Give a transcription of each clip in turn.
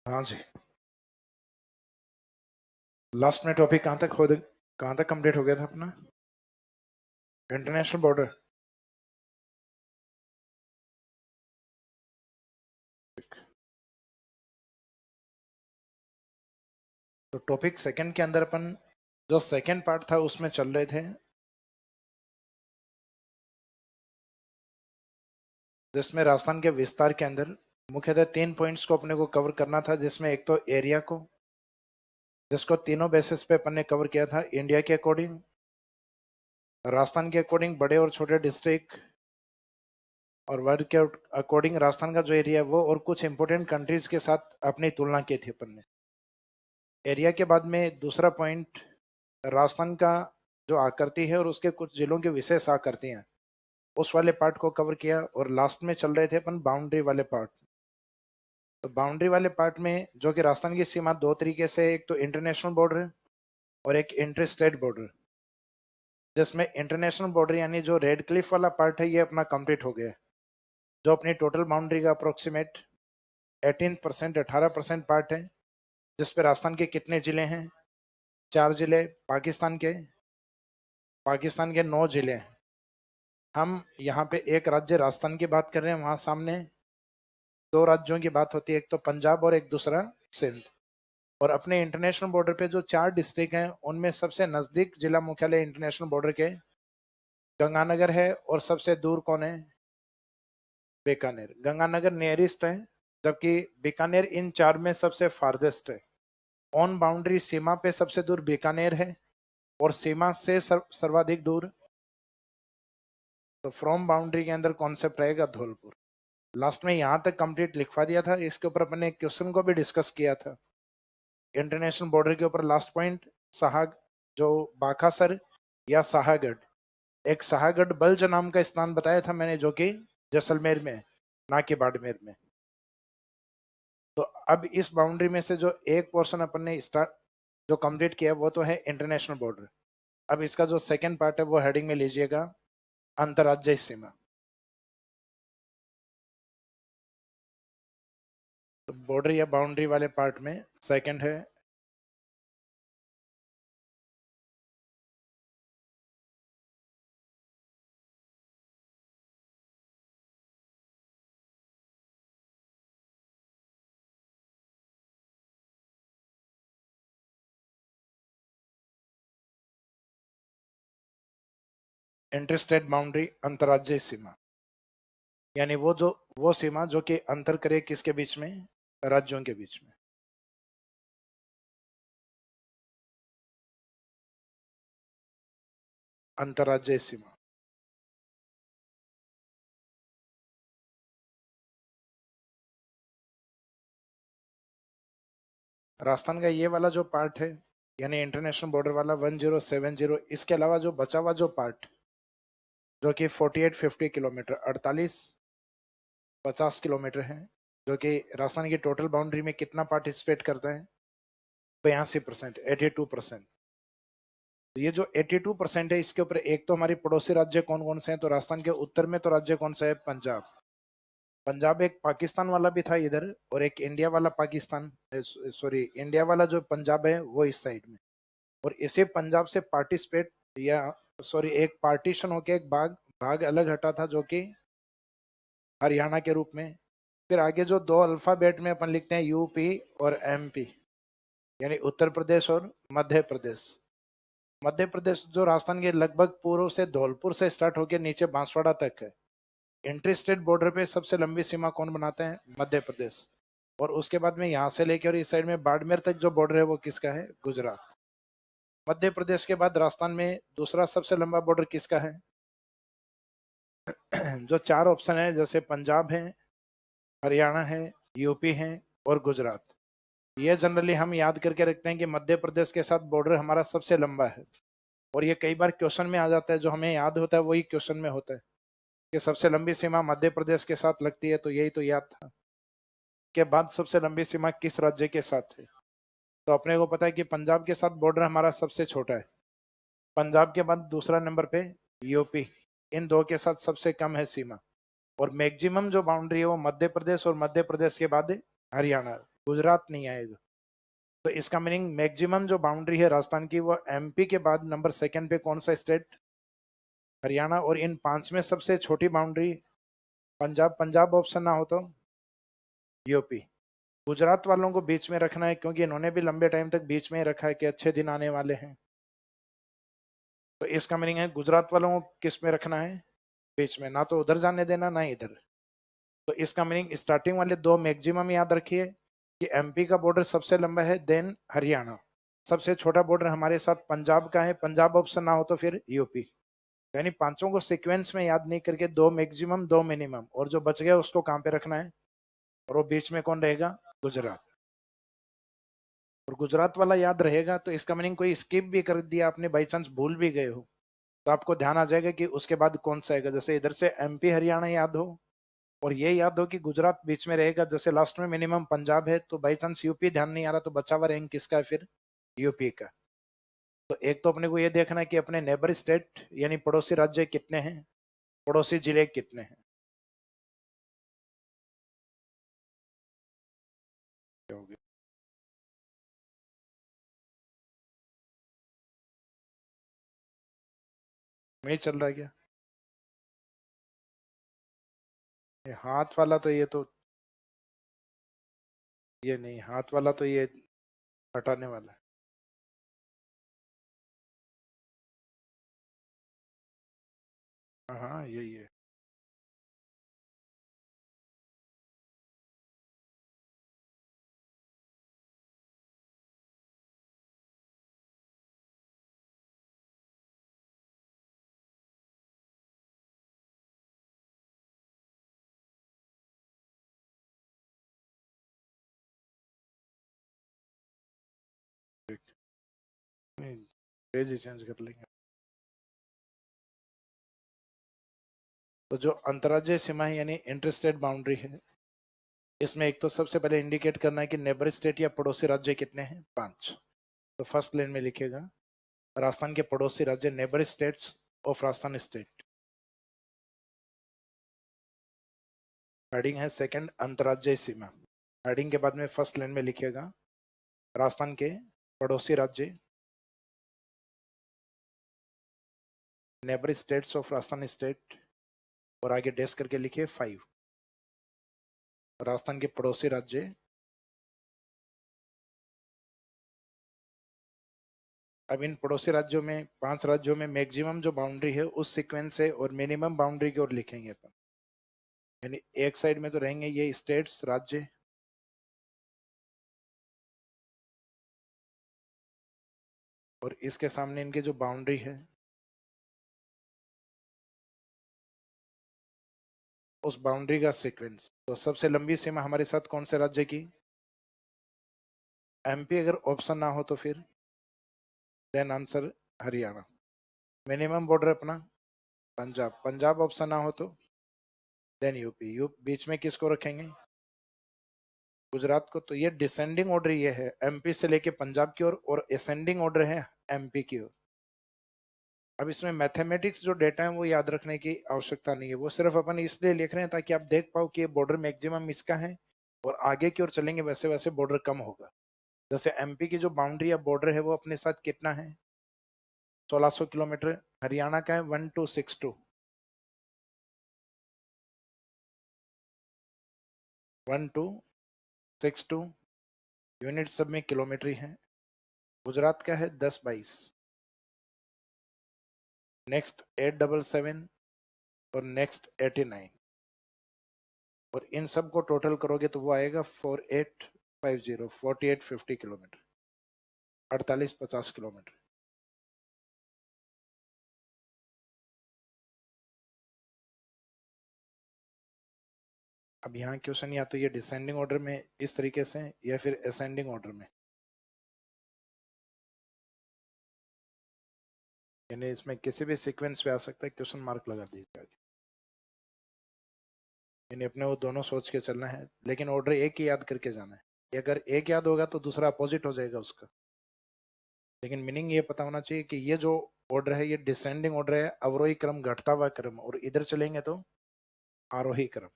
हाँ जी। लास्ट में टॉपिक कहाँ तक कंप्लीट हो गया था अपना? International border. तो टॉपिक सेकंड के अंदर अपन जो सेकंड पार्ट था उसमें चल रहे थे, जिसमें राजस्थान के विस्तार के अंदर मुख्यतः 3 पॉइंट्स को अपने को कवर करना था, जिसमें एक तो एरिया को, जिसको तीनों बेसिस पे अपन ने कवर किया था। इंडिया के अकॉर्डिंग, राजस्थान के अकॉर्डिंग बड़े और छोटे डिस्ट्रिक्ट, और वर्ल्ड के अकॉर्डिंग राजस्थान का जो एरिया है वो, और कुछ इंपॉर्टेंट कंट्रीज के साथ अपनी तुलना की थी अपन ने। एरिया के बाद में दूसरा पॉइंट राजस्थान का जो आकृति है और उसके कुछ जिलों की विशेष आकृतियां, उस वाले पार्ट को कवर किया। और लास्ट में चल रहे थे अपन बाउंड्री वाले पार्ट। तो बाउंड्री वाले पार्ट में जो कि राजस्थान की सीमा दो तरीके से, एक तो इंटरनेशनल बॉर्डर है और एक इंटर स्टेट बॉर्डर, जिसमें इंटरनेशनल बॉर्डर यानी जो रेड क्लिफ वाला पार्ट है ये अपना कंप्लीट हो गया है, जो अपनी टोटल बाउंड्री का अप्रोक्सीमेट 18%, 18% पार्ट है, जिसपे राजस्थान के कितने जिले हैं? 4 जिले। पाकिस्तान के 9 जिले हैं। हम यहाँ पे एक राज्य राजस्थान की बात कर रहे हैं, वहां सामने 2 राज्यों की बात होती है, एक तो पंजाब और एक दूसरा सिंध। और अपने इंटरनेशनल बॉर्डर पे जो 4 डिस्ट्रिक्ट हैं उनमें सबसे नजदीक जिला मुख्यालय इंटरनेशनल बॉर्डर के गंगानगर है, और सबसे दूर कौन है? बीकानेर। गंगानगर नियरेस्ट है, जबकि बीकानेर इन 4 में सबसे फारदेस्ट है। ऑन बाउंड्री सीमा पे सबसे दूर बीकानेर है, और सीमा से सर्वाधिक दूर, तो फ्रॉम बाउंड्री के अंदर कॉन्सेप्ट रहेगा धौलपुर। लास्ट में यहाँ तक कंप्लीट लिखवा दिया था। इसके ऊपर अपने एक क्वेश्चन को भी डिस्कस किया था इंटरनेशनल बॉर्डर के ऊपर। लास्ट पॉइंट जो बाखासर या साहागढ़, एक साहागढ़ बल्ज नाम का स्थान बताया था मैंने, जो कि जैसलमेर में, ना कि बाड़मेर में। तो अब इस बाउंड्री में से जो एक पोर्शन अपन ने जो कंप्लीट किया वो तो है इंटरनेशनल बॉर्डर। अब इसका जो सेकंड पार्ट है वो हेडिंग में लीजिएगा, अंतर्राज्यीय सीमा। तो बॉर्डर या बाउंड्री वाले पार्ट में सेकंड है इंटरस्टेट बाउंड्री, अंतर्राज्यीय सीमा, यानी वो सीमा जो कि अंतर करे किसके बीच में? राज्यों के बीच में। अंतर्राज्यीय सीमा। राजस्थान का ये वाला जो पार्ट है, यानी इंटरनेशनल बॉर्डर वाला 1070, इसके अलावा जो बचा हुआ जो पार्ट, जो कि 4850 किलोमीटर, 4850 किलोमीटर है, जो कि राजस्थान की टोटल बाउंड्री में कितना पार्टिसिपेट करता है? 82%, 82%। तो ये जो 82% है, इसके ऊपर एक तो हमारी पड़ोसी राज्य कौन कौन से हैं? तो राजस्थान के उत्तर में तो राज्य कौन सा है? पंजाब। पंजाब एक पाकिस्तान वाला भी था इधर, और एक इंडिया वाला पाकिस्तान, सॉरी, इंडिया वाला जो पंजाब है वो इस साइड में। और इसे पंजाब से पार्टिसिपेट, या सॉरी, एक पार्टीशन होके एक भाग भाग अलग हटा था, जो कि हरियाणा के रूप में। फिर आगे जो 2 अल्फाबेट में अपन लिखते हैं, यूपी और एमपी, यानी उत्तर प्रदेश और मध्य प्रदेश। मध्य प्रदेश जो राजस्थान के लगभग पूर्व से धौलपुर से स्टार्ट होकर नीचे बांसवाड़ा तक है। इंटर स्टेट बॉर्डर पे सबसे लंबी सीमा कौन बनाते हैं? मध्य प्रदेश। और उसके बाद में यहाँ से लेकर और इस साइड में बाड़मेर तक जो बॉर्डर है वो किसका है? गुजरात। मध्य प्रदेश के बाद राजस्थान में दूसरा सबसे लंबा बॉर्डर किसका है? जो 4 ऑप्शन है, जैसे पंजाब है, हरियाणा है, यूपी है और गुजरात। ये जनरली हम याद करके रखते हैं कि मध्य प्रदेश के साथ बॉर्डर हमारा सबसे लंबा है। और ये कई बार क्वेश्चन में आ जाता है, जो हमें याद होता है वही क्वेश्चन में होता है कि सबसे लंबी सीमा मध्य प्रदेश के साथ लगती है, तो यही तो याद था। के बाद सबसे लंबी सीमा किस राज्य के साथ है? तो अपने को पता है कि पंजाब के साथ बॉर्डर हमारा सबसे छोटा है। पंजाब के बाद दूसरा नंबर पे यूपी। इन दो के साथ सबसे कम है सीमा। और मैक्सिमम जो बाउंड्री है वो मध्य प्रदेश, और मध्य प्रदेश के बाद हरियाणा। गुजरात नहीं आएगा। तो इसका मीनिंग मैक्सिमम जो बाउंड्री है राजस्थान की वो एमपी के बाद नंबर सेकंड पे कौन सा स्टेट? हरियाणा। और इन पांच में सबसे छोटी बाउंड्री पंजाब। पंजाब ऑप्शन ना हो तो यूपी। गुजरात वालों को बीच में रखना है क्योंकि इन्होंने भी लंबे टाइम तक बीच में ही रखा है कि अच्छे दिन आने वाले हैं। तो इसका मीनिंग है गुजरात वालों को किस में रखना है? बीच में, ना तो उधर जाने देना ना इधर। तो इसका मीनिंग स्टार्टिंग वाले दो मैक्सिमम याद रखिए कि एमपी का बॉर्डर सबसे लंबा है, देन हरियाणा। सबसे छोटा बॉर्डर हमारे साथ पंजाब का है, पंजाब ऑप्शन ना हो तो फिर यूपी। यानी पांचों को सीक्वेंस में याद नहीं करके दो मैक्सिमम दो मिनिमम, और जो बच गया उसको कहां पे रखना है? और वो बीच में कौन रहेगा? गुजरात। और गुजरात वाला याद रहेगा तो इसका मीनिंग कोई स्किप भी कर दिया आपने, बाई चांस भूल भी गए हो, तो आपको ध्यान आ जाएगा कि उसके बाद कौन सा आएगा। जैसे इधर से एमपी हरियाणा याद हो और ये याद हो कि गुजरात बीच में रहेगा, जैसे लास्ट में मिनिमम पंजाब है, तो बाई चांस यूपी ध्यान नहीं आ रहा तो बचा हुआ रैंक किसका है फिर? यूपी का। तो एक तो अपने को ये देखना है कि अपने नेबर स्टेट यानी पड़ोसी राज्य कितने हैं, पड़ोसी जिले कितने हैं। नहीं चल रहा है क्या? ये हाथ वाला तो ये नहीं, हाथ वाला तो ये हटाने वाला है। हाँ हाँ, यही है। नहीं, पेज ही चेंज कर लेंगे। तो जो अंतर्राज्यीय सीमा है यानी इंटरस्टेट बाउंड्री है, इसमें एक तो सबसे पहले इंडिकेट करना है कि नेबर स्टेट या पड़ोसी राज्य कितने हैं? 5। तो फर्स्ट लाइन में लिखिएगा राजस्थान के पड़ोसी राज्य, neighbour states of Rajasthan state. Heading है सेकंड अंतर्राज्यीय सीमा। हेडिंग के बाद में फर्स्ट लाइन में लिखिएगा राजस्थान के पड़ोसी राज्य, neighbour states of Rajasthan state, और आगे डेस करके लिखिए 5। राजस्थान के पड़ोसी राज्य। अब इन पड़ोसी राज्यों में 5 राज्यों में मैक्सिमम जो बाउंड्री है उस सीक्वेंस से और मिनिमम बाउंड्री की ओर लिखेंगे अपन। यानी एक साइड में तो रहेंगे ये स्टेट्स राज्य, और इसके सामने इनकी जो बाउंड्री है उस बाउंड्री का सीक्वेंस। तो सबसे लंबी सीमा हमारे साथ कौन से राज्य की? एमपी। अगर ऑप्शन ना हो तो फिर then answer Haryana. Minimum border अपना पंजाब। पंजाब ऑप्शन ना हो तो देन यूपी। बीच में किसको रखेंगे? गुजरात को। तो ये डिसेंडिंग ऑर्डर ये है एमपी से लेके पंजाब की ओर, और असेंडिंग ऑर्डर है एमपी की ओर। अब इसमें मैथमेटिक्स जो डेटा है वो याद रखने की आवश्यकता नहीं है, वो सिर्फ अपन इसलिए लिख रहे हैं ताकि आप देख पाओ कि ये बॉर्डर मैक्सिमम इसका है, और आगे की ओर चलेंगे वैसे वैसे बॉर्डर कम होगा। जैसे एमपी की जो बाउंड्री या बॉर्डर है वो अपने साथ कितना है? 1600 किलोमीटर। हरियाणा का है 1262। 1262 यूनिट सब में किलोमीटर ही है। गुजरात का है 1022। नेक्स्ट 877 और नेक्स्ट 89, और इन सब को टोटल करोगे तो वो आएगा 4850, 4850 किलोमीटर। 4850 किलोमीटर। अब यहाँ क्वेश्चन या तो ये डिसेंडिंग ऑर्डर में इस तरीके से या फिर असेंडिंग ऑर्डर में, यानी इसमें किसी भी सीक्वेंस पे आ सकता है, क्वेश्चन मार्क लगा दीजिएगा। यानी अपने वो दोनों सोच के चलना है, लेकिन ऑर्डर एक ही याद करके जाना है। अगर एक याद होगा तो दूसरा अपोजिट हो जाएगा उसका। लेकिन मीनिंग ये पता होना चाहिए कि ये जो ऑर्डर है ये डिसेंडिंग ऑर्डर है, अवरोही क्रम घटता हुआ क्रम, और इधर चलेंगे तो आरोही क्रम।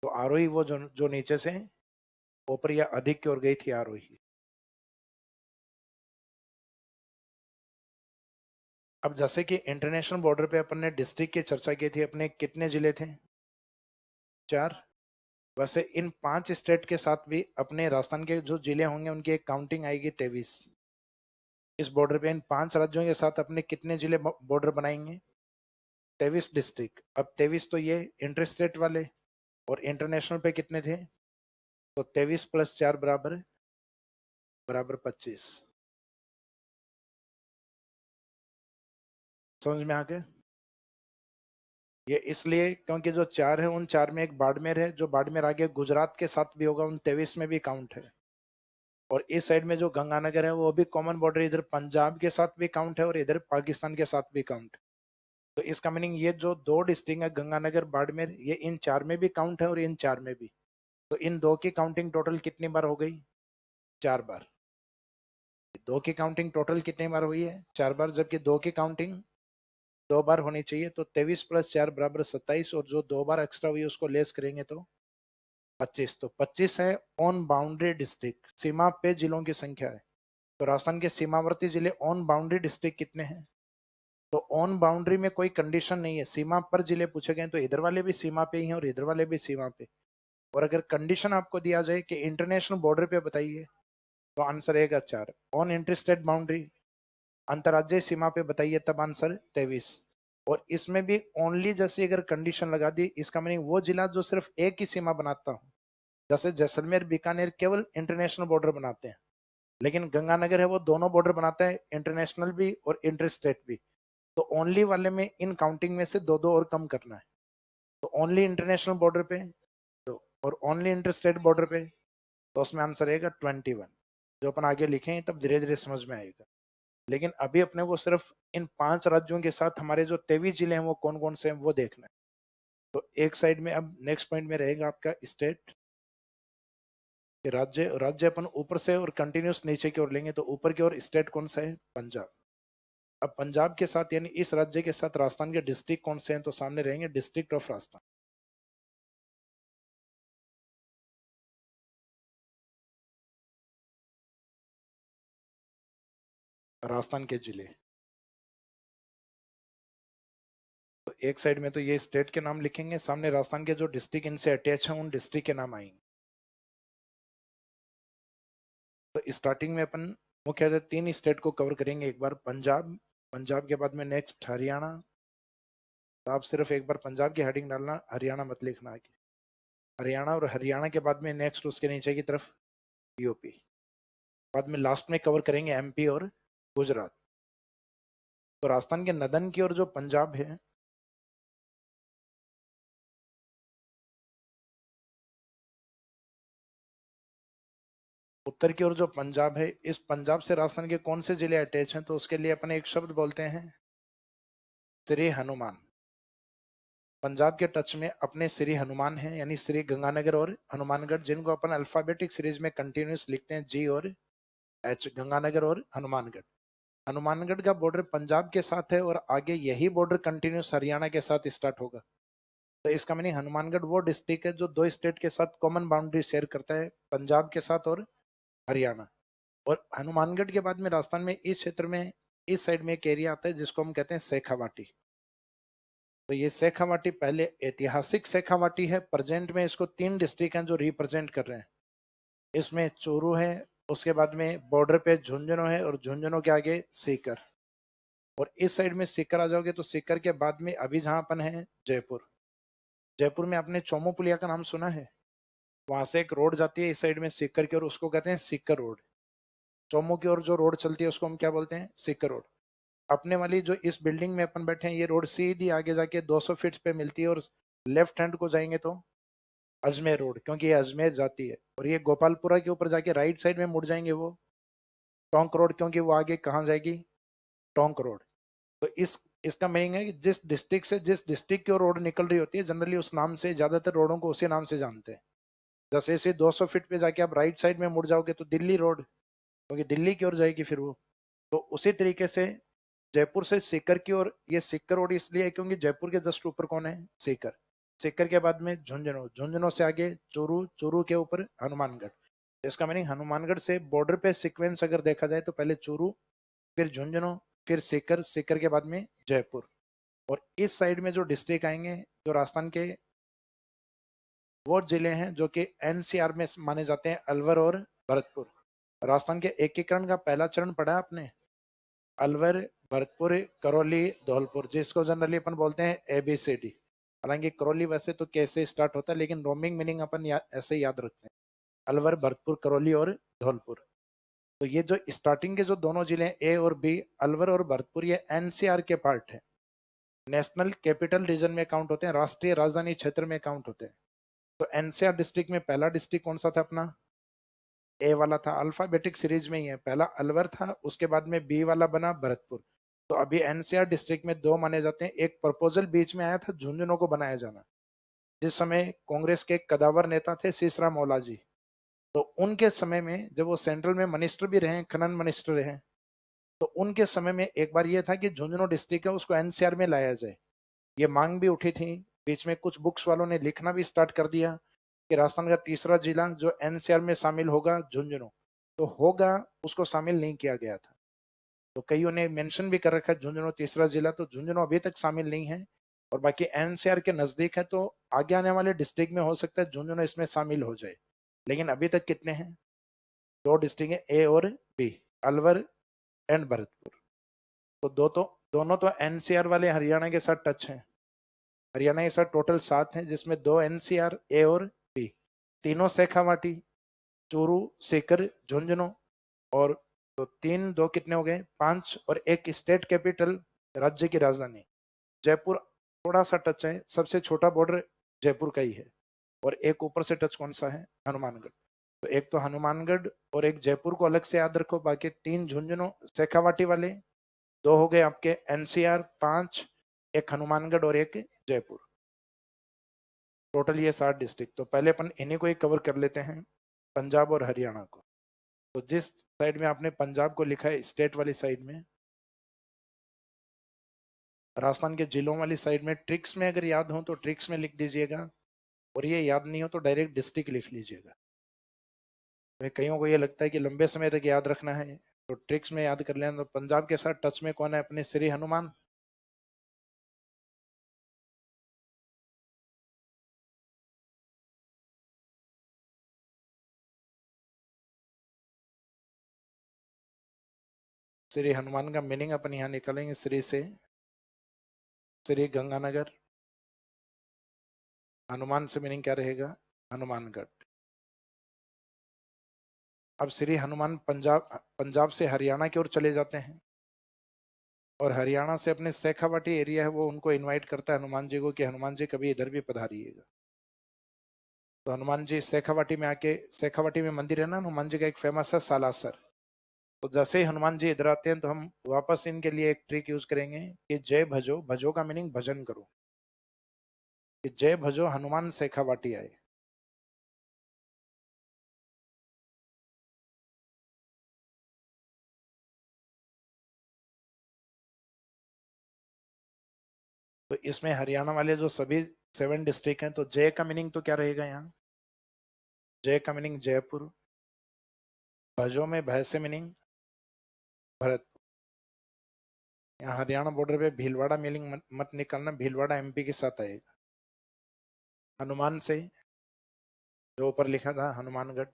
तो आरोही वो जो जो नीचे से ऊपर या अधिक की ओर गई थी आरोही। अब जैसे कि इंटरनेशनल बॉर्डर पे अपन ने डिस्ट्रिक्ट की चर्चा की थी, अपने कितने जिले थे? 4। वैसे इन 5 स्टेट के साथ भी अपने राजस्थान के जो जिले होंगे उनकी एक काउंटिंग आएगी 23। इस बॉर्डर पे इन 5 राज्यों के साथ अपने कितने जिले बॉर्डर बनाएंगे? 23 डिस्ट्रिक्ट। अब 23 तो ये इंटर स्टेट वाले, और इंटरनेशनल पे कितने थे? तो 23 + 4 बराबर बराबर 25। समझ में आ गया? ये इसलिए क्योंकि जो 4 है उन 4 में एक बाड़मेर है, जो बाड़मेर आगे गुजरात के साथ भी होगा, उन 23 में भी काउंट है। और इस साइड में जो गंगानगर है वो भी कॉमन बॉर्डर, इधर पंजाब के साथ भी काउंट है और इधर पाकिस्तान के साथ भी काउंट है। तो इसका मीनिंग ये जो 2 डिस्ट्रिक्ट है गंगानगर बाड़मेर, ये इन 4 में भी काउंट है और इन 4 में भी। तो इन 2 की काउंटिंग टोटल कितनी बार हो गई? 4 बार। 2 की काउंटिंग टोटल कितनी बार हुई है? 4 बार, जबकि 2 की काउंटिंग 2 बार होनी चाहिए। तो 23 + 4 बराबर 27, और जो 2 बार एक्स्ट्रा हुई है उसको लेस करेंगे तो 25। तो 25 है ऑन बाउंड्री डिस्ट्रिक्ट, सीमा पे जिलों की संख्या है। तो राजस्थान के सीमावर्ती जिले ऑन बाउंड्री डिस्ट्रिक्ट कितने हैं? तो ऑन बाउंड्री में कोई कंडीशन नहीं है, सीमा पर जिले पूछे गए तो इधर वाले भी सीमा पे ही हैं और इधर वाले भी सीमा पे। और अगर कंडीशन आपको दिया जाए कि इंटरनेशनल बॉर्डर पे बताइए, तो आंसर रहेगा 4। ऑन इंटरस्टेट बाउंड्री, अंतर्राज्यीय सीमा पे बताइए, तब आंसर 23। और इसमें भी ओनली जैसे अगर कंडीशन लगा दी, इसका मीनिंग वो जिला जो सिर्फ एक ही सीमा बनाता हो, जैसे जैसलमेर बीकानेर केवल इंटरनेशनल बॉर्डर बनाते हैं, लेकिन गंगानगर है वो दोनों बॉर्डर बनाता है, इंटरनेशनल भी और इंटर स्टेट भी। तो ओनली वाले में इन काउंटिंग में से दो दो और कम करना है। तो ओनली इंटरनेशनल बॉर्डर पे तो, और ओनली इंटर स्टेट बॉर्डर पे, तो उसमें आंसर आएगा 21। जो अपन आगे लिखेंगे तब धीरे धीरे समझ में आएगा। लेकिन अभी अपने को सिर्फ इन 5 राज्यों के साथ हमारे जो 23 जिले हैं वो कौन कौन से हैं वो देखना है। तो एक साइड में अब नेक्स्ट पॉइंट में रहेगा आपका स्टेट, राज्य। राज्य अपन ऊपर से और कंटिन्यूस नीचे की ओर लेंगे, तो ऊपर की ओर स्टेट कौन सा है? पंजाब। अब पंजाब के साथ यानी इस राज्य के साथ राजस्थान के डिस्ट्रिक्ट कौन से हैं? तो सामने रहेंगे डिस्ट्रिक्ट ऑफ राजस्थान। राजस्थान के जिले, तो एक साइड में तो ये स्टेट के नाम लिखेंगे, सामने राजस्थान के जो डिस्ट्रिक्ट इनसे अटैच हैं उन डिस्ट्रिक्ट के नाम आएंगे। तो स्टार्टिंग में अपन मुख्यतः 3 स्टेट को कवर करेंगे। एक बार पंजाब, पंजाब के बाद में नेक्स्ट हरियाणा। तो आप सिर्फ एक बार पंजाब की हेडिंग डालना, हरियाणा मत लिखना आगे। हरियाणा, और हरियाणा के बाद में नेक्स्ट उसके नीचे की तरफ यूपी। बाद में लास्ट में कवर करेंगे एमपी और गुजरात। तो राजस्थान के नदन की ओर जो पंजाब है, उत्तर की ओर जो पंजाब है, इस पंजाब से राजस्थान के कौन से जिले अटैच हैं? तो उसके लिए अपन एक शब्द बोलते हैं, श्री हनुमान। पंजाब के टच में अपने श्री हनुमान है, यानी श्री गंगानगर और हनुमानगढ़, जिनको अपन अल्फाबेटिक सीरीज में कंटिन्यूस लिखते हैं, जी और एच, गंगानगर और हनुमानगढ़। हनुमानगढ़ का बॉर्डर पंजाब के साथ है और आगे यही बॉर्डर कंटिन्यूस हरियाणा के साथ स्टार्ट होगा। तो इसका मीनिंग हनुमानगढ़ वो डिस्ट्रिक्ट है जो 2 स्टेट के साथ कॉमन बाउंड्री शेयर करता है, पंजाब के साथ और हरियाणा। और हनुमानगढ़ के बाद में राजस्थान में इस क्षेत्र में इस साइड में एक एरिया आता है जिसको हम कहते हैं शेखावाटी। तो ये शेखावाटी पहले ऐतिहासिक शेखावाटी है, प्रेजेंट में इसको 3 डिस्ट्रिक्ट हैं जो रिप्रेजेंट कर रहे हैं। इसमें चूरू है, उसके बाद में बॉर्डर पे झुंझुनू है, और झुंझुनू के आगे सीकर। और इस साइड में सीकर आ जाओगे तो सीकर के बाद में अभी जहां अपन है जयपुर। जयपुर में आपने चोमू पुलिया का नाम सुना है? वहां से एक रोड जाती है इस साइड में सीकर की ओर, उसको कहते हैं सीकर रोड। चोमू की ओर जो रोड चलती है उसको हम क्या बोलते हैं? सीकर रोड। अपने वाली जो इस बिल्डिंग में अपन बैठे हैं, ये रोड सीधी आगे जाके 200 फीट पे मिलती है, और लेफ्ट हैंड को जाएंगे तो अजमेर रोड, क्योंकि ये अजमेर जाती है। और ये गोपालपुरा के ऊपर जाके राइट साइड में मुड़ जाएंगे वो टोंक रोड, क्योंकि वो आगे कहाँ जाएगी? टोंक रोड। तो इसका मीनिंग है कि जिस डिस्ट्रिक्ट से जिस डिस्ट्रिक्ट की ओर रोड निकल रही होती है, जनरली उस नाम से ज्यादातर रोडों को उसी नाम से जानते हैं। जैसे इसे 200 फीट पे जाके आप राइट साइड में मुड़ जाओगे तो दिल्ली रोड, क्योंकि दिल्ली की ओर जाएगी फिर वो। तो उसी तरीके से जयपुर से सीकर की ओर ये सीकर रोड इसलिए है क्योंकि जयपुर के जस्ट ऊपर कौन है? सीकर। सीकर के बाद में झुंझुनू, झुंझुनू से आगे चूरू, चूरू के ऊपर हनुमानगढ़। इसका मीनिंग हनुमानगढ़ से बॉर्डर पे सीक्वेंस अगर देखा जाए तो पहले चूरू, फिर झुंझुनू, फिर सीकर, सीकर के बाद में जयपुर। और इस साइड में जो डिस्ट्रिक्ट आएंगे जो राजस्थान के, वो जिले हैं जो कि एनसीआर में माने जाते हैं, अलवर और भरतपुर। राजस्थान के एकीकरण का पहला चरण पढ़ा आपने, अलवर, भरतपुर, करौली, धौलपुर, जिसको जनरली अपन बोलते हैं ABCD। हालांकि करौली वैसे तो कैसे स्टार्ट होता है, लेकिन रोमिंग मीनिंग अपन ऐसे याद रखते हैं, अलवर, भरतपुर, करौली और धौलपुर। तो ये जो स्टार्टिंग के जो दोनों जिले हैं A और B, अलवर और भरतपुर, ये NCR के पार्ट है, नेशनल कैपिटल रीजन में काउंट होते हैं, राष्ट्रीय राजधानी क्षेत्र में काउंट होते हैं। तो NCR डिस्ट्रिक्ट में पहला डिस्ट्रिक्ट कौन सा था अपना, A वाला था, अल्फाबेटिक सीरीज में ही है, पहला अलवर था, उसके बाद में B वाला बना भरतपुर। तो अभी NCR डिस्ट्रिक्ट में दो माने जाते हैं। एक प्रपोजल बीच में आया था झुंझुनू को बनाया जाना, जिस समय कांग्रेस के कदावर नेता थे सीसरा मौलाजी, तो उनके समय में जब वो सेंट्रल में मिनिस्टर भी रहे, खनन मिनिस्टर रहे, तो उनके समय में एक बार ये था कि झुंझुनू डिस्ट्रिक्ट है उसको NCR में लाया जाए। ये मांग भी उठी थी, बीच में कुछ बुक्स वालों ने लिखना भी स्टार्ट कर दिया कि राजस्थान का तीसरा जिला जो NCR में शामिल होगा झुंझुनू, तो होगा, उसको शामिल नहीं किया गया था। तो कईयों ने मेंशन भी कर रखा है झुंझुनू तीसरा जिला, तो झुंझुनू अभी तक शामिल नहीं है। और बाकी NCR के नजदीक है, तो आगे आने वाले डिस्ट्रिक्ट में हो सकता है झुंझुनू इसमें शामिल हो जाए। लेकिन अभी तक कितने हैं, दो डिस्ट्रिक्ट है A और B, अलवर एंड भरतपुर। तो दोनों तो NCR वाले हरियाणा के साथ टच हैं। हरियाणा के साथ टोटल 7 हैं, जिसमें 2 NCR A और B, तीनों शेखावाटी, चूरू, सीकर, झुंझुनू। और तो तीन दो कितने हो गए, 5, और एक स्टेट कैपिटल, राज्य की राजधानी जयपुर थोड़ा सा टच है, सबसे छोटा बॉर्डर जयपुर का ही है। और एक ऊपर से टच कौन सा है, हनुमानगढ़। तो एक तो हनुमानगढ़ और एक जयपुर को अलग से याद रखो, बाकी 3 झुंझुनू शेखावाटी वाले, 2 हो गए आपके NCR, 5, एक हनुमानगढ़ और एक जयपुर। टोटल ये 7 डिस्ट्रिक्ट। तो पहले अपन इन्हीं को ही कवर कर लेते हैं, पंजाब और हरियाणा को। तो जिस साइड में आपने पंजाब को लिखा है स्टेट वाली साइड में, राजस्थान के जिलों वाली साइड में ट्रिक्स में अगर याद हो तो ट्रिक्स में लिख दीजिएगा, और ये याद नहीं हो तो डायरेक्ट डिस्ट्रिक्ट लिख लीजिएगा। तो कईयों को ये लगता है कि लंबे समय तक याद रखना है, तो ट्रिक्स में याद कर लेना। तो पंजाब के साथ टच में कौन है, अपने श्री हनुमान। श्री हनुमान का मीनिंग अपन यहाँ निकालेंगे, श्री से श्री गंगानगर, हनुमान से मीनिंग क्या रहेगा, हनुमानगढ़। अब श्री हनुमान पंजाब से हरियाणा की ओर चले जाते हैं, और हरियाणा से अपने शेखावाटी एरिया है, वो उनको इनवाइट करता है हनुमान जी को कि हनुमान जी कभी इधर भी पधारिएगा। तो हनुमान जी शेखावाटी में आके, शेखावाटी में मंदिर है ना हनुमान जी का, एक फेमस है सालासर। तो जैसे ही हनुमान जी इधर आते हैं तो हम वापस इनके लिए एक ट्रिक यूज करेंगे कि जय भजो, भजो का मीनिंग भजन करो, कि जय भजो हनुमान शेखावाटी आए। तो इसमें हरियाणा वाले जो सभी 7 डिस्ट्रिक्ट हैं, तो जय का मीनिंग तो क्या रहेगा यहाँ, जय का मीनिंग जयपुर, भजो में भय से मीनिंग भरतपुर। यहाँ हरियाणा बॉर्डर पे भीलवाड़ा मीनिंग मत निकालना, भीलवाड़ा MP के साथ आएगा। हनुमान से जो ऊपर लिखा था हनुमानगढ़।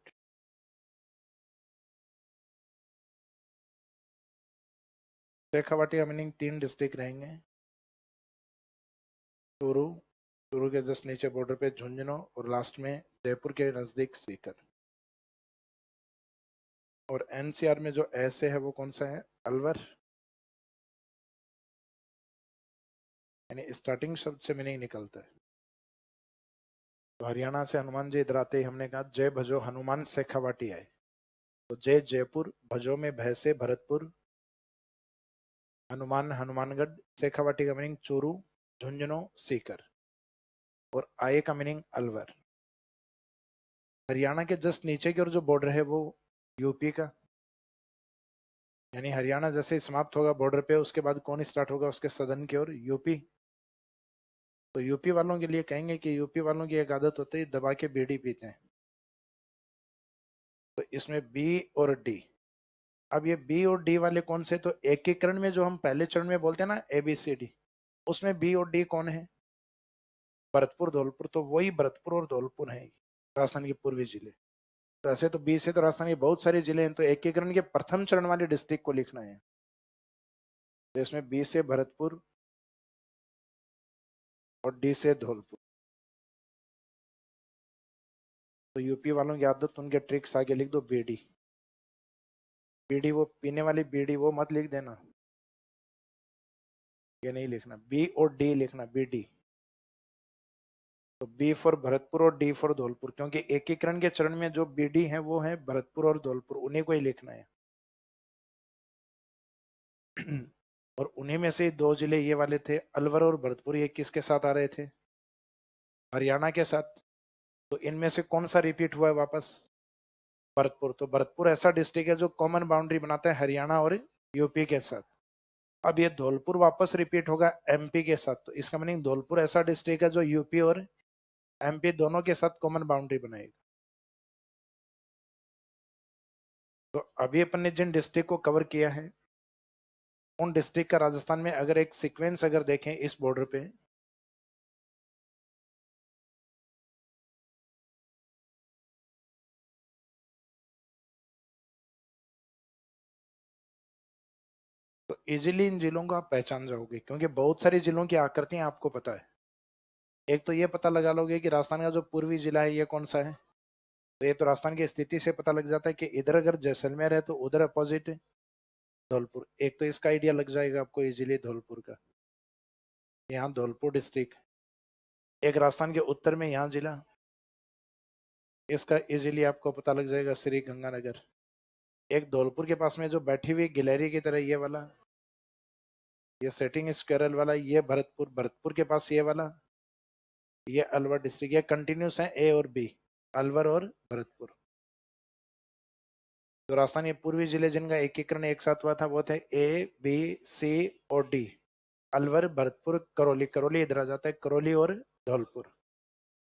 शेखावाटी का मीनिंग 3 डिस्ट्रिक्ट रहेंगे, चूरू, चूरू के जस्ट नीचे बॉर्डर पे झुंझुनू, और लास्ट में जयपुर के नजदीक सीकर। और NCR में जो ऐसे है वो कौन सा है, अलवर, यानी स्टार्टिंग शब्द से मीनिंग निकलता है। तो हरियाणा से हनुमान जी इधर आते ही हमने कहा जय भजो हनुमान शेखावाटी आए। तो जय जयपुर, भजो में भय से भरतपुर, हनुमान हनुमानगढ़, शेखावाटी का मीनिंग चूरू, झुंझुनू, सीकर, और आए का मीनिंग अलवर। हरियाणा के जस्ट नीचे की ओर जो बॉर्डर है वो यूपी का, यानी हरियाणा जैसे ही समाप्त होगा बॉर्डर पे, उसके बाद कौन स्टार्ट होगा उसके सदन की ओर, यूपी। तो यूपी वालों के लिए कहेंगे कि यूपी वालों की एक आदत होती है, दबा के बीड़ी पीते हैं। तो इसमें बी और डी। अब ये बी और डी वाले कौन से, तो एकीकरण में जो हम पहले चरण में बोलते हैं ना ABCD, उसमें बी और डी कौन है, भरतपुर धौलपुर, तो वही भरतपुर और धौलपुर है राजस्थान के पूर्वी जिले। तो ऐसे तो बी से तो राजस्थान के बहुत सारे जिले हैं, तो एकीकरण के प्रथम चरण वाले डिस्ट्रिक्ट को लिखना है। तो इसमें बी से भरतपुर और डी से धौलपुर। तो यूपी वालों की आदत, उनके ट्रिक्स आगे लिख दो बीडी। बीडी वो पीने वाली बीडी वो मत लिख देना, ये नहीं लिखना, बी और डी लिखना, बीडी। तो बी फॉर भरतपुर और डी फॉर धौलपुर, क्योंकि एकीकरण के चरण में जो बीडी है वो है भरतपुर और धौलपुर, उन्हीं को ही लिखना है। और उन्हीं में से दो जिले ये वाले थे, अलवर और भरतपुर, ये किसके साथ आ रहे थे, हरियाणा के साथ। तो इनमें से कौन सा रिपीट हुआ है वापस, भरतपुर। तो भरतपुर ऐसा डिस्ट्रिक्ट है जो कॉमन बाउंड्री बनाता है हरियाणा और यूपी के साथ। अब ये धौलपुर वापस रिपीट होगा MP के साथ, तो इसका मीनिंग धौलपुर ऐसा डिस्ट्रिक्ट है जो यूपी और MP दोनों के साथ कॉमन बाउंड्री बनाएगा। तो अभी अपन ने जिन डिस्ट्रिक्ट को कवर किया है, उन डिस्ट्रिक्ट का राजस्थान में अगर एक सीक्वेंस अगर देखें इस बॉर्डर पे, तो इजीली इन जिलों को आप पहचान जाओगे, क्योंकि बहुत सारे जिलों की आकृतियां आपको पता है। एक तो ये पता लगा लोगे कि राजस्थान का जो पूर्वी जिला है ये कौन सा है, तो ये तो राजस्थान की स्थिति से पता लग जाता है कि इधर अगर जैसलमेर है तो उधर अपोजिट धौलपुर। एक तो इसका आइडिया लग जाएगा आपको इजीली धौलपुर का, यहाँ धौलपुर डिस्ट्रिक्ट। एक राजस्थान के उत्तर में यहाँ जिला, इसका इजीली आपको पता लग जाएगा श्री गंगानगर। एक धौलपुर के पास में जो बैठी हुई गिलहरी की तरह ये वाला, ये सेटिंग स्क्वायरल वाला, ये भरतपुर। भरतपुर के पास ये वाला, ये अलवर डिस्ट्रिक्ट। ये कंटिन्यूस है A और B, अलवर और भरतपुर। तो राजस्थान के पूर्वी जिले जिनका एकीकरण एक साथ हुआ था वो थे A, B, C और D, अलवर, भरतपुर, करौली। करौली इधर आ जाता है, करौली और धौलपुर।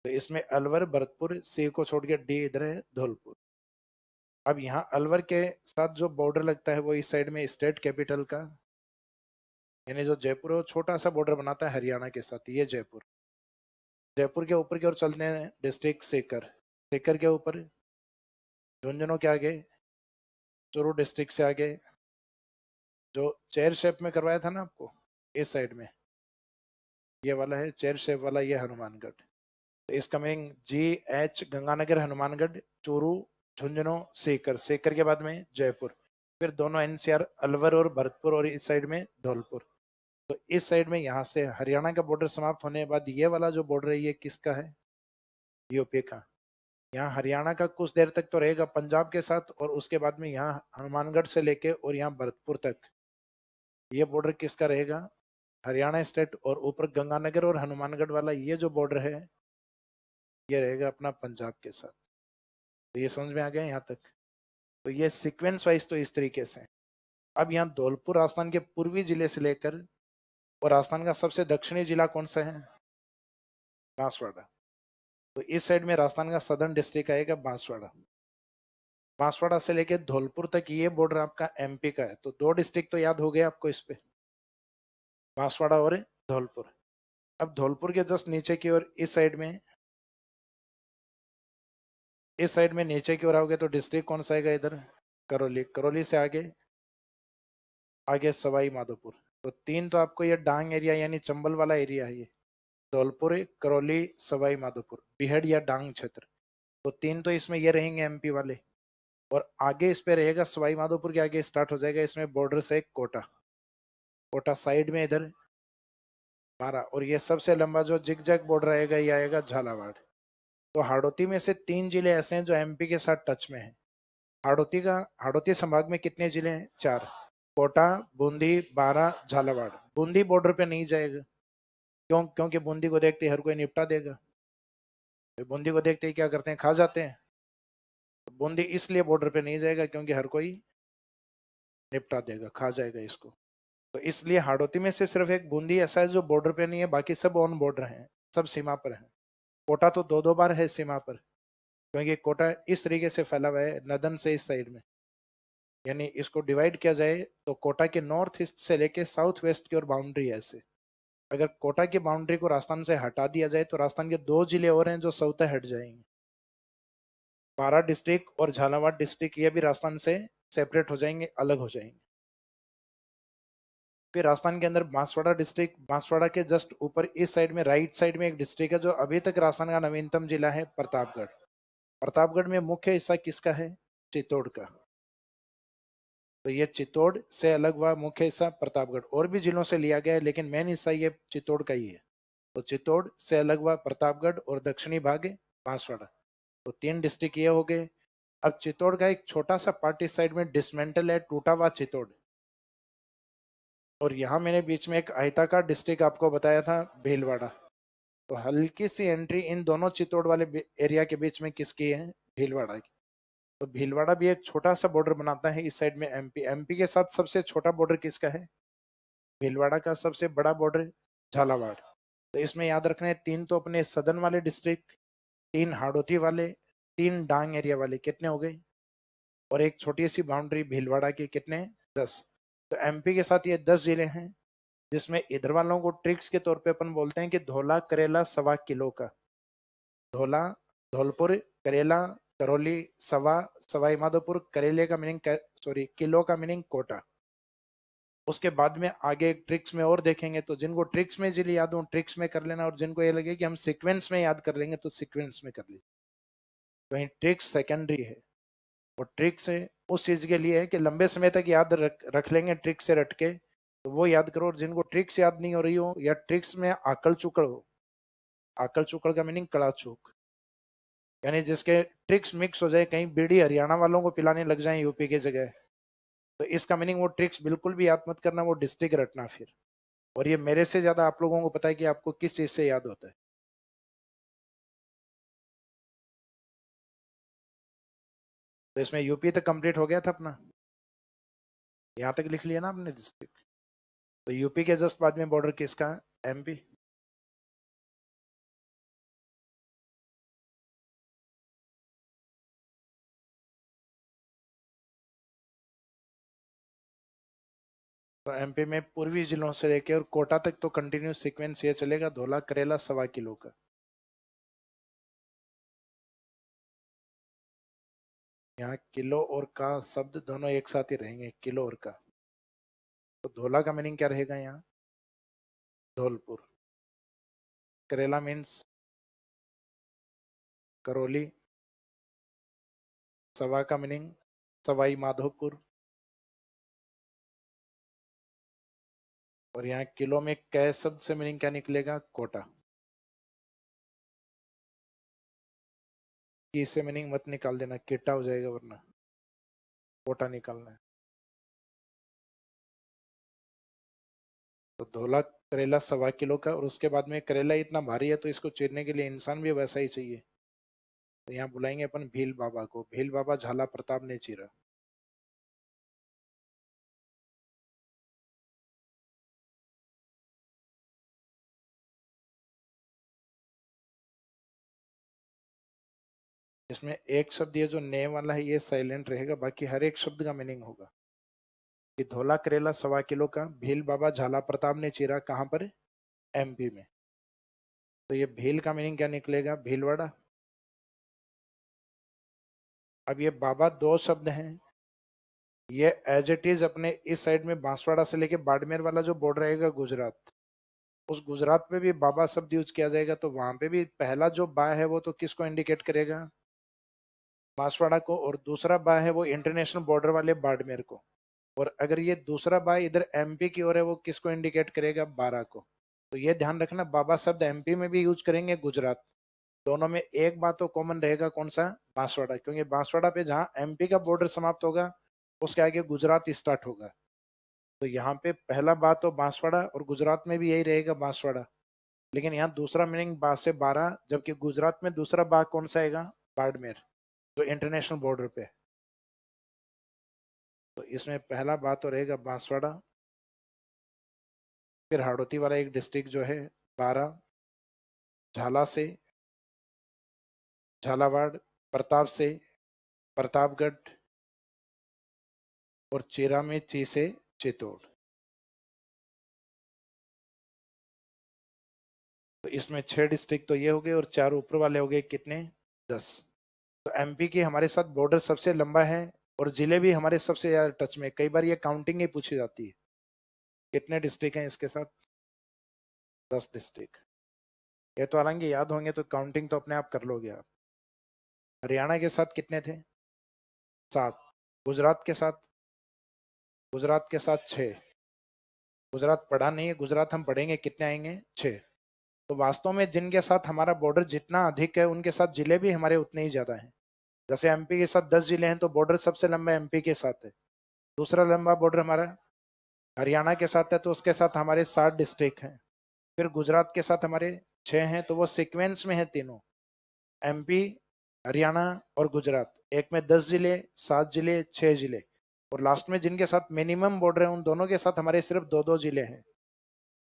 तो इसमें अलवर, भरतपुर, C को छोड़ के D इधर है, धौलपुर। अब यहाँ अलवर के साथ जो बॉर्डर लगता है वो इस साइड में स्टेट कैपिटल का, यानी जो जयपुर है, छोटा सा बॉर्डर बनाता है हरियाणा के साथ, ये जयपुर। जयपुर के ऊपर की ओर चलते हैं डिस्ट्रिक्ट सीकर। सीकर के ऊपर झुंझुनू के आगे, चूरू डिस्ट्रिक्ट से आगे, जो चेयर शेप में करवाया था ना आपको, इस साइड में ये वाला है चेयर शेप वाला, ये हनुमानगढ़। तो इसका मीनिंग GH गंगानगर, हनुमानगढ़, चूरू, झुंझुनू, सीकर। सीकर के बाद में जयपुर, फिर दोनों NCR अलवर और भरतपुर, और इस साइड में धौलपुर। तो इस साइड में यहाँ से हरियाणा का बॉर्डर समाप्त होने के बाद ये वाला जो बॉर्डर है ये किसका है, यूपी का। यहाँ हरियाणा का कुछ देर तक तो रहेगा पंजाब के साथ, और उसके बाद में यहाँ हनुमानगढ़ से लेके और यहाँ भरतपुर तक ये बॉर्डर किसका रहेगा, हरियाणा स्टेट। और ऊपर गंगानगर और हनुमानगढ़ वाला ये जो बॉर्डर है ये रहेगा अपना पंजाब के साथ। तो ये समझ में आ गया यहाँ तक। तो ये सीक्वेंस वाइज तो इस तरीके से। अब यहाँ धौलपुर राजस्थान के पूर्वी जिले से लेकर, और राजस्थान का सबसे दक्षिणी जिला कौन सा है, बांसवाड़ा। तो इस साइड में राजस्थान का सदर्न डिस्ट्रिक्ट आएगा बांसवाड़ा। बांसवाड़ा से लेके धौलपुर तक ये बॉर्डर आपका MP का है। तो दो डिस्ट्रिक्ट तो याद हो गए आपको इस पे, बांसवाड़ा और धौलपुर। अब धौलपुर के जस्ट नीचे की ओर इस साइड में, इस साइड में नीचे की ओर आओगे तो डिस्ट्रिक्ट कौन सा आएगा इधर, करौली। करौली से आगे आगे सवाई माधोपुर। तो तीन तो आपको ये डांग एरिया यानी चंबल वाला एरिया है, ये धौलपुर, करौली, सवाई माधोपुर, बिहड़ या डांग क्षेत्र। तो तीन तो इसमें ये रहेंगे MP वाले। और आगे इस पे रहेगा सवाई माधोपुर के आगे स्टार्ट हो जाएगा इसमें बॉर्डर से कोटा। कोटा साइड में इधर 12, और ये सबसे लंबा जो जिग जैग बॉर्डर आएगा ये आएगा झालावाड़। तो हाड़ौती में से 3 जिले ऐसे हैं जो MP के साथ टच में है। हाड़ौती संभाग में कितने जिले हैं, 4, कोटा, बूंदी, बारा, झालावाड़। बूंदी बॉर्डर पे नहीं जाएगा, क्योंकि बूंदी को देखते हर कोई निपटा देगा। तो बूंदी को देखते ही क्या करते हैं, खा जाते हैं। तो बूंदी इसलिए बॉर्डर पे नहीं जाएगा क्योंकि हर कोई निपटा देगा, खा जाएगा इसको। तो इसलिए हाड़ौती में से सिर्फ एक बूंदी ऐसा है जो बॉर्डर पे नहीं है, बाकी सब ऑन बॉर्डर हैं, सब सीमा पर हैं। कोटा तो 2-2 बार है सीमा पर। क्योंकि कोटा इस तरीके से फैला हुआ है नदन से इस साइड में, यानी इसको डिवाइड किया जाए तो कोटा के नॉर्थ ईस्ट से लेके साउथ वेस्ट की ओर बाउंड्री है ऐसे। अगर कोटा की बाउंड्री को राजस्थान से हटा दिया जाए तो राजस्थान के दो जिले और हैं जो सऊते हट जाएंगे, बारां डिस्ट्रिक्ट और झालावाड़ डिस्ट्रिक्ट, ये भी राजस्थान से सेपरेट हो जाएंगे, अलग हो जाएंगे। फिर राजस्थान के अंदर बांसवाड़ा डिस्ट्रिक्ट, बांसवाड़ा के जस्ट ऊपर इस साइड में राइट साइड में एक डिस्ट्रिक्ट है जो अभी तक राजस्थान का नवीनतम जिला है, प्रतापगढ़। प्रतापगढ़ में मुख्य हिस्सा किसका है? चित्तौड़ का। तो ये चित्तौड़ से अलग हुआ मुख्य हिस्सा प्रतापगढ़, और भी जिलों से लिया गया है लेकिन मेन हिस्सा ये चित्तौड़ का ही है। तो चित्तौड़ से अलग हुआ प्रतापगढ़ और दक्षिणी भाग बांसवाड़ा। तो 3 डिस्ट्रिक्ट ये हो गए। अब चित्तौड़ का एक छोटा सा पार्ट इस साइड में डिसमेंटल है, टूटा हुआ चित्तौड़। और यहाँ मैंने बीच में एक आयताकार डिस्ट्रिक्ट आपको बताया था, भीलवाड़ा। तो हल्की सी एंट्री इन दोनों चित्तौड़ वाले एरिया के बीच में किसकी है? भीलवाड़ा की। तो भीलवाड़ा भी एक छोटा सा बॉर्डर बनाता है इस साइड में एमपी। एमपी के साथ सबसे छोटा बॉर्डर किसका है? भीलवाड़ा का। सबसे बड़ा बॉर्डर झालावाड़। तो इसमें याद रखना है 3 तो अपने सदन वाले डिस्ट्रिक्ट, 3 हाड़ौती वाले, 3 डांग एरिया वाले, कितने हो गए? और एक छोटी सी बाउंड्री भीलवाड़ा की, कितने? 10। तो एमपी के साथ ये 10 जिले हैं, जिसमें इधर वालों को ट्रिक्स के तौर पे अपन बोलते हैं कि धोला करेला 1.25 किलो का। धोला, धौलपुर, करेला, करौली, सवाई माधोपुर। करेले का मीनिंग, सॉरी, किलो का मीनिंग कोटा। उसके बाद में आगे ट्रिक्स में और देखेंगे, तो जिनको ट्रिक्स में जिले याद हो ट्रिक्स में कर लेना, और जिनको ये लगे कि हम सीक्वेंस में याद कर लेंगे तो सीक्वेंस में कर लीजिए। वहीं ट्रिक्स सेकेंडरी है, और ट्रिक्स उस चीज के लिए है कि लंबे समय तक याद रख लेंगे ट्रिक से रट के, तो वो याद करो। और जिनको ट्रिक्स याद नहीं हो रही हो या ट्रिक्स में आकल चुकड़ हो, आकल चुकड़ का मीनिंग कड़ा चूक, यानी जिसके ट्रिक्स मिक्स हो जाए, कहीं बीड़ी हरियाणा वालों को पिलाने लग जाए यूपी की जगह, तो इसका मीनिंग वो ट्रिक्स बिल्कुल भी याद मत करना, वो डिस्ट्रिक्ट रटना फिर। और ये मेरे से ज्यादा आप लोगों को पता है कि आपको किस चीज से याद होता है। तो इसमें यूपी तक कंप्लीट हो गया था अपना, यहाँ तक लिख लिया ना आपने डिस्ट्रिक्ट। तो यूपी के जस्ट बाद में बॉर्डर किसका है? एमपी। तो एमपी में पूर्वी जिलों से लेकर और कोटा तक तो कंटिन्यू सीक्वेंस ये चलेगा, धोला करेला 1.25 किलो का। यहाँ किलो और का शब्द दोनों एक साथ ही रहेंगे, किलो और का। तो धोला का मीनिंग क्या रहेगा यहाँ? धौलपुर। करेला मीन्स करौली। सवा का मीनिंग सवाई माधोपुर। और यहाँ किलो में कै शब्द से मीनिंग क्या निकलेगा? कोटा। की से मीनिंग मत निकाल देना, किटा हो जाएगा वरना, कोटा निकालना है। तो धोला करेला 1.25 किलो का, और उसके बाद में करेला इतना भारी है तो इसको चीरने के लिए इंसान भी वैसा ही चाहिए। तो यहाँ बुलाएंगे अपन भील बाबा को। भील बाबा झाला प्रताप ने चीरा। इसमें एक शब्द ये जो ने वाला है ये साइलेंट रहेगा, बाकी हर एक शब्द का मीनिंग होगा। कि धोला करेला 1.25 किलो का, भील बाबा झाला प्रताप ने चीरा, कहाँ पर? एमपी में। तो ये भील का मीनिंग क्या निकलेगा? भीलवाड़ा। अब ये बाबा 2 शब्द हैं, ये एज इट इज अपने इस साइड में बांसवाड़ा से लेके बाड़मेर वाला जो बॉर्डर रहेगा गुजरात, उस गुजरात में भी बाबा शब्द यूज किया जाएगा। तो वहां पे भी पहला जो बा है वो तो किसको इंडिकेट करेगा? बांसवाड़ा को। और दूसरा बा है वो इंटरनेशनल बॉर्डर वाले बाड़मेर को। और अगर ये दूसरा बा इधर एमपी की ओर है, वो किसको इंडिकेट करेगा? बारा को। तो ये ध्यान रखना, बाबा शब्द एमपी में भी यूज करेंगे, गुजरात। दोनों में एक बात तो कॉमन रहेगा, कौन सा? बांसवाड़ा। क्योंकि बांसवाड़ा पे जहाँ एमपी का बॉर्डर समाप्त होगा उसके आगे गुजरात स्टार्ट होगा। तो यहाँ पे पहला बा तो बांसवाड़ा, और गुजरात में भी यही रहेगा, बांसवाड़ा। लेकिन यहाँ दूसरा मीनिंग बा से बारह, जबकि गुजरात में दूसरा बा कौन सा आएगा? बाड़मेर, जो इंटरनेशनल बॉर्डर पे है। तो इसमें पहला बा तो रहेगा बांसवाड़ा। फिर हाड़ौती वाला एक डिस्ट्रिक्ट जो है, बारा, झाला से झालावाड़, प्रताप से प्रतापगढ़ और चेरा में ची से चित्तौड़। तो इसमें 6 डिस्ट्रिक्ट तो ये हो गए और 4 ऊपर वाले हो गए कितने, 10। तो एमपी की हमारे साथ बॉर्डर सबसे लंबा है और जिले भी हमारे सबसे ज्यादा टच में। कई बार ये काउंटिंग ही पूछी जाती है, कितने डिस्ट्रिक्ट हैं इसके साथ, 10 डिस्ट्रिक्ट। ये तो हालांकि याद होंगे तो काउंटिंग तो अपने आप कर लोगे आप। हरियाणा के साथ कितने थे, 7। गुजरात के साथ, गुजरात के साथ 6। गुजरात पढ़ा नहीं है, गुजरात हम पढ़ेंगे, कितने आएंगे, 6। तो वास्तव में जिनके साथ हमारा बॉर्डर जितना अधिक है उनके साथ जिले भी हमारे उतने ही ज्यादा हैं। जैसे एमपी के साथ 10 जिले हैं तो बॉर्डर सबसे लंबा एमपी के साथ है। दूसरा लंबा बॉर्डर हमारा हरियाणा के साथ है तो उसके साथ हमारे 7 डिस्ट्रिक्ट हैं। फिर गुजरात के साथ हमारे 6 हैं, तो वो सीक्वेंस में है तीनों, एमपी, हरियाणा और गुजरात। एक में 10 जिले, 7 जिले, 6 जिले। और लास्ट में जिनके साथ मिनिमम बॉर्डर है उन दोनों के साथ हमारे सिर्फ 2-2 जिले हैं।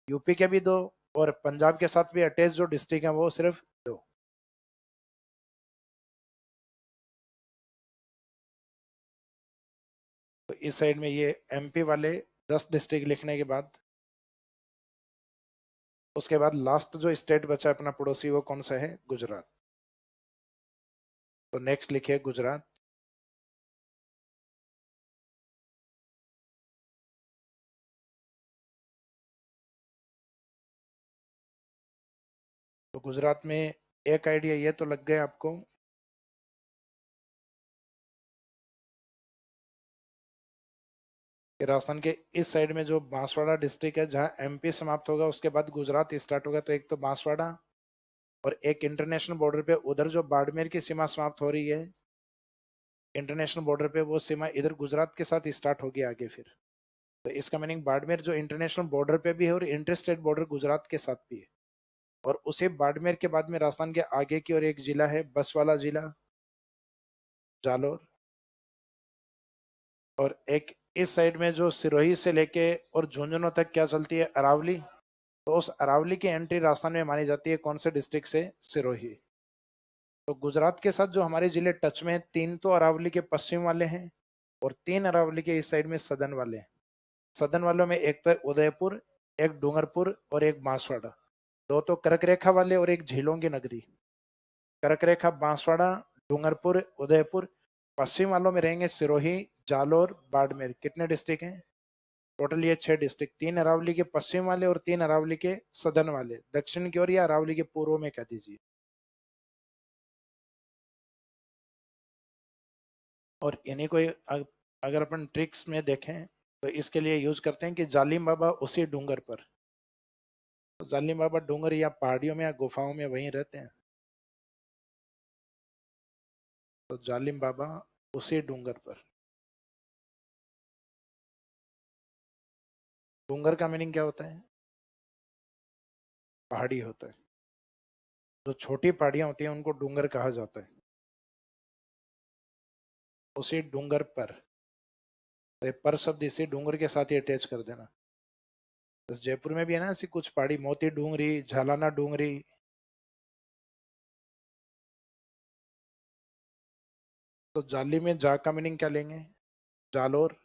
यूपी के भी 2 और पंजाब के साथ भी अटैच जो डिस्ट्रिक्ट है वो सिर्फ 2। तो इस साइड में ये एमपी वाले 10 डिस्ट्रिक्ट लिखने के बाद उसके बाद लास्ट जो स्टेट बचा अपना पड़ोसी वो कौन सा है, गुजरात। तो नेक्स्ट लिखिए गुजरात। तो गुजरात में एक आइडिया ये तो लग गया आपको कि राजस्थान के इस साइड में जो बांसवाड़ा डिस्ट्रिक्ट है जहां एमपी समाप्त होगा उसके बाद गुजरात स्टार्ट होगा। तो एक तो बांसवाड़ा और एक इंटरनेशनल बॉर्डर पे उधर जो बाड़मेर की सीमा समाप्त हो रही है इंटरनेशनल बॉर्डर पे, वो सीमा इधर गुजरात के साथ स्टार्ट होगी आगे फिर। तो इसका मीनिंग बाड़मेर जो इंटरनेशनल बॉर्डर पे भी है और इंटर स्टेट बॉर्डर गुजरात के साथ भी है। और उसे बाड़मेर के बाद में राजस्थान के आगे की और एक जिला है बस वाला जिला, जालोर। और एक इस साइड में जो सिरोही से लेके और झुंझुनू तक क्या चलती है, अरावली। तो उस अरावली की एंट्री राजस्थान में मानी जाती है कौन से डिस्ट्रिक्ट से, सिरोही। तो गुजरात के साथ जो हमारे जिले टच में हैं, 3 तो अरावली के पश्चिम वाले हैं और 3 अरावली के इस साइड में सदन वाले हैं। सदन वालों में एक तो है उदयपुर, एक डूंगरपुर और एक बांसवाड़ा। 2 तो कर्क रेखा वाले और एक झीलों की नगरी। कर्क रेखा बांसवाड़ा, डूंगरपुर, उदयपुर। पश्चिम वालों में रहेंगे सिरोही, जालोर, बाड़मेर। कितने डिस्ट्रिक्ट हैं टोटल, ये 6 डिस्ट्रिक्ट। 3 अरावली के पश्चिम वाले और 3 अरावली के सदन वाले, दक्षिण की ओर या अरावली के पूर्व में कह दीजिए। और इन्हीं को अगर अपन ट्रिक्स में देखें तो इसके लिए यूज करते हैं कि जालिम बाबा उसी डूंगर पर। तो जालिम बाबा डूंगर या पहाड़ियों में या गुफाओं में वहीं रहते हैं। तो जालिम बाबा उसी डूंगर पर। डूंगर का मीनिंग क्या होता है, पहाड़ी होता है। जो छोटी पहाड़ियां होती हैं उनको डूंगर कहा जाता है। उसी डूंगर पर, तो ये पर शब्द इसी डूंगर के साथ ही अटैच कर देना। तो जयपुर में भी है ना ऐसी कुछ पहाड़ी, मोती डूंगरी, झालाना डूंगरी। तो जाली में जा का मीनिंग क्या लेंगे, जालोर।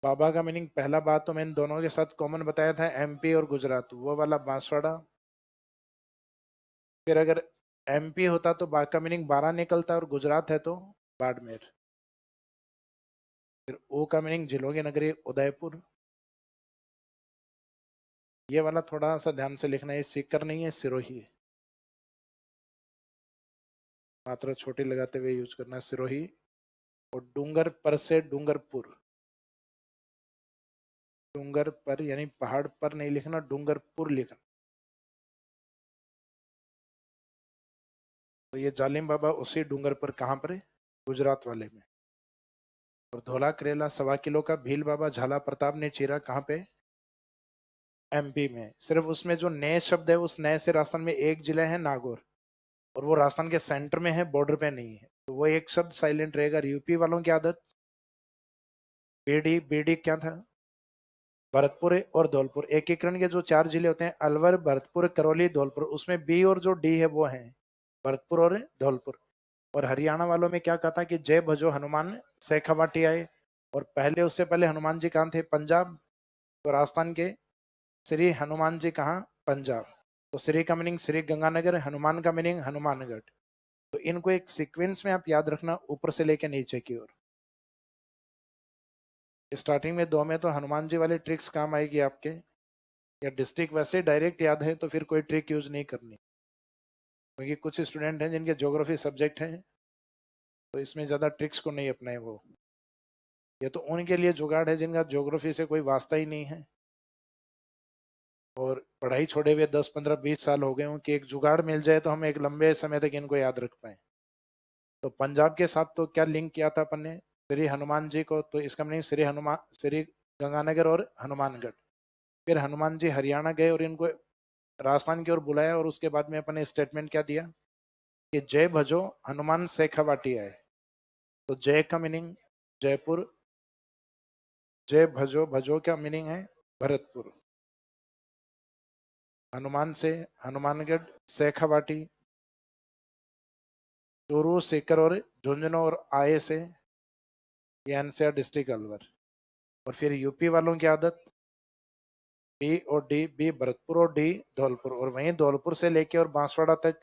बाबा का मीनिंग पहला बात तो मैंने दोनों के साथ कॉमन बताया था, एमपी और गुजरात, वो वाला बांसवाड़ा। फिर अगर एमपी होता तो बा का मीनिंग 12 निकलता और गुजरात है तो बाड़मेर। फिर ओ का मीनिंग जिलों की नगरी, उदयपुर। ये वाला थोड़ा सा ध्यान से लिखना है, सीकर नहीं है, सिरोही है। मात्रा छोटी लगाते हुए यूज करना है, सिरोही। और डूंगर पर से डूंगरपुर। डूंगर पर यानी पहाड़ पर नहीं लिखना, डूंगरपुर लिखना। तो ये जालिम बाबा उसी डूंगर पर, कहाँ पर है, गुजरात वाले में। और धोला करेला 1.25 किलो का भील बाबा झाला प्रताप ने चीरा, कहाँ पे, एमपी में। सिर्फ उसमें जो नए शब्द है उस नए से राजस्थान में एक जिला है नागौर, और वो राजस्थान के सेंटर में है, बॉर्डर पे नहीं है, तो वो एक शब्द साइलेंट रहेगा। यूपी वालों की आदत, बीडी, बीडी क्या था, भरतपुर और धौलपुर। एकीकरण के जो 4 जिले होते हैं अलवर, भरतपुर, करौली, धौलपुर, उसमें बी और जो डी है वो है भरतपुर और धौलपुर। और हरियाणा वालों में क्या कहा था कि जय भजो हनुमान शेखावाटी आए, और पहले उससे पहले हनुमान जी कहाँ थे? पंजाब। तो राजस्थान के श्री हनुमान जी कहाँ? पंजाब। तो श्री का मीनिंग श्री गंगानगर, हनुमान का मीनिंग हनुमानगढ़। तो इनको एक सीक्वेंस में आप याद रखना, ऊपर से लेके नीचे की ओर। स्टार्टिंग में 2 में तो हनुमान जी वाली ट्रिक्स काम आएगी आपके, या डिस्ट्रिक्ट वैसे डायरेक्ट याद है तो फिर कोई ट्रिक यूज नहीं करनी, क्योंकि कुछ स्टूडेंट हैं जिनके ज्योग्राफी सब्जेक्ट हैं तो इसमें ज़्यादा ट्रिक्स को नहीं अपनाए वो। ये तो उनके लिए जुगाड़ है जिनका ज्योग्राफी से कोई वास्ता ही नहीं है, और पढ़ाई छोड़े हुए 10 15 20 साल हो गए हों कि एक जुगाड़ मिल जाए तो हम एक लंबे समय तक इनको याद रख पाए। तो पंजाब के साथ तो क्या लिंक किया था अपन ने? श्री हनुमान जी को, तो इसका मीनिंग श्री हनुमान, श्री गंगानगर और हनुमानगढ़। फिर हनुमान जी हरियाणा गए और इनको राजस्थान की ओर बुलाया, और उसके बाद में अपन ने स्टेटमेंट क्या दिया कि जय भजो हनुमान शेखावाटी आए। तो जय का मीनिंग जयपुर, जय भजो, भजो का मीनिंग है भरतपुर। हनुमान से हनुमानगढ़, शेखावाटी, चूरू, सीकर और झुंझुनू, और आए से ये एनसीआर डिस्ट्रिक्ट अलवर। और फिर यूपी वालों की आदत बी और डी, बी भरतपुर और डी धौलपुर, और वहीं धौलपुर से लेके और बांसवाड़ा तक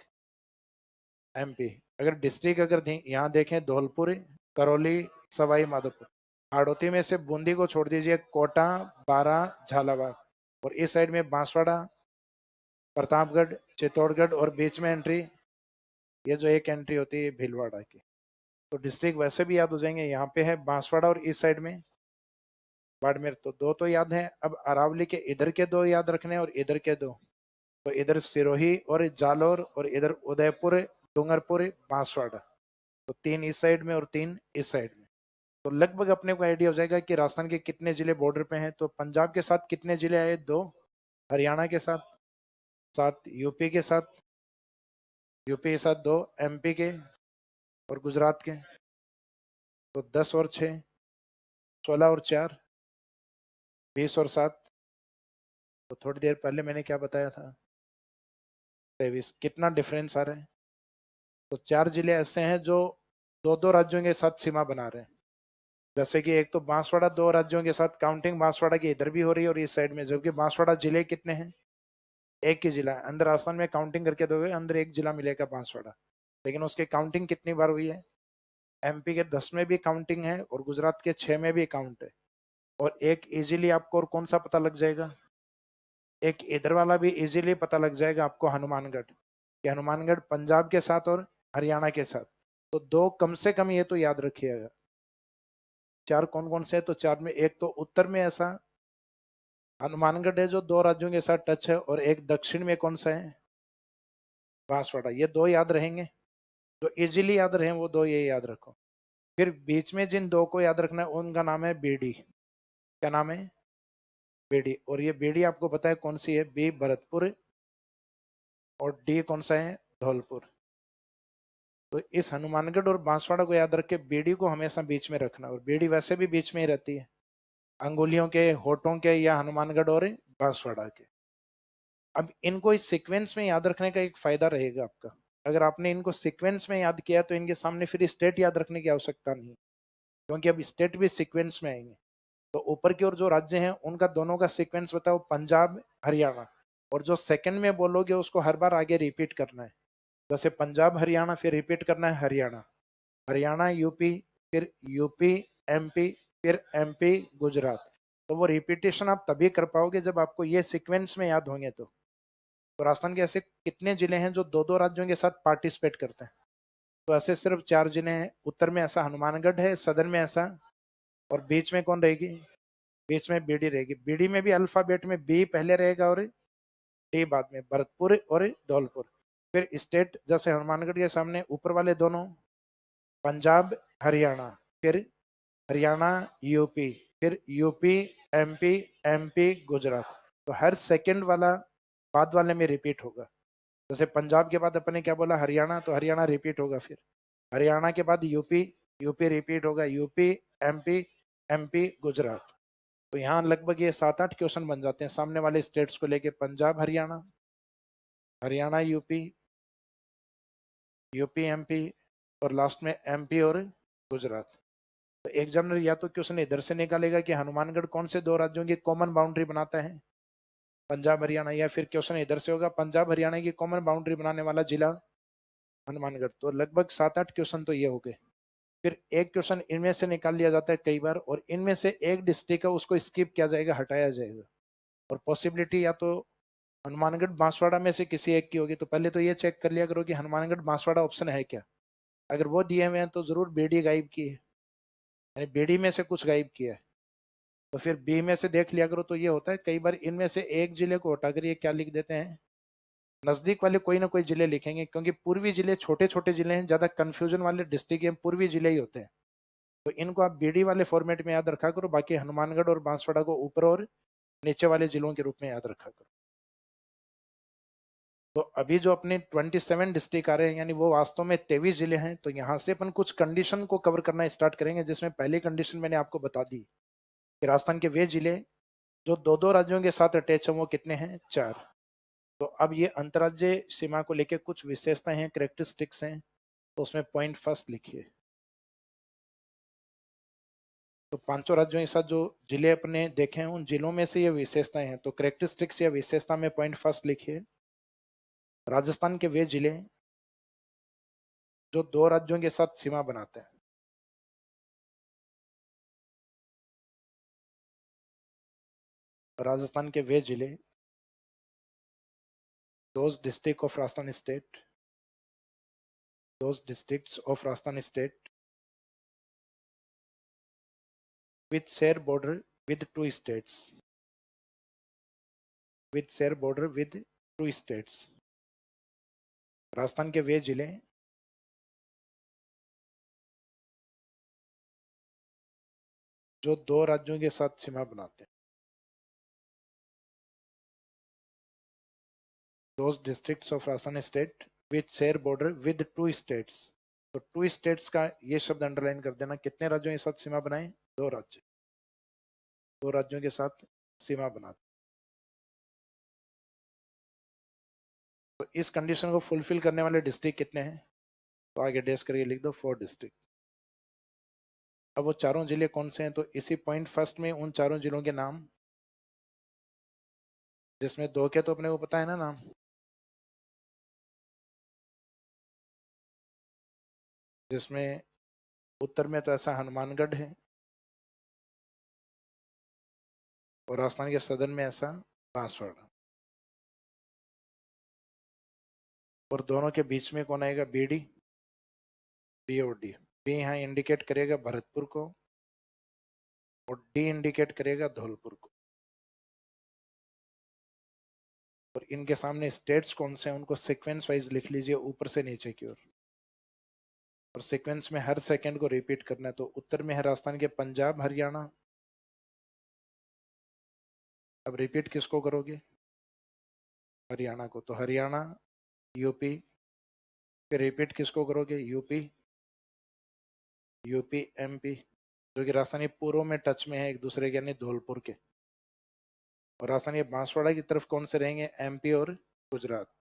एमपी। अगर डिस्ट्रिक्ट अगर यहाँ देखें, धौलपुर, करौली, सवाई माधोपुर। हाड़ौती में से बूंदी को छोड़ दीजिए, कोटा, बारा, झालावाड़, और इस साइड में बांसवाड़ा, प्रतापगढ़, चित्तौड़गढ़, और बीच में एंट्री, ये जो एक एंट्री होती है भीलवाड़ा की। तो डिस्ट्रिक्ट वैसे भी याद हो जाएंगे, यहाँ पे है बांसवाड़ा और इस साइड में बाड़मेर। तो 2 तो याद हैं। अब अरावली के इधर के 2 याद रखने और इधर के 2। तो इधर सिरोही और जालोर, और इधर उदयपुर, डूंगरपुर, बांसवाड़ा। तो 3 इस साइड में और 3 इस साइड में। तो लगभग अपने को आइडिया हो जाएगा कि राजस्थान के कितने जिले बॉर्डर पे हैं। तो पंजाब के साथ कितने जिले आए? 2। हरियाणा के साथ 7, यूपी के साथ, यूपी के साथ 2, एमपी के और गुजरात के। तो 10 और 6, 16 और 4, 20 और 7। तो थोड़ी देर पहले मैंने क्या बताया था? 23। कितना डिफरेंस आ रहा है? तो 4 जिले ऐसे हैं जो 2-2 राज्यों के साथ सीमा बना रहे हैं। जैसे कि एक तो बांसवाड़ा 2 राज्यों के साथ, काउंटिंग बांसवाड़ा की इधर भी हो रही है और इस साइड में, जबकि बांसवाड़ा जिले कितने हैं? एक ही जिला है। अंदर आसाम में काउंटिंग करके दोगे, अंदर एक जिला मिलेगा बांसवाड़ा, लेकिन उसकी काउंटिंग कितनी बार हुई है? एमपी के 10 में भी काउंटिंग है और गुजरात के 6 में भी काउंट है। और एक इजीली आपको और कौन सा पता लग जाएगा? एक इधर वाला भी इजीली पता लग जाएगा आपको, हनुमानगढ़, कि हनुमानगढ़ पंजाब के साथ और हरियाणा के साथ। तो 2 कम से कम ये तो याद रखिएगा। 4 कौन कौन से है? तो 4 में एक तो उत्तर में ऐसा हनुमानगढ़ है जो 2 राज्यों के साथ टच है, और एक दक्षिण में कौन सा है? बांसवाड़ा। ये 2 याद रहेंगे, जो इजीली याद रहे वो 2 ये याद रखो। फिर बीच में जिन 2 को याद रखना है उनका नाम है बीडी। क्या नाम है? बीडी। और ये बीडी आपको पता है कौन सी है? बी भरतपुर, और डी कौन सा है? धौलपुर। तो इस हनुमानगढ़ और बांसवाड़ा को याद रख के बीडी को हमेशा बीच में रखना, और बीडी वैसे भी बीच में ही रहती है, अंगुलियों के, होठों के, या हनुमानगढ़ और बांसवाड़ा के। अब इनको इस सीक्वेंस में याद रखने का एक फायदा रहेगा आपका। अगर आपने इनको सीक्वेंस में याद किया तो इनके सामने फिर स्टेट याद रखने की आवश्यकता नहीं, क्योंकि अब स्टेट भी सीक्वेंस में आएंगे। तो ऊपर की ओर जो राज्य हैं उनका दोनों का सीक्वेंस बताओ, पंजाब, हरियाणा। और जो सेकंड में बोलोगे उसको हर बार आगे रिपीट करना है। जैसे पंजाब हरियाणा, फिर रिपीट करना है हरियाणा, हरियाणा यूपी, फिर यूपी एमपी, फिर एमपी गुजरात। तो वो रिपीटेशन आप तभी कर पाओगे जब आपको ये सीक्वेंस में याद होंगे। तो राजस्थान के ऐसे कितने जिले हैं जो 2-2 राज्यों के साथ पार्टिसिपेट करते हैं? तो ऐसे सिर्फ 4 जिले हैं। उत्तर में ऐसा हनुमानगढ़ है, सदर में ऐसा, और बीच में कौन रहेगी? बीच में बीडी रहेगी। बीडी में भी अल्फाबेट में बी पहले रहेगा और डी बाद में, भरतपुर और धौलपुर। फिर स्टेट जैसे हनुमानगढ़ के सामने ऊपर वाले दोनों, पंजाब हरियाणा, फिर हरियाणा यूपी, फिर यूपी एमपी, एमपी गुजरात। तो हर सेकंड वाला बाद वाले में रिपीट होगा। जैसे पंजाब के बाद अपने क्या बोला? हरियाणा, तो हरियाणा रिपीट होगा। फिर हरियाणा के बाद यूपी, यूपी रिपीट होगा, यूपी एमपी, एमपी गुजरात। तो यहाँ लगभग ये 7-8 क्वेश्चन बन जाते हैं सामने वाले स्टेट्स को लेके। Punjab Haryana, Haryana UP, UP MP और लास्ट में एमपी और गुजरात। तो एग्जामिनर या तो क्वेश्चन इधर से निकालेगा कि हनुमानगढ़ कौन से दो राज्यों की कॉमन बाउंड्री बनाता है, पंजाब हरियाणा, या फिर क्वेश्चन इधर से होगा पंजाब हरियाणा की कॉमन बाउंड्री बनाने वाला जिला हनुमानगढ़। तो लगभग 7-8 क्वेश्चन तो ये हो गए। फिर एक क्वेश्चन इनमें से निकाल लिया जाता है कई बार, और इनमें से एक डिस्ट्रिक्ट है उसको स्किप किया जाएगा, हटाया जाएगा, और पॉसिबिलिटी या तो हनुमानगढ़ बांसवाड़ा में से किसी एक की होगी। तो पहले तो ये चेक कर लिया करो कि हनुमानगढ़ बांसवाड़ा ऑप्शन है क्या। अगर वो दिए हुए हैं तो जरूर बेड़ी गायब की है, यानी बेड़ी में से कुछ गायब किया है। तो फिर बी में से देख लिया करो। तो ये होता है कई बार इनमें से एक जिले को हटाकर ये क्या लिख देते हैं, नजदीक वाले कोई ना कोई जिले लिखेंगे, क्योंकि पूर्वी जिले छोटे छोटे जिले हैं, ज्यादा कंफ्यूजन वाले डिस्ट्रिक्ट हैं पूर्वी जिले ही होते हैं। तो इनको आप बीडी वाले फॉर्मेट में याद रखा करो, बाकी हनुमानगढ़ और बांसवाड़ा को ऊपर और नीचे वाले जिलों के रूप में याद रखा करो। तो अभी जो अपने 27 डिस्ट्रिक्ट आ रहे हैं, यानी वो वास्तव में 23 जिले हैं। तो यहाँ से अपन कुछ कंडीशन को कवर करना स्टार्ट करेंगे, जिसमें पहली कंडीशन मैंने आपको बता दी कि राजस्थान के वे जिले जो दो दो राज्यों के साथ अटैच हैं वो कितने हैं, 4। तो अब ये अंतर्राज्यीय सीमा को लेकर कुछ विशेषताएं हैं, करेक्टरिस्टिक्स हैं। तो उसमें पॉइंट फर्स्ट लिखिए। तो पांचों राज्यों के साथ जो जिले अपने देखे हैं उन जिलों में से ये विशेषताएं हैं। तो करेक्टरिस्टिक्स या विशेषता में पॉइंट फर्स्ट लिखिए, राजस्थान के वे जिले जो दो राज्यों के साथ सीमा बनाते हैं। राजस्थान के वे जिले, those district of Rajasthan state, those districts of Rajasthan state which share border with two states, which share border with two states। Rajasthan के वे जिले जो दो राज्यों के साथ सीमा बनाते हैं। those districts of Rajasthan state which share border with two states। तो टू स्टेट्स का ये शब्द अंडरलाइन कर देना। कितने राज्यों के साथ सीमा बनाए, दो राज्य, दो राज्यों के साथ सीमा बनाते। तो इस कंडीशन को फुलफिल करने वाले डिस्ट्रिक्ट कितने हैं, तो आगे डेस करके लिख दो 4 डिस्ट्रिक्ट। अब वो चारों जिले कौन से हैं, तो इसी पॉइंट फर्स्ट में उन चारों जिलों के नाम, जिसमें दो के तो अपने को पता है ना नाम, जिसमें उत्तर में तो ऐसा हनुमानगढ़ है, और राजस्थान के सदन में ऐसा बांसवाड़ा, और दोनों के बीच में कौन आएगा, बीडी, बी और डी। बी यहाँ इंडिकेट करेगा भरतपुर को, और डी इंडिकेट करेगा धौलपुर को। और इनके सामने स्टेट्स कौन से हैं उनको सीक्वेंस वाइज लिख लीजिए, ऊपर से नीचे की ओर, और सीक्वेंस में हर सेकंड को रिपीट करना है। तो उत्तर में है राजस्थान के पंजाब हरियाणा। अब रिपीट किसको करोगे, हरियाणा को, तो हरियाणा यूपी। फिर रिपीट किसको करोगे, यूपी, यूपी एमपी, जो कि राजस्थानी पूर्व में टच में है एक दूसरे के, यानी धौलपुर के। और राजस्थानी बांसवाड़ा की तरफ कौन से रहेंगे, एमपी और गुजरात।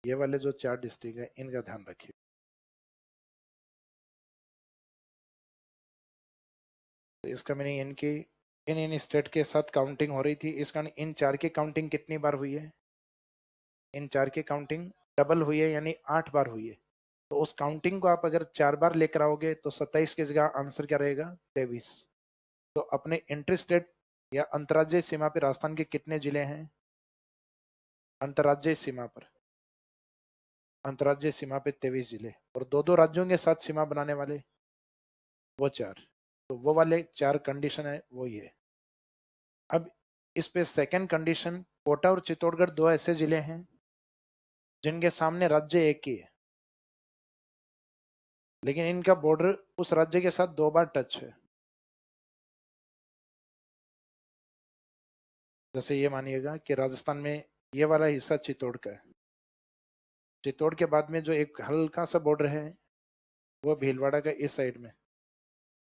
ये वाले जो 4 डिस्ट्रिक्ट है इनका ध्यान रखिए। तो इसका मीनिंग इनकी इन स्टेट के साथ काउंटिंग हो रही थी, इसका इन 4 की काउंटिंग कितनी बार हुई है, इन 4 की काउंटिंग डबल हुई है, यानी 8 बार हुई है। तो उस काउंटिंग को आप अगर 4 बार लेकर आओगे तो 27 की जगह आंसर क्या रहेगा, 23। तो अपने इंटर स्टेट या अंतर्राज्यीय सीमा पे राजस्थान के कितने जिले हैं, अंतर्राज्यीय सीमा पर, अंतर्राज्यीय सीमा पे 23 जिले, और दो दो राज्यों के साथ सीमा बनाने वाले वो 4। तो वो वाले 4 कंडीशन है वो ये। अब इस पे सेकंड कंडीशन, कोटा और चित्तौड़गढ़ दो ऐसे जिले हैं जिनके सामने राज्य एक ही है, लेकिन इनका बॉर्डर उस राज्य के साथ 2 बार टच है। जैसे ये मानिएगा कि राजस्थान में ये वाला हिस्सा चित्तौड़ का है, चित्तौड़ के बाद में जो एक हल्का सा बॉर्डर है वो भीलवाड़ा का इस साइड में,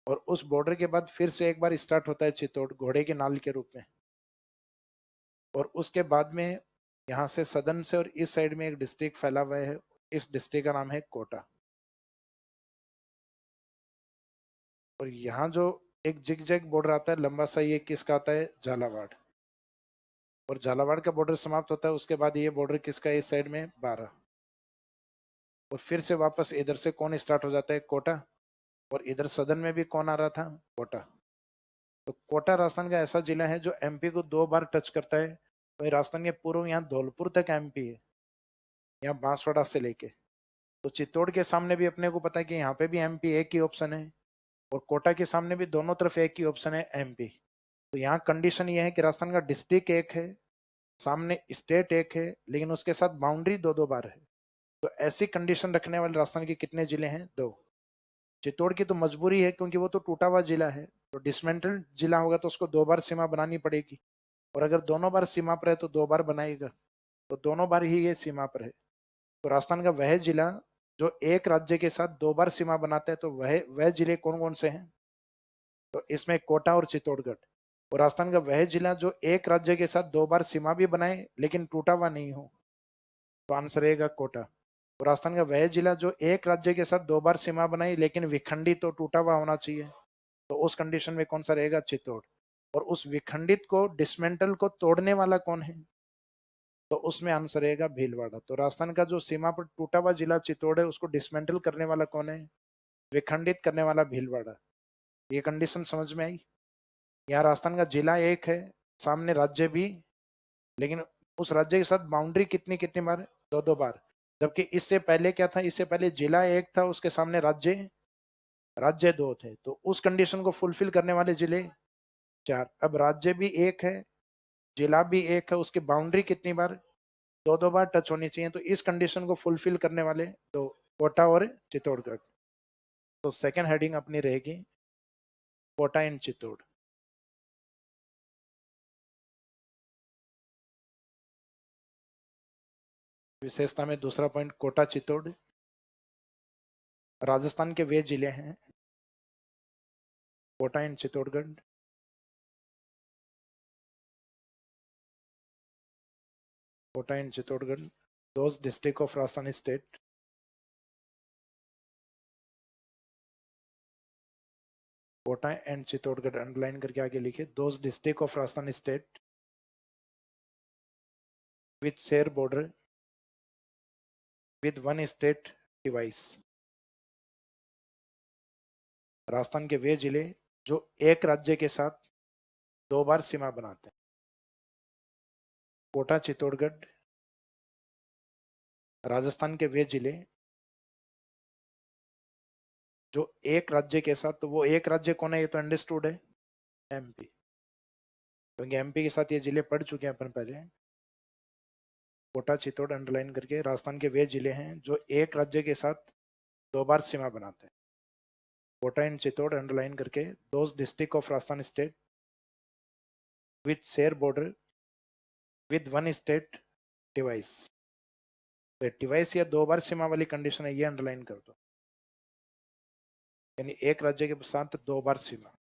और उस बॉर्डर के बाद फिर से एक बार स्टार्ट होता है चित्तौड़ घोड़े के नाल के रूप में, और उसके बाद में यहाँ से सदन से और इस साइड में एक डिस्ट्रिक्ट फैला हुआ है, इस डिस्ट्रिक्ट का नाम है कोटा। और यहाँ जो एक जिग जैग बॉर्डर आता है लंबा सा, ये किसका आता है? झालावाड़। और झालावाड़ का बॉर्डर समाप्त होता है, उसके बाद ये बॉर्डर किसका है? इस साइड में 12। और फिर से वापस इधर से कौन स्टार्ट हो जाता है? कोटा। और इधर सदन में भी कौन आ रहा था? कोटा। तो कोटा राजस्थान का ऐसा जिला है जो एमपी को 2 बार टच करता है। तो राजस्थान के पूर्व यहाँ धौलपुर तक एमपी है, यहाँ बांसवाड़ा से लेके। तो चित्तौड़ के सामने भी अपने को पता है कि यहाँ पे भी एमपी एक ही ऑप्शन है, और कोटा के सामने भी दोनों तरफ एक ही ऑप्शन है, एमपी। तो यहाँ कंडीशन ये है कि राजस्थान का डिस्ट्रिक्ट एक है, सामने स्टेट एक है, लेकिन उसके साथ बाउंड्री 2-2 बार है। तो ऐसी कंडीशन रखने वाले राजस्थान के कितने जिले हैं? 2। चित्तौड़ की तो मजबूरी है क्योंकि वो तो टूटा हुआ जिला है, तो डिसमेंटल जिला होगा तो उसको 2 बार सीमा बनानी पड़ेगी, और अगर दोनों बार सीमा पर है तो 2 बार बनाएगा, तो दोनों बार ही ये सीमा पर है। तो राजस्थान का वह जिला जो एक राज्य के साथ 2 बार सीमा बनाता है, तो वह जिले कौन कौन से हैं? तो इसमें कोटा और चित्तौड़गढ़। और राजस्थान का वह जिला जो एक राज्य के साथ 2 बार सीमा भी बनाए लेकिन टूटा हुआ नहीं हो, तो आंसर रहेगा कोटा। और राजस्थान का वह जिला जो एक राज्य के साथ 2 बार सीमा बनाई लेकिन विखंडित तो टूटा हुआ होना चाहिए, तो उस कंडीशन में कौन सा रहेगा? चित्तौड़। और उस विखंडित को डिसमेंटल को तोड़ने वाला कौन है? तो उसमें आंसर रहेगा भीलवाड़ा। तो राजस्थान का जो सीमा पर टूटा हुआ जिला चित्तौड़ है, उसको डिसमेंटल करने वाला कौन है? विखंडित करने वाला भीलवाड़ा। ये कंडीशन समझ में आई? यहाँ राजस्थान का जिला एक है, सामने राज्य भी, लेकिन उस राज्य के साथ बाउंड्री कितनी कितनी बार? 2-2 बार। जबकि इससे पहले क्या था? इससे पहले जिला एक था, उसके सामने राज्य राज्य 2 थे, तो उस कंडीशन को फुलफिल करने वाले जिले 4। अब राज्य भी एक है, जिला भी एक है, उसकी बाउंड्री कितनी बार? 2-2 बार टच होनी चाहिए, तो इस कंडीशन को फुलफिल करने वाले 2, कोटा और चित्तौड़गढ़। तो सेकेंड हेडिंग अपनी रहेगी कोटा एंड चित्तौड़। विशेषता में दूसरा पॉइंट, कोटा चित्तौड़ राजस्थान के वे जिले हैं, Kota and Chittorgarh, Kota and Chittorgarh, those district of Rajasthan state. Kota and Chittorgarh underline करके आगे लिखे, those district of Rajasthan state with share border with one state device. Rajasthan के वे जिले जो एक राज्य के साथ 2 बार सीमा बनाते हैं, कोटा चित्तौड़गढ़। राजस्थान के वे जिले जो एक राज्य के साथ, तो वो एक राज्य कौन है? ये तो अंडरस्टूड है, एमपी, क्योंकि एमपी के साथ ये जिले पढ़ चुके हैं अपन पहले। कोटा चित्तौड़ अंडरलाइन करके, राजस्थान के वे जिले हैं जो एक राज्य के साथ 2 बार सीमा बनाते हैं, कोटा एंड चित्तौड़ अंडरलाइन करके, those district of Rajasthan state with share border with one state device. तो डिवाइस या 2 बार सीमा वाली कंडीशन है, ये अंडरलाइन कर दो, यानी एक राज्य के साथ 2 बार सीमा।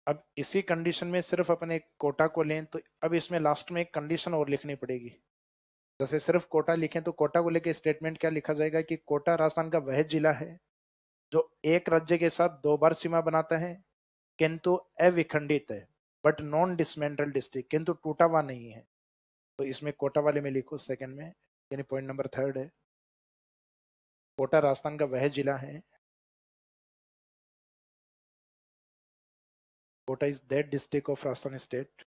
अब इसी कंडीशन में सिर्फ अपन एक कोटा को लें, तो अब इसमें लास्ट में एक कंडीशन और लिखनी पड़ेगी। जैसे सिर्फ कोटा लिखें तो कोटा को लेके स्टेटमेंट क्या लिखा जाएगा कि कोटा राजस्थान का वह जिला है जो एक राज्य के साथ 2 बार सीमा बनाता है, किंतु अविखंडित है, बट नॉन डिसमेंटल डिस्ट्रिक्ट, किंतु टूटा हुआ नहीं है। तो इसमें कोटा वाले में लिखो सेकंड में, यानी पॉइंट नंबर 3 है, कोटा राजस्थान का वह जिला है, Kota is that district of Rajasthan state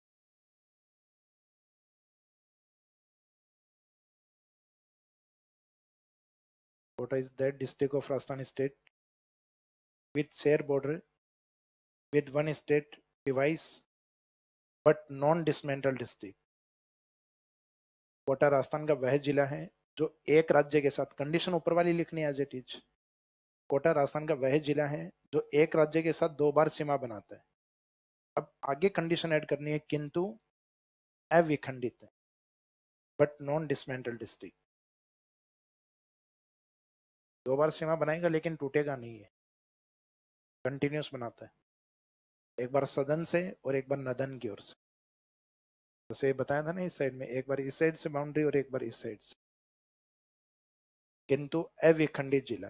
Kota is that district of Rajasthan state with share border with one state device but non dismantled district। Kota Rajasthan का वह जिला है जो एक राज्य के साथ, कंडीशन ऊपर वाली लिखनी है as it is, Kota Rajasthan का वह जिला है जो एक राज्य के साथ 2 बार सीमा बनाता है। अब आगे कंडीशन ऐड करनी है, किंतु अविखंडित है, बट नॉन डिसमेंटल डिस्ट्रिक्ट। 2 बार सीमा बनाएगा लेकिन टूटेगा नहीं है, कंटिन्यूस बनाता है, एक बार सदन से और एक बार नदन की ओर से। जैसे बताया था ना, इस साइड में एक बार इस साइड से बाउंड्री और एक बार इस साइड से, किंतु अविखंडित जिला।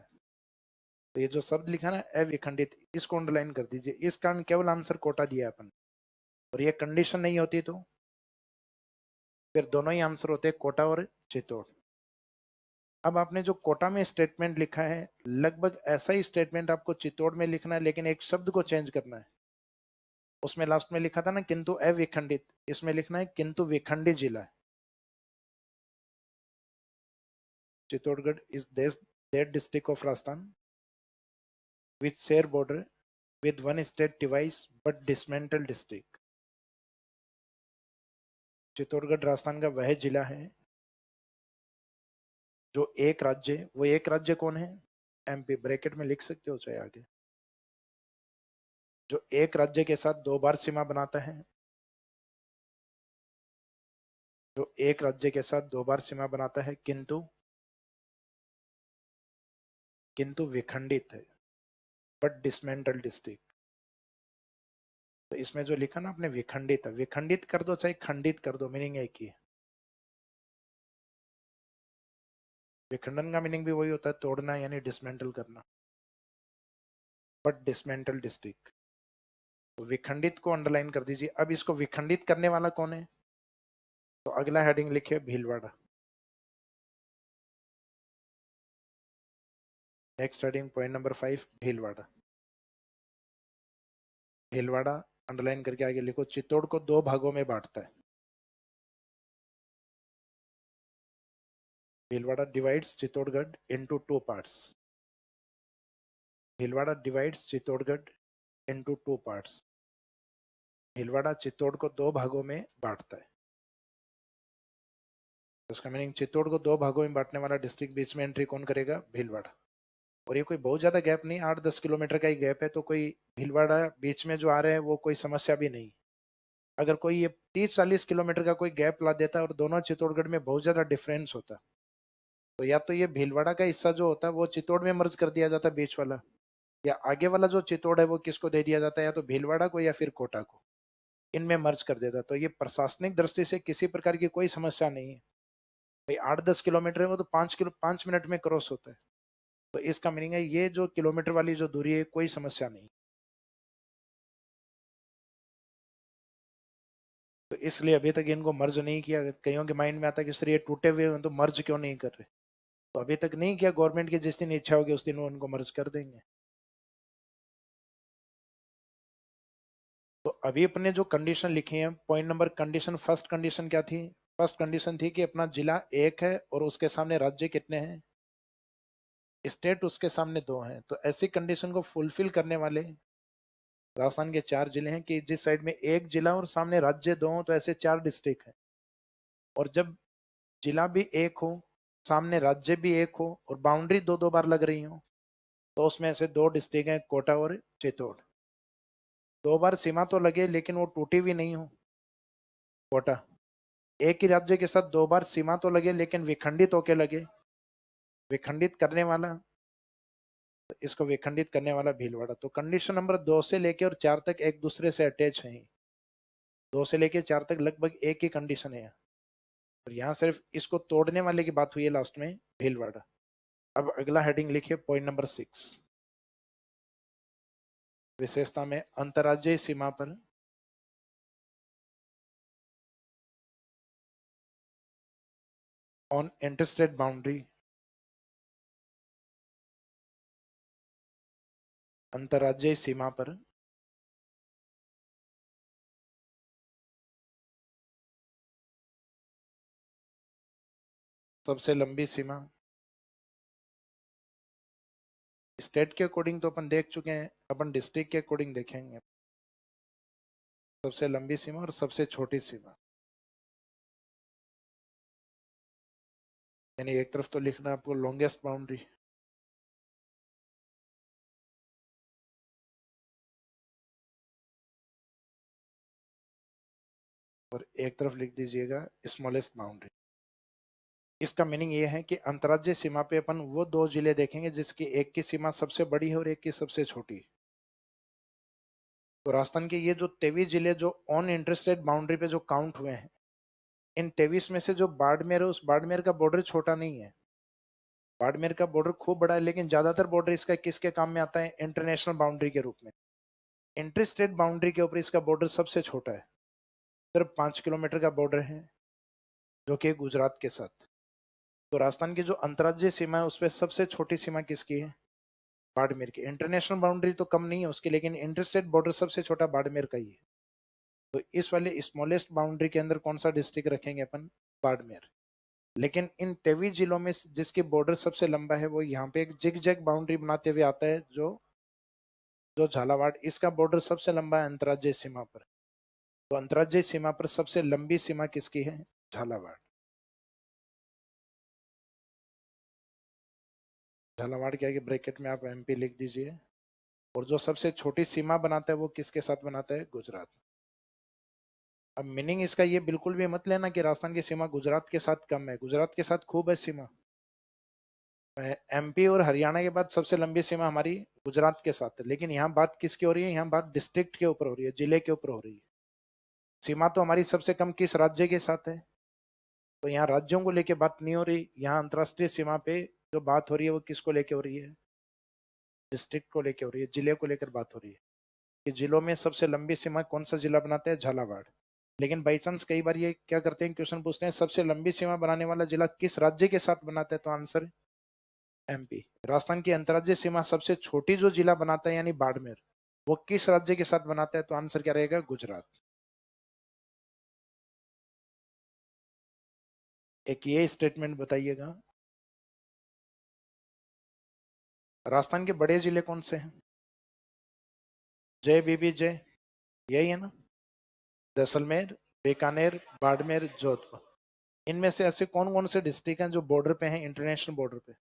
तो ये जो शब्द लिखा ना अविखंडित, इसको अंडरलाइन कर दीजिए। इस कारण केवल आंसर कोटा दिया अपन, और ये कंडीशन नहीं होती तो फिर दोनों ही आंसर होते हैं, कोटा और चित्तौड़। अब आपने जो कोटा में स्टेटमेंट लिखा है, लगभग ऐसा ही स्टेटमेंट आपको चित्तौड़ में लिखना है, लेकिन एक शब्द को चेंज करना है। उसमें लास्ट में लिखा था ना किंतु अविखंडित, इसमें लिखना है किंतु विखंडित जिला है। Chittorgarh is that district of Rajasthan which share border with one state device but dismantled district। Chittorgarh Rajasthan का वह जिला है जो एक राज्य, वो एक राज्य कौन है? एमपी, ब्रैकेट में लिख सकते हो चाहे आगे, जो एक राज्य के साथ 2 बार सीमा बनाता है, जो एक राज्य के साथ 2 बार सीमा बनाता है, किंतु विखंडित है, बट डिसमेंटल डिस्ट्रिक्ट। तो इसमें जो लिखा ना आपने विखंडित है, विखंडित कर दो चाहे खंडित कर दो, मीनिंग एक ही है। विखंडन का मीनिंग भी वही होता है, तोड़ना यानी डिसमेंटल करना, बट डिसमेंटल डिस्ट्रिक्ट। तो विखंडित को अंडरलाइन कर दीजिए। अब इसको विखंडित करने वाला कौन है? तो अगला हेडिंग लिखिए Bhilwara. Next heading point number 5, Bhilwara. Bhilwara underline करके आगे लिखो, चित्तौड़ को 2 भागों में बांटता है। Bhilwara divides Chittorgarh into 2 parts. Bhilwara divides Chittorgarh into 2 parts. Bhilwara Chittor को 2 भागों में बांटता है। उसका मीनिंग चित्तौड़ को 2 भागों में बांटने वाला डिस्ट्रिक्ट बीच में एंट्री कौन करेगा? भीलवाड़ा। और ये कोई बहुत ज्यादा गैप नहीं, 8-10 किलोमीटर का ही गैप है, तो कोई भीलवाड़ा बीच में जो आ रहे हैं वो कोई समस्या भी नहीं। अगर कोई ये 30-40 किलोमीटर का कोई गैप ला देता है और दोनों चित्तौड़गढ़ में बहुत ज्यादा डिफरेंस होता, तो या तो ये भीलवाड़ा का हिस्सा जो होता है वो चित्तौड़ में मर्ज कर दिया जाता है बीच वाला, या आगे वाला जो चित्तौड़ है वो किसको दे दिया जाता है, या तो भीलवाड़ा को या फिर कोटा को, इनमें मर्ज कर देता। तो ये प्रशासनिक दृष्टि से किसी प्रकार की कोई समस्या नहीं है भाई। 8-10 किलोमीटर है वो तो 5 मिनट में क्रॉस होता है। तो इसका मीनिंग है ये जो किलोमीटर वाली जो दूरी है कोई समस्या नहीं। तो इसलिए अभी तक इनको मर्ज नहीं किया। कईयों के माइंड में आता है कि सर ये टूटे हुए हैं तो मर्ज क्यों नहीं कर रहे, तो अभी तक नहीं किया। गवर्नमेंट की जिस दिन इच्छा होगी उस दिन वो उनको मर्ज कर देंगे। तो अभी अपने जो कंडीशन लिखी है point number, condition first condition क्या थी? फर्स्ट कंडीशन थी कि अपना जिला एक है और उसके सामने राज्य कितने हैं? स्टेट उसके सामने 2 हैं। तो ऐसी कंडीशन को फुलफिल करने वाले राजस्थान के 4 जिले हैं कि जिस साइड में एक जिला और सामने राज्य 2 हो, तो ऐसे 4 डिस्ट्रिक्ट हैं। और जब जिला भी एक हो, सामने राज्य भी एक हो और बाउंड्री 2-2 बार लग रही हो, तो उसमें ऐसे 2 डिस्ट्रिक्ट हैं, कोटा और चित्तौड़। 2 बार सीमा तो लगे लेकिन वो टूटी भी नहीं हो। कोटा एक ही राज्य के साथ 2 बार सीमा तो लगे लेकिन विखंडित होके लगे। विखंडित करने वाला, तो इसको विखंडित करने वाला भीलवाड़ा। तो कंडीशन नंबर 2 से लेके और 4 तक एक दूसरे से अटैच है। 2 से लेके 4 तक लगभग एक ही कंडीशन है, और यहाँ सिर्फ इसको तोड़ने वाले की बात हुई है लास्ट में, भीलवाड़ा। अब अगला हेडिंग लिखिए पॉइंट नंबर 6, विशेषता में अंतर्राज्यीय सीमा पर ऑन इंटरस्टेट बाउंड्री, अंतर्राज्यीय सीमा पर सबसे लंबी सीमा। स्टेट के अकॉर्डिंग तो अपन देख चुके हैं, अपन डिस्ट्रिक्ट के अकॉर्डिंग देखेंगे। सबसे लंबी सीमा और सबसे छोटी सीमा, यानी एक तरफ तो लिखना आपको लॉन्गेस्ट बाउंड्री, और एक तरफ लिख दीजिएगा स्मॉलेस्ट बाउंड्री। इसका मीनिंग ये है कि अंतर्राज्यीय सीमा पे अपन वो दो जिले देखेंगे जिसकी एक की सीमा सबसे बड़ी है और एक की सबसे छोटी। तो राजस्थान के ये जो 23 जिले जो ऑन इंटरस्टेट बाउंड्री पे जो काउंट हुए हैं, इन 23 में से जो बाड़मेर है, उस बाड़मेर का बॉर्डर छोटा नहीं है। बाड़मेर का बॉर्डर खूब बड़ा है, लेकिन ज्यादातर बॉर्डर इसका किसके काम में आता है? इंटरनेशनल बाउंड्री के रूप में। इंटर-स्टेट बाउंड्री के ऊपर इसका बॉर्डर सबसे छोटा है, सिर्फ 5 किलोमीटर का बॉर्डर है, जो कि गुजरात के साथ। तो राजस्थान की जो अंतर्राज्यीय सीमा है उसपे सबसे छोटी सीमा किसकी है? बाड़मेर की। इंटरनेशनल बाउंड्री तो कम नहीं है उसकी, लेकिन इंटरस्टेट बॉर्डर सबसे छोटा बाड़मेर का ही है। तो इस वाले स्मॉलेस्ट बाउंड्री के अंदर कौन सा डिस्ट्रिक्ट रखेंगे अपन? बाड़मेर। लेकिन इन 23 जिलों में जिसकी बॉर्डर सबसे लंबा है वो यहाँ पे एक जिग जैग बाउंड्री बनाते हुए आता है, जो जो झालावाड़। इसका बॉर्डर सबसे लंबा है अंतर्राज्यीय सीमा पर। तो अंतर्राज्यीय सीमा पर सबसे लंबी सीमा किसकी है? झालावाड़। झालावाड़ के आगे ब्रैकेट में आप एमपी लिख दीजिए। और जो सबसे छोटी सीमा बनाता है वो किसके साथ बनाता है? गुजरात। अब मीनिंग इसका ये बिल्कुल भी मत लेना कि राजस्थान की सीमा गुजरात के साथ कम है, गुजरात के साथ खूब है सीमा। एमपी और हरियाणा के बाद सबसे लंबी सीमा हमारी गुजरात के साथ है। लेकिन यहाँ बात किसकी हो रही है? यहाँ बात डिस्ट्रिक्ट के ऊपर हो रही है, जिले के ऊपर हो रही है। सीमा तो हमारी सबसे कम किस राज्य के साथ है? तो यहाँ राज्यों को लेके बात नहीं हो रही, यहाँ अंतरराष्ट्रीय सीमा पे जो बात हो रही है वो किसको लेके हो रही है? डिस्ट्रिक्ट को लेके हो रही है, जिले को लेकर बात हो रही है। कि जिलों में सबसे लंबी सीमा कौन सा जिला बनाता है? झालावाड़। लेकिन बाई चांस कई बार ये क्या करते हैं, क्वेश्चन पूछते हैं सबसे लंबी सीमा बनाने वाला जिला किस राज्य के साथ बनाता है? तो आंसर एमपी। राजस्थान की अंतर्राज्यीय सीमा सबसे छोटी जो जिला बनाता है यानी बाड़मेर, वो किस राज्य के साथ बनाता है? तो आंसर क्या रहेगा? गुजरात। एक ये स्टेटमेंट बताइएगा, राजस्थान के बड़े जिले कौन से हैं? जय बीबी जय, यही है ना? जैसलमेर, बीकानेर, बाड़मेर, जोधपुर। इनमें से ऐसे कौन कौन से डिस्ट्रिक्ट हैं जो बॉर्डर पे हैं, इंटरनेशनल बॉर्डर पे?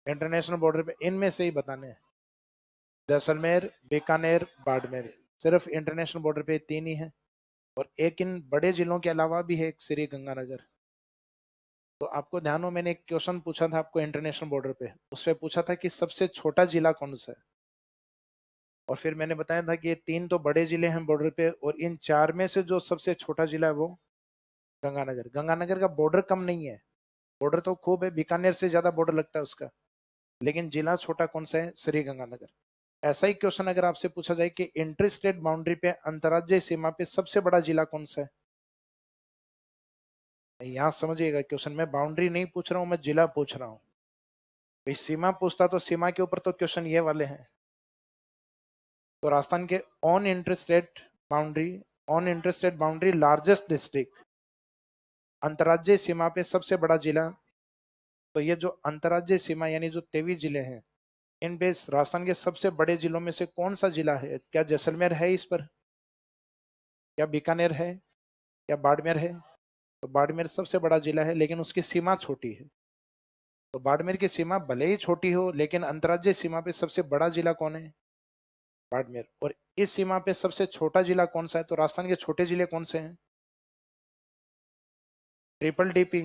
इंटरनेशनल बॉर्डर पे इनमें से ही बताने हैं। जैसलमेर, बीकानेर, बाड़मेर। सिर्फ इंटरनेशनल बॉर्डर पे तीन ही है। और एक इन बड़े जिलों के अलावा भी है, एक श्री गंगानगर। तो आपको ध्यान हो, मैंने एक क्वेश्चन पूछा था आपको इंटरनेशनल बॉर्डर पे, उससे पूछा था कि सबसे छोटा जिला कौन सा है। और फिर मैंने बताया था कि ये तीन तो बड़े जिले हैं बॉर्डर पे, और इन चार में से जो सबसे छोटा जिला है वो गंगानगर। गंगानगर का बॉर्डर कम नहीं है, बॉर्डर तो खूब है, बीकानेर से ज्यादा बॉर्डर लगता है उसका। लेकिन जिला छोटा कौन सा है? श्री गंगानगर। ऐसा ही क्वेश्चन अगर आपसे पूछा जाए कि इंटर स्टेट बाउंड्री पे, अंतर्राज्यीय सीमा पे सबसे बड़ा जिला कौन सा है? यहाँ समझिएगा, क्वेश्चन में बाउंड्री नहीं पूछ रहा हूँ, मैं जिला पूछ रहा हूँ। भाई सीमा पूछता तो सीमा के ऊपर तो क्वेश्चन ये वाले हैं। तो राजस्थान के on interstate boundary, on interstate boundary largest district, अंतर्राज्यीय सीमा पे सबसे बड़ा जिला। तो ये जो अंतर्राज्यीय सीमा यानी जो 23 जिले हैं, इन पे राजस्थान के सबसे बड़े जिलों में से कौन सा जिला है? क्या जैसलमेर है इस पर? क्या बीकानेर है? क्या बाड़मेर है? तो बाड़मेर सबसे बड़ा जिला है, लेकिन उसकी सीमा छोटी है। तो बाड़मेर की सीमा भले ही छोटी हो, लेकिन अंतर्राज्यीय सीमा पे सबसे बड़ा जिला कौन है? बाड़मेर। और इस सीमा पे सबसे छोटा जिला कौन सा है? तो राजस्थान के छोटे जिले कौन से हैं? Triple DP.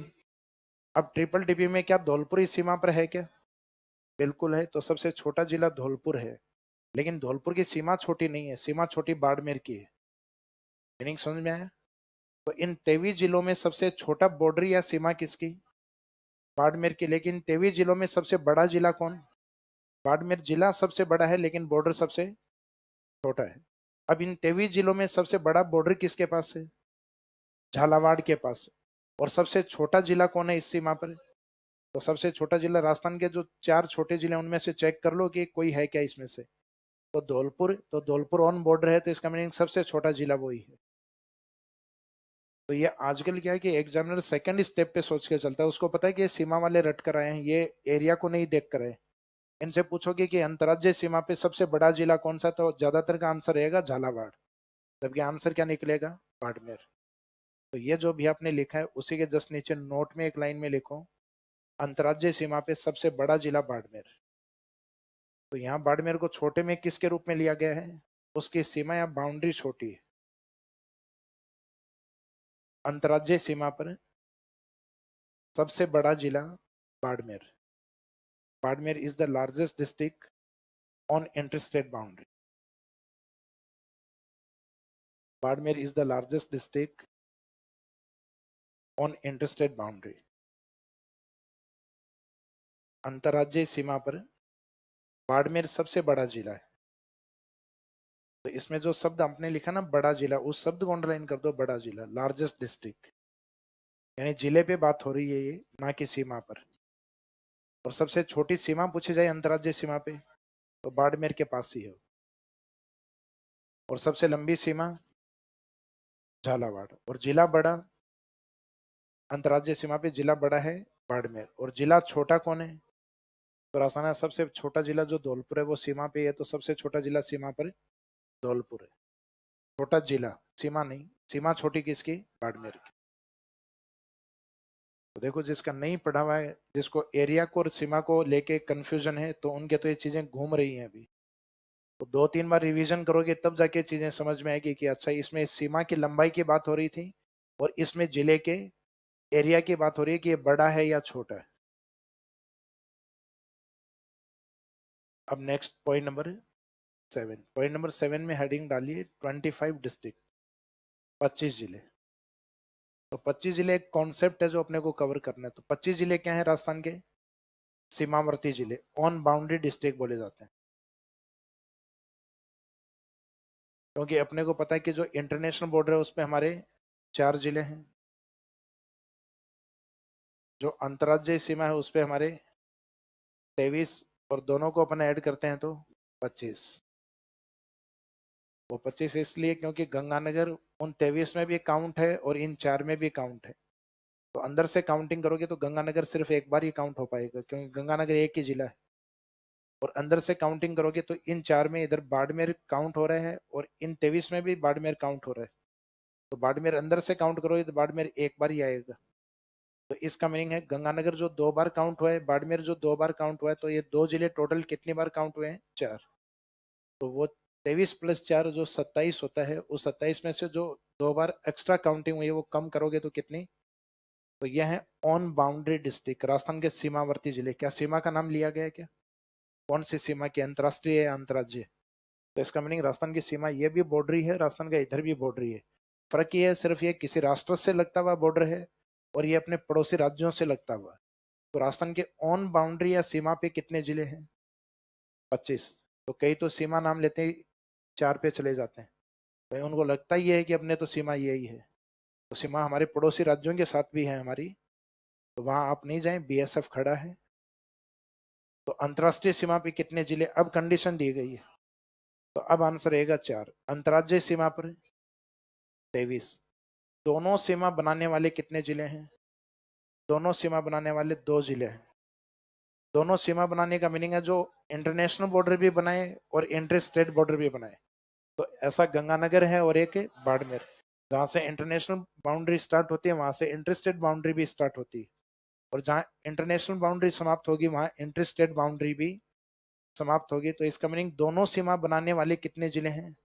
अब ट्रिपल डीपी में क्या धौलपुर इस सीमा पर है क्या? बिल्कुल है। तो सबसे छोटा जिला धौलपुर है, लेकिन धौलपुर की सीमा छोटी नहीं है, सीमा छोटी बाड़मेर की है। मीनिंग समझ में आया? तो इन 23 जिलों में सबसे छोटा बॉर्डर या सीमा किसकी? बाड़मेर की। लेकिन 23 जिलों में सबसे बड़ा जिला कौन? बाड़मेर जिला सबसे बड़ा है, लेकिन बॉर्डर सबसे छोटा है। अब इन 23 जिलों में सबसे बड़ा बॉर्डर किसके पास है? झालावाड़ के पास। और सबसे छोटा जिला कौन है इस सीमा पर? तो सबसे छोटा जिला राजस्थान के जो चार छोटे जिले उनमें से चेक कर लो कि कोई है क्या इसमें से। तो धौलपुर, तो धौलपुर ऑन बॉर्डर है, तो इसका मीनिंग सबसे छोटा जिला वही है। तो ये आजकल क्या है कि एग्जामिनर सेकंड स्टेप पे सोच के चलता है, उसको पता है कि ये सीमा वाले रट कर आए हैं, ये एरिया को नहीं देख कर आए। इनसे पूछोगे कि अंतर्राज्यीय सीमा पे सबसे बड़ा जिला कौन सा, तो ज्यादातर का आंसर रहेगा झालावाड़। जबकि आंसर क्या निकलेगा? बाड़मेर। तो ये जो भी आपने लिखा है उसी के जस्ट नीचे नोट में एक लाइन में लिखो, अंतर्राज्यीय सीमा पे सबसे बड़ा जिला बाड़मेर। तो यहाँ बाड़मेर को छोटे में किसके रूप में लिया गया है? उसकी सीमा या बाउंड्री छोटी है अंतर्राज्यीय सीमा पर। सबसे बड़ा जिला Barmer. Barmer is the largest district on interstate boundary. Barmer is the largest district on interstate boundary. अंतर्राज्यीय सीमा पर बाड़मेर सबसे बड़ा जिला है। तो इसमें जो शब्द आपने लिखा ना बड़ा जिला, उस शब्द को अंडरलाइन कर दो, बड़ा जिला, लार्जेस्ट डिस्ट्रिक्ट, यानी जिले पे बात हो रही है ये, ना कि सीमा पर। और सबसे छोटी सीमा पूछी जाए अंतर्राज्यीय सीमा पे तो बाड़मेर के पास ही है। और सबसे लंबी सीमा झालावाड़। और जिला बड़ा अंतर्राज्यीय सीमा पे, जिला बड़ा है बाड़मेर। और जिला छोटा कौन है? तो राजस्थान का सबसे छोटा जिला जो धौलपुर है वो सीमा पे है, तो सबसे छोटा जिला सीमा पर धौलपुर है। छोटा जिला, सीमा नहीं, सीमा छोटी किसकी? बाड़मेर की। तो देखो, जिसका नहीं पढ़ा हुआ है, जिसको एरिया को और सीमा को लेके कंफ्यूजन है, तो उनके तो ये चीजें घूम रही हैं अभी। तो 2-3 बार रिवीजन करोगे तब जाके चीजें समझ में आएगी कि अच्छा इसमें सीमा की लंबाई की बात हो रही थी और इसमें जिले के एरिया की बात हो रही है कि ये बड़ा है या छोटा है। अब next point number 7। Point number 7 में हेडिंग डालिए 25 डिस्ट्रिक्ट, 25 जिले। तो 25 जिले एक कॉन्सेप्ट है जो अपने को कवर करना है। तो 25 जिले क्या है राजस्थान के? सीमावर्ती जिले, ऑन बाउंड्री डिस्ट्रिक्ट बोले जाते हैं। क्योंकि अपने को पता है कि जो इंटरनेशनल बॉर्डर है उस पर हमारे 4 जिले हैं, जो अंतर्राज्यीय सीमा है उस पर हमारे 23, और दोनों को अपन ऐड करते हैं तो 25। वो 25 इसलिए क्योंकि गंगानगर उन 23 में भी काउंट है और इन 4 में भी काउंट है। तो अंदर से काउंटिंग करोगे तो गंगानगर सिर्फ एक बार ही काउंट हो पाएगा, क्योंकि गंगानगर एक ही जिला है। और अंदर से काउंटिंग करोगे तो इन 4 में इधर बाड़मेर काउंट हो रहा है और इन 23 में भी बाड़मेर काउंट हो रहा है। तो बाड़मेर अंदर से काउंट करोगे तो बाड़मेर एक बार ही आएगा। तो इसका मीनिंग है गंगानगर जो 2 बार काउंट हुआ है, बाड़मेर जो 2 बार काउंट हुआ है, तो ये 2 जिले टोटल कितनी बार काउंट हुए हैं? 4। तो वो 23 + 4 जो 27 होता है, उस 27 में से जो 2 बार एक्स्ट्रा काउंटिंग हुई है वो कम करोगे तो कितनी? तो यह है ऑन बाउंड्री डिस्ट्रिक्ट, राजस्थान के सीमावर्ती जिले। क्या सीमा का नाम लिया गया है क्या? कौन सी सीमा की? अंतरराष्ट्रीय या अंतर्राज्यीय? तो इसका मीनिंग राजस्थान की सीमा ये भी बॉर्डरी है, राजस्थान का इधर भी बॉर्डरी है। फर्क ये है सिर्फ, ये किसी राष्ट्र से लगता हुआ बॉर्डर है और ये अपने पड़ोसी राज्यों से लगता हुआ है। तो राजस्थान के ऑन बाउंड्री या सीमा पे कितने जिले हैं? 25। तो कई तो सीमा नाम लेते ही 4 पे चले जाते हैं, तो उनको लगता ही है कि अपने तो सीमा यही है। तो सीमा हमारे पड़ोसी राज्यों के साथ भी है हमारी, तो वहां आप नहीं जाएं, बीएसएफ खड़ा है। तो अंतर्राष्ट्रीय सीमा पे कितने जिले? अब कंडीशन दी गई है, तो अब आंसर रहेगा 4। अंतर्राज्यीय सीमा पर 23। दोनों सीमा बनाने वाले कितने जिले हैं? दोनों सीमा बनाने वाले 2 जिले हैं। दोनों सीमा बनाने का मीनिंग है जो इंटरनेशनल बॉर्डर भी बनाए और इंटर स्टेट बॉर्डर भी बनाए। तो ऐसा गंगानगर है और एक है बाड़मेर, जहां से इंटरनेशनल बाउंड्री स्टार्ट होती है वहां से इंटर स्टेट बाउंड्री भी स्टार्ट होती है। और जहां इंटरनेशनल बाउंड्री समाप्त होगी वहां इंटर स्टेट बाउंड्री भी समाप्त होगी। तो इसका मीनिंग दोनों सीमा बनाने वाले कितने जिले हैं?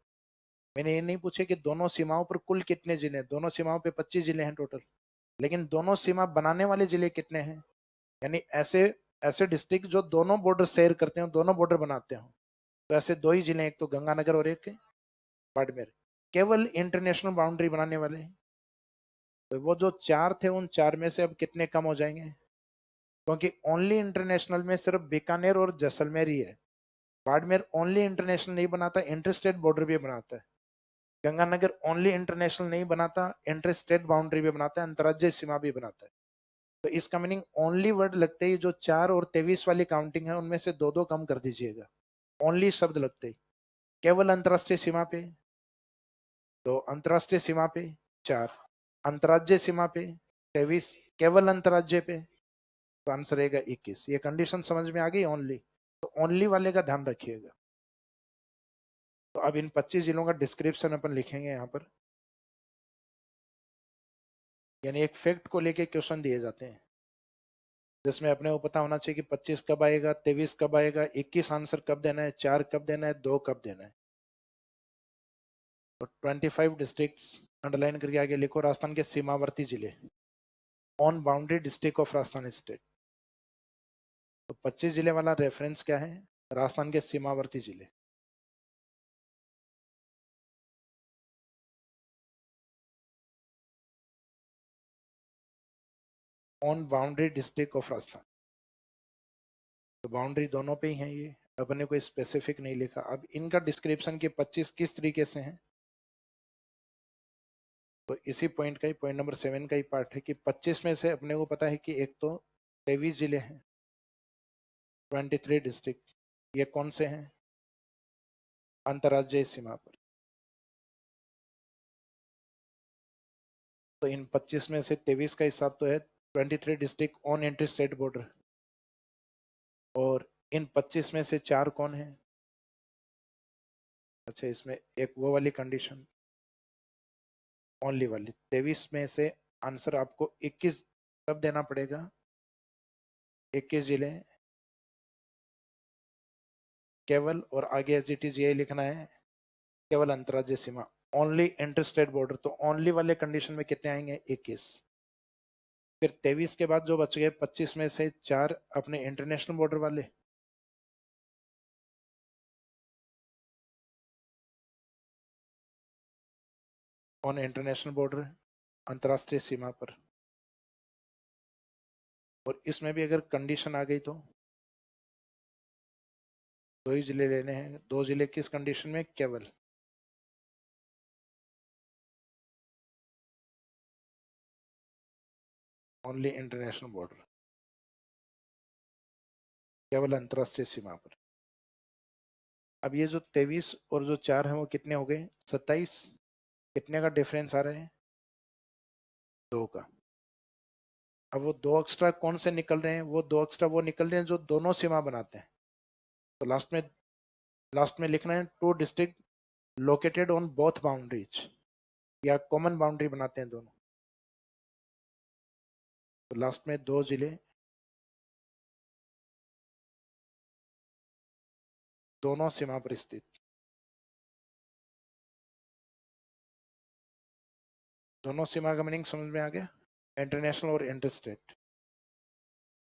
मैंने ये नहीं पूछे कि दोनों सीमाओं पर कुल कितने जिले हैं, दोनों सीमाओं पे 25 जिले हैं टोटल, लेकिन दोनों सीमा बनाने वाले जिले कितने हैं? यानी ऐसे ऐसे डिस्ट्रिक्ट जो दोनों बॉर्डर शेयर करते हो, दोनों बॉर्डर बनाते हो। तो ऐसे 2 ही जिले, एक तो गंगानगर और एक बाड़मेर, केवल इंटरनेशनल बाउंड्री बनाने वाले हैं। तो वो जो 4 थे उन 4 में से अब कितने कम हो जाएंगे? क्योंकि ओनली इंटरनेशनल में सिर्फ बीकानेर और जैसलमेर ही है। बाड़मेर ओनली इंटरनेशनल नहीं बनाता, इंटर स्टेट बॉर्डर भी बनाता है। गंगानगर ओनली इंटरनेशनल नहीं बनाता, इंटर स्टेट बाउंड्री भी बनाता है, अंतर्राज्यीय सीमा भी बनाता है। तो इसका मीनिंग ओनली वर्ड लगते ही जो 4 और 23 वाली काउंटिंग है उनमें से 2-2 कम कर दीजिएगा। ओनली शब्द लगते ही, केवल अंतर्राष्ट्रीय सीमा पे तो अंतर्राष्ट्रीय सीमा पे 4, अंतर्राज्यीय सीमा पे 23, केवल अंतर्राज्यीय पे तो आंसर रहेगा 21। ये कंडीशन समझ में आ गई ओनली? तो ओनली वाले का ध्यान रखिएगा। तो अब इन 25 जिलों का डिस्क्रिप्शन अपन लिखेंगे यहाँ पर, यानी एक फैक्ट को लेके क्वेश्चन दिए जाते हैं जिसमें अपने को पता होना चाहिए कि 25 कब आएगा, 23 कब आएगा, 21 आंसर कब देना है, 4 कब देना है, 2 कब देना है। तो 25 डिस्ट्रिक्ट्स अंडरलाइन करके आगे लिखो, राजस्थान के सीमावर्ती जिले। On boundary district of Rajasthan state. तो 25 जिले वाला रेफरेंस क्या है? राजस्थान के सीमावर्ती जिले। On boundary district of Rajasthan, तो बाउंड्री दोनों पे ही है ये, अपने कोई स्पेसिफिक नहीं लिखा। अब इनका डिस्क्रिप्शन के 25 किस तरीके से हैं, तो इसी पॉइंट का ही, पॉइंट नंबर 7 का ही पार्ट है कि 25 में से अपने को पता है कि एक तो 23 जिले हैं, 23 डिस्ट्रिक्ट। ये कौन से हैं? अंतर्राज्यीय सीमा पर। तो इन 25 में से 23 का हिसाब तो है 23 district on inter state border. और इन 25 में से 4 कौन है? अच्छा, इसमें एक वो वाली कंडीशन ओनली वाली, 23 में से आंसर आपको 21 तब देना पड़ेगा, 21 जिले केवल, और आगे एज इट इज यही लिखना है, केवल अंतर्राज्यीय सीमा, ओनली इंटर स्टेट बॉर्डर। तो ओनली वाले कंडीशन में कितने आएंगे? 21। फिर 23 के बाद जो बच गए 25 में से 4 अपने इंटरनेशनल बॉर्डर वाले, ऑन इंटरनेशनल बॉर्डर, अंतर्राष्ट्रीय सीमा पर। और इसमें भी अगर कंडीशन आ गई तो 2 ही जिले लेने हैं। 2 जिले किस कंडीशन में? केवल। ओनली इंटरनेशनल बॉर्डर, केवल अंतर्राष्ट्रीय सीमा पर। अब ये जो 23 और जो 4 है वो कितने हो गए? 27। कितने का डिफरेंस आ रहा है? 2 का। अब वो 2 एक्स्ट्रा कौन से निकल रहे हैं? वो 2 एक्स्ट्रा वो निकल रहे हैं जो दोनों सीमा बनाते हैं। तो लास्ट में लिखना है 2 district located on both boundaries, या कॉमन बाउंड्री बनाते हैं दोनों। तो लास्ट में 2 जिले दोनों सीमा पर स्थित। दोनों सीमा का मीनिंग समझ में आ गया? इंटरनेशनल और इंटर स्टेट।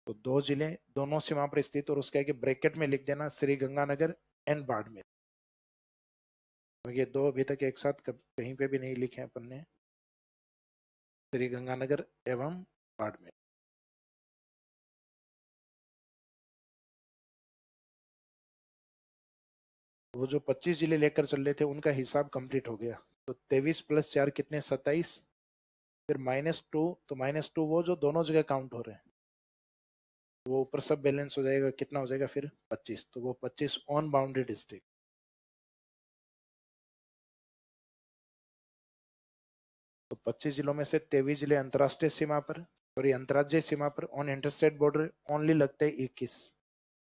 तो 2 जिले दोनों सीमा पर स्थित, और उसके आगे ब्रैकेट में लिख देना श्री गंगानगर एंड बाड़मेर। तो ये 2 अभी तक एक साथ कहीं पे भी नहीं लिखे हैं अपन ने, श्री गंगानगर एवं बाड़मेर। वो जो 25 जिले लेकर चल रहे थे उनका हिसाब कंप्लीट हो गया। तो 23 + 4 कितने? 27। फिर -2, तो -2 वो जो दोनों जगह काउंट हो रहे हैं, वो ऊपर सब बैलेंस हो जाएगा। कितना हो जाएगा फिर? 25। तो वो 25 ऑन बाउंड्री डिस्ट्रिक्ट। तो 25 जिलों में से 23 जिले अंतर्राष्ट्रीय सीमा पर, और ये अंतर्राज्यीय सीमा पर ऑन इंटरस्टेट बॉर्डर ओनली लगते हैं 21।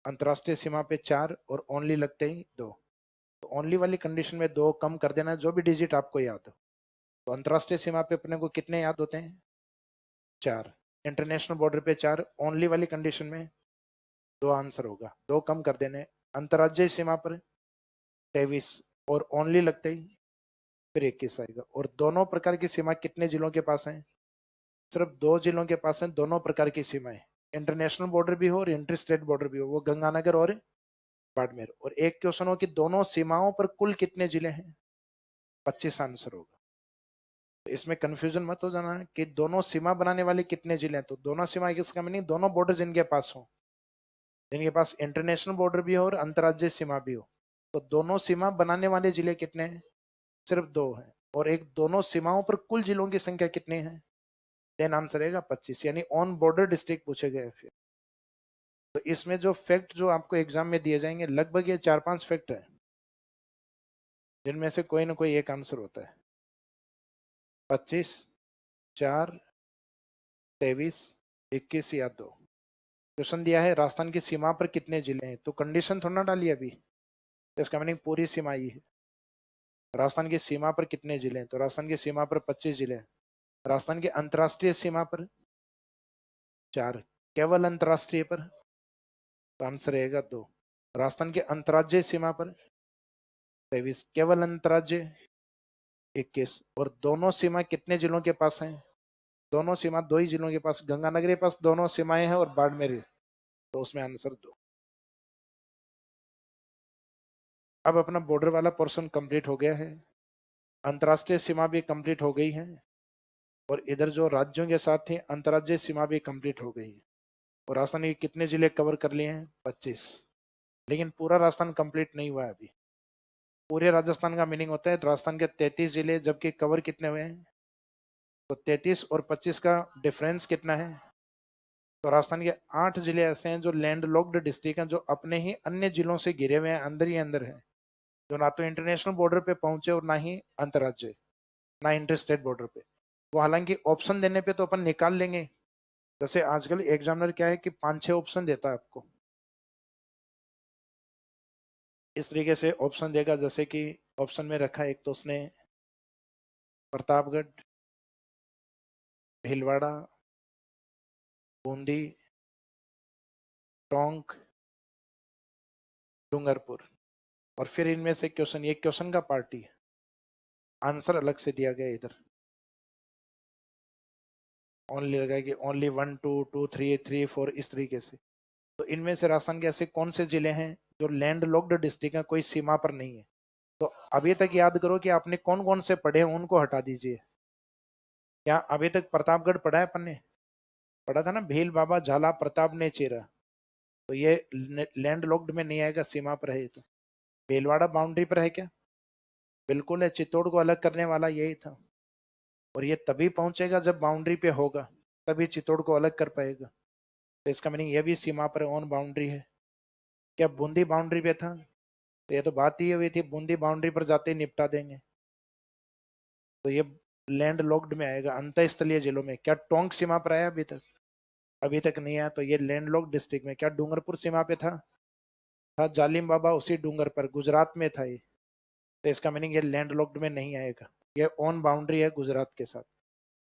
अंतर्राष्ट्रीय सीमा पे 4 और ओनली लगते ही 2। तो ओनली वाली कंडीशन में 2 कम कर देना, जो भी डिजिट आपको याद हो। तो अंतर्राष्ट्रीय सीमा पे अपने को कितने याद होते हैं? 4। इंटरनेशनल बॉर्डर पे 4, ओनली वाली कंडीशन में 2 आंसर होगा, 2 कम कर देने। अंतर्राज्यीय सीमा पर 23 और ओनली लगते ही फिर 21 आएगा। और दोनों प्रकार की सीमा कितने जिलों के पास है? सिर्फ 2 जिलों के पास है दोनों प्रकार की सीमाएं, इंटरनेशनल बॉर्डर भी हो और इंटर स्टेट बॉर्डर भी हो, वो गंगानगर और बाड़मेर। और एक क्वेश्चन हो कि दोनों सीमाओं पर कुल कितने जिले हैं? 25 आंसर होगा। तो इसमें कंफ्यूजन मत हो जाना कि दोनों सीमा बनाने वाले कितने जिले हैं। तो दोनों सीमा किसका मीनिंग? दोनों बॉर्डर जिनके पास हो, जिनके पास इंटरनेशनल बॉर्डर भी हो और अंतर्राज्यीय सीमा भी हो। तो दोनों सीमा बनाने वाले जिले कितने हैं? सिर्फ 2 हैं। और एक दोनों सीमाओं पर कुल जिलों की संख्या कितनी है? देन आंसर रहेगा 25, यानी ऑन बॉर्डर डिस्ट्रिक्ट पूछे गए फिर। तो इसमें जो फैक्ट जो आपको एग्जाम में दिए जाएंगे, लगभग ये 4-5 फैक्ट है, जिनमें से कोई ना कोई एक आंसर होता है। 25, 4, 23, 21 या 2। क्वेश्चन दिया है राजस्थान की सीमा पर कितने जिले हैं, तो कंडीशन थोड़ा ना डाली अभी, तो इसका मीनिंग पूरी सीमा ही है। राजस्थान की सीमा पर कितने जिले हैं, तो राजस्थान की सीमा पर 25 जिले हैं। राजस्थान की अंतर्राष्ट्रीय सीमा पर 4, केवल अंतर्राष्ट्रीय पर, तो आंसर रहेगा 2। राजस्थान की अंतर्राज्यीय सीमा पर 23, केवल अंतर्राज्यीय 21। और दोनों सीमा कितने जिलों के पास हैं? दोनों सीमा दो ही जिलों के पास, गंगानगर के पास दोनों सीमाएं हैं और बाड़मेर, तो उसमें आंसर दो। अब अपना बॉर्डर वाला पोर्शन कंप्लीट हो गया है, अंतर्राष्ट्रीय सीमा भी कंप्लीट हो गई है, और इधर जो राज्यों के साथ थी अंतर्राज्यीय सीमा भी कंप्लीट हो गई है। और राजस्थान के कितने जिले कवर कर लिए हैं? 25। लेकिन पूरा राजस्थान कंप्लीट नहीं हुआ है अभी। पूरे राजस्थान का मीनिंग होता है राजस्थान के 33 जिले, जबकि कवर कितने हुए हैं? तो 33 और 25 का डिफरेंस कितना है? तो राजस्थान के 8 जिले ऐसे हैं जो लैंड लॉक्ड डिस्ट्रिक्ट हैं, जो अपने ही अन्य जिलों से घिरे हुए हैं, अंदर ही अंदर है, जो ना तो इंटरनेशनल बॉर्डर पे पहुंचे और ना ही अंतर्राज्य, ना इंटर स्टेट बॉर्डर पे। वो हालांकि ऑप्शन देने पे तो अपन निकाल लेंगे, जैसे आजकल एग्जामिनर क्या है कि 5-6 ऑप्शन देता है आपको, इस तरीके से ऑप्शन देगा। जैसे कि ऑप्शन में रखा एक तो उसने प्रतापगढ़, भीलवाड़ा, बूंदी, टोंक, डूंगरपुर, और फिर इनमें से क्वेश्चन, ये क्वेश्चन का पार्टी है, आंसर अलग से दिया गया इधर, ओनली लगा कि ओनली 1 2 2 3 3 4 इस तरीके से। तो इनमें से राजस्थान के ऐसे कौन से जिले हैं जो लैंड लॉक्ड डिस्ट्रिक्ट है, कोई सीमा पर नहीं है? तो अभी तक याद करो कि आपने कौन कौन से पढ़े हैं, उनको हटा दीजिए। क्या अभी तक प्रतापगढ़ पढ़ा है अपन ने? पढ़ा था ना, भील बाबा झाला प्रताप ने चेरा, तो ये लैंड लॉक्ड में नहीं आएगा, सीमा पर है ये तो। भीलवाड़ा बाउंड्री पर है क्या? बिल्कुल है, चित्तौड़ को अलग करने वाला यही था, और ये तभी पहुंचेगा जब बाउंड्री पे होगा, तभी चित्तौड़ को अलग कर पाएगा। तो इसका मीनिंग ये भी सीमा पर ऑन बाउंड्री है। क्या बूंदी बाउंड्री पे था? तो ये तो बात ही हुई थी, बूंदी बाउंड्री पर जाते ही निपटा देंगे, तो ये लैंड लॉक्ड में आएगा, अंतःस्थलीय जिलों में। क्या टोंक सीमा पर आया अभी तक? अभी तक नहीं आया, तो ये लैंड लॉक्ड डिस्ट्रिक्ट में। क्या डूंगरपुर सीमा पे था जालिम बाबा उसी डूंगर पर, गुजरात में था ये, तो इसका मीनिंग ये लैंड लॉक्ड में नहीं आएगा, ये ऑन बाउंड्री है गुजरात के साथ।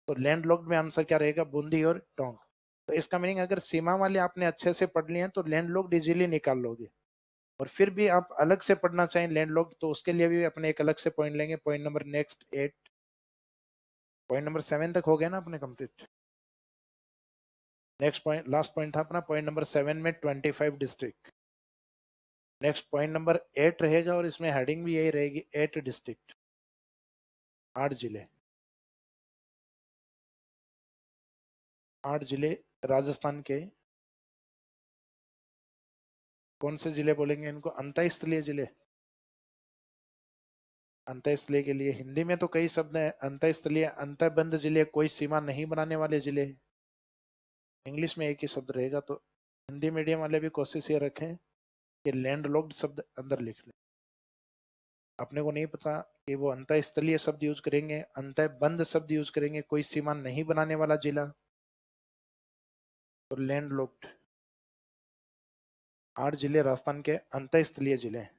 तो लैंड लॉक्ड में आंसर क्या रहेगा? बूंदी और टोंक। तो इसका मीनिंग अगर सीमा वाले आपने अच्छे से पढ़ लिए हैं तो लैंड लॉक्ड इजीली निकाल लोगे, और फिर भी आप अलग से पढ़ना चाहें लैंड लॉक्ड, तो उसके लिए भी अपने एक अलग से पॉइंट लेंगे, point number next 8, point number 7 तक हो गया ना अपने complete. Next point, last point था अपना पॉइंट नंबर 7 में 25 डिस्ट्रिक्ट। नेक्स्ट पॉइंट नंबर 8 रहेगा, और इसमें हेडिंग भी यही रहेगी, 8 डिस्ट्रिक्ट, 8 जिले। 8 जिले राजस्थान के, कौन से जिले बोलेंगे इनको? अंतःस्थलीय जिले। अंतःस्थलीय के लिए हिंदी में तो कई शब्द हैं, अंतःस्थलीय, अंतर्बंध जिले, कोई सीमा नहीं बनाने वाले जिले। इंग्लिश में एक ही शब्द रहेगा, तो हिंदी मीडियम वाले भी कोशिश ये रखें कि लैंड लॉक्ड शब्द अंदर लिख लें। अपने को नहीं पता कि वो अंतःस्थलीय शब्द यूज करेंगे, अंतर्बंध शब्द यूज करेंगे, कोई सीमा नहीं बनाने वाला जिला, तो लैंड लॉक्ड। 8 जिले राजस्थान के अंतःस्थलीय जिले हैं,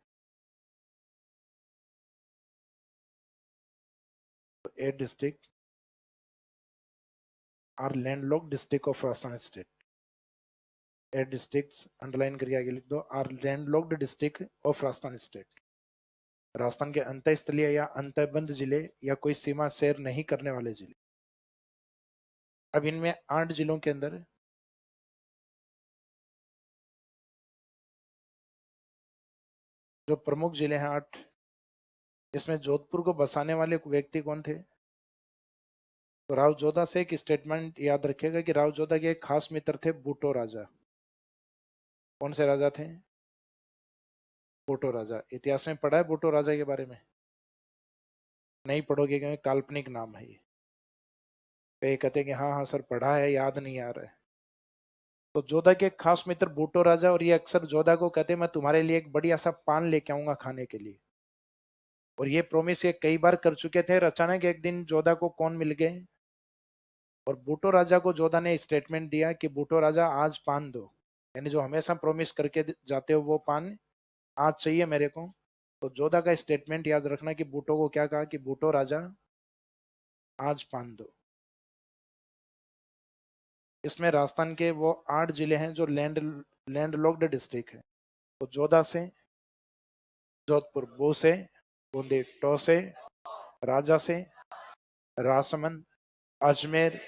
तो 8 district are landlocked district of Rajasthan state. 8 districts underline करके आगे लिख दो, are landlocked district of Rajasthan state. Rajasthan के अंतःस्थलीय या अंतर्बंध जिले, या कोई सीमा शेयर नहीं करने वाले जिले। अब इनमें 8 जिलों के अंदर जो प्रमुख जिले हैं 8, इसमें जोधपुर को बसाने वाले व्यक्ति कौन थे? तो राव जोधा से एक स्टेटमेंट याद रखिएगा कि राव जोधा के एक खास मित्र थे बूटो राजा। कौन से राजा थे? बूटो राजा। इतिहास में पढ़ा है बूटो राजा के बारे में? नहीं पढ़ोगे क्योंकि काल्पनिक नाम है ये। कई कहते हैं कि हाँ हाँ सर पढ़ा है, याद नहीं आ रहा है। तो जोधा के एक खास मित्र बूटो राजा, और ये अक्सर जोधा को कहते हैं मैं तुम्हारे लिए एक बढ़िया सा पान लेके आऊंगा खाने के लिए, और ये प्रॉमिस ये कई बार कर चुके थे। और अचानक एक दिन जोधा को कौन मिल गए, और बूटो राजा को जोधा ने स्टेटमेंट दिया कि बूटो राजा आज पान दो, यानी जो हमेशा प्रॉमिस करके जाते हो वो पान आज चाहिए मेरे को। तो जोधा का स्टेटमेंट याद रखना कि बूटो को क्या कहा कि बूटो राजा आज पान दो। इसमें राजस्थान के वो 8 जिले हैं जो लैंडलॉक्ड डिस्ट्रिक्ट है। तो जोधा से, जोधपुर बो से, बूंदी टो से, राजा से, राजसमंद, अजमेर,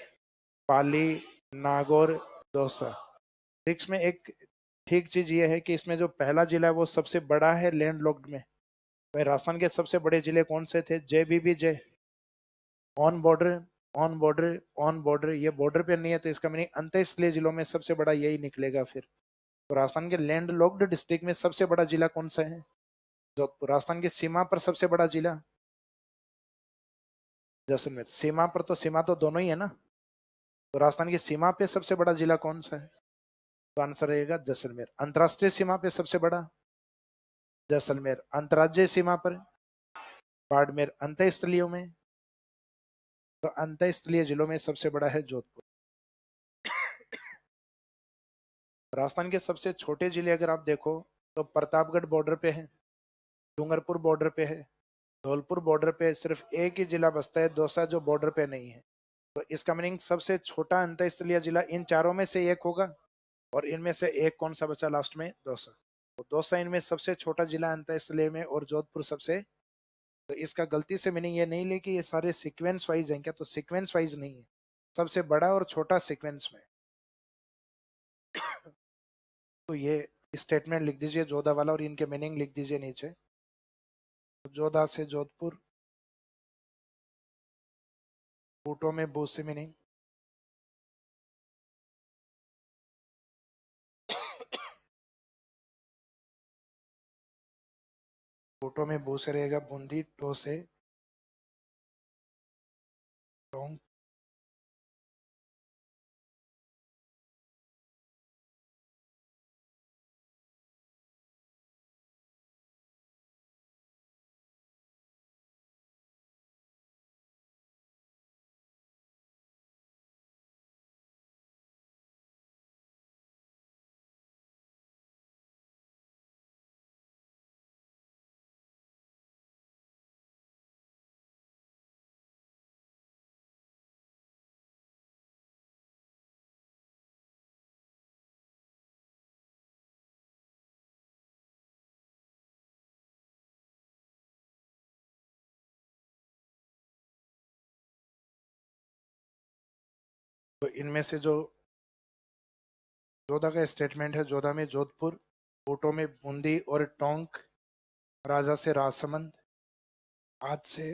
पाली, नागौर, दौसा। ट्रिक्स में एक ठीक चीज ये है कि इसमें जो पहला जिला है वो सबसे बड़ा है लैंड लॉक्ड में। भाई राजस्थान के सबसे बड़े जिले कौन से थे? JBB, on border, on border, on border, ये बॉर्डर पे नहीं है तो इसका मीनिंग अंतःस्थलीय जिलों में सबसे बड़ा यही निकलेगा फिर। तो राजस्थान के लैंड लॉक्ड डिस्ट्रिक्ट में सबसे बड़ा जिला कौन सा है? जोधपुर। राजस्थान की सीमा पर सबसे बड़ा जिला जैसलमेर। सीमा पर तो, सीमा तो दोनों ही है ना, तो राजस्थान की सीमा पे सबसे बड़ा जिला कौन सा है? तो आंसर रहेगा जैसलमेर। अंतरराष्ट्रीय सीमा पे सबसे बड़ा जैसलमेर। अंतर्राज्यीय सीमा पर बाड़मेर। अंतःस्थलीय में, तो अंतःस्थलीय जिलों में सबसे बड़ा है जोधपुर। राजस्थान के सबसे छोटे जिले अगर आप देखो तो प्रतापगढ़ बॉर्डर पे है, डूंगरपुर बॉर्डर पे है, धौलपुर बॉर्डर पे। सिर्फ एक ही जिला बसता है दौसा जो बॉर्डर पे नहीं है। तो इसका मीनिंग सबसे छोटा अंतःस्थलीय जिला इन चारों में से एक होगा, और इनमें से एक कौन सा बचा लास्ट में? दौसा। तो दौसा इनमें सबसे छोटा जिला अंतःस्थलीय में, और जोधपुर सबसे। तो इसका गलती से मीनिंग ये नहीं ले कि ये सारे सीक्वेंस वाइज हैं क्या, तो सीक्वेंस वाइज नहीं है, सबसे बड़ा और छोटा सीक्वेंस में। तो ये स्टेटमेंट लिख दीजिए जोधा वाला, और इनके मीनिंग लिख दीजिए नीचे। तो जोधा से जोधपुर, बूटों में बू से मीनिंग, बूटों में बू से रहेगा बूंदी, टो से टोंक। तो इनमें से जो जोधा का स्टेटमेंट है, जोधा में जोधपुर, बूटों में बूंदी और टोंक, राजा से राजसमंद, आज से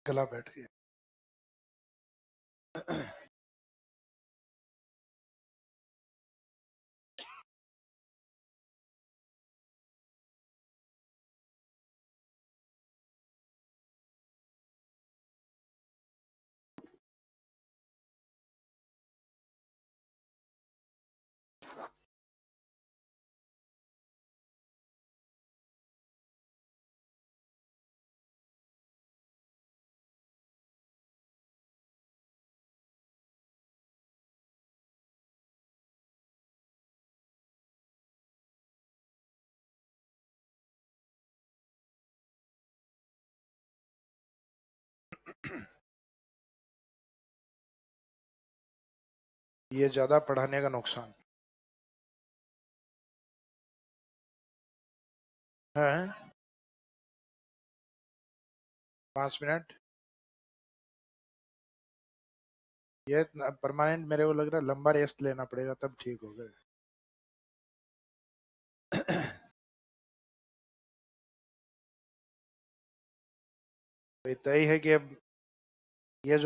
गला बैठ गया। ये ज्यादा पढ़ाने का नुकसान है। 5 मिनट, ये परमानेंट मेरे को लग रहा है लंबा रेस्ट लेना पड़ेगा तब ठीक होगा। तो तय है कि अब ये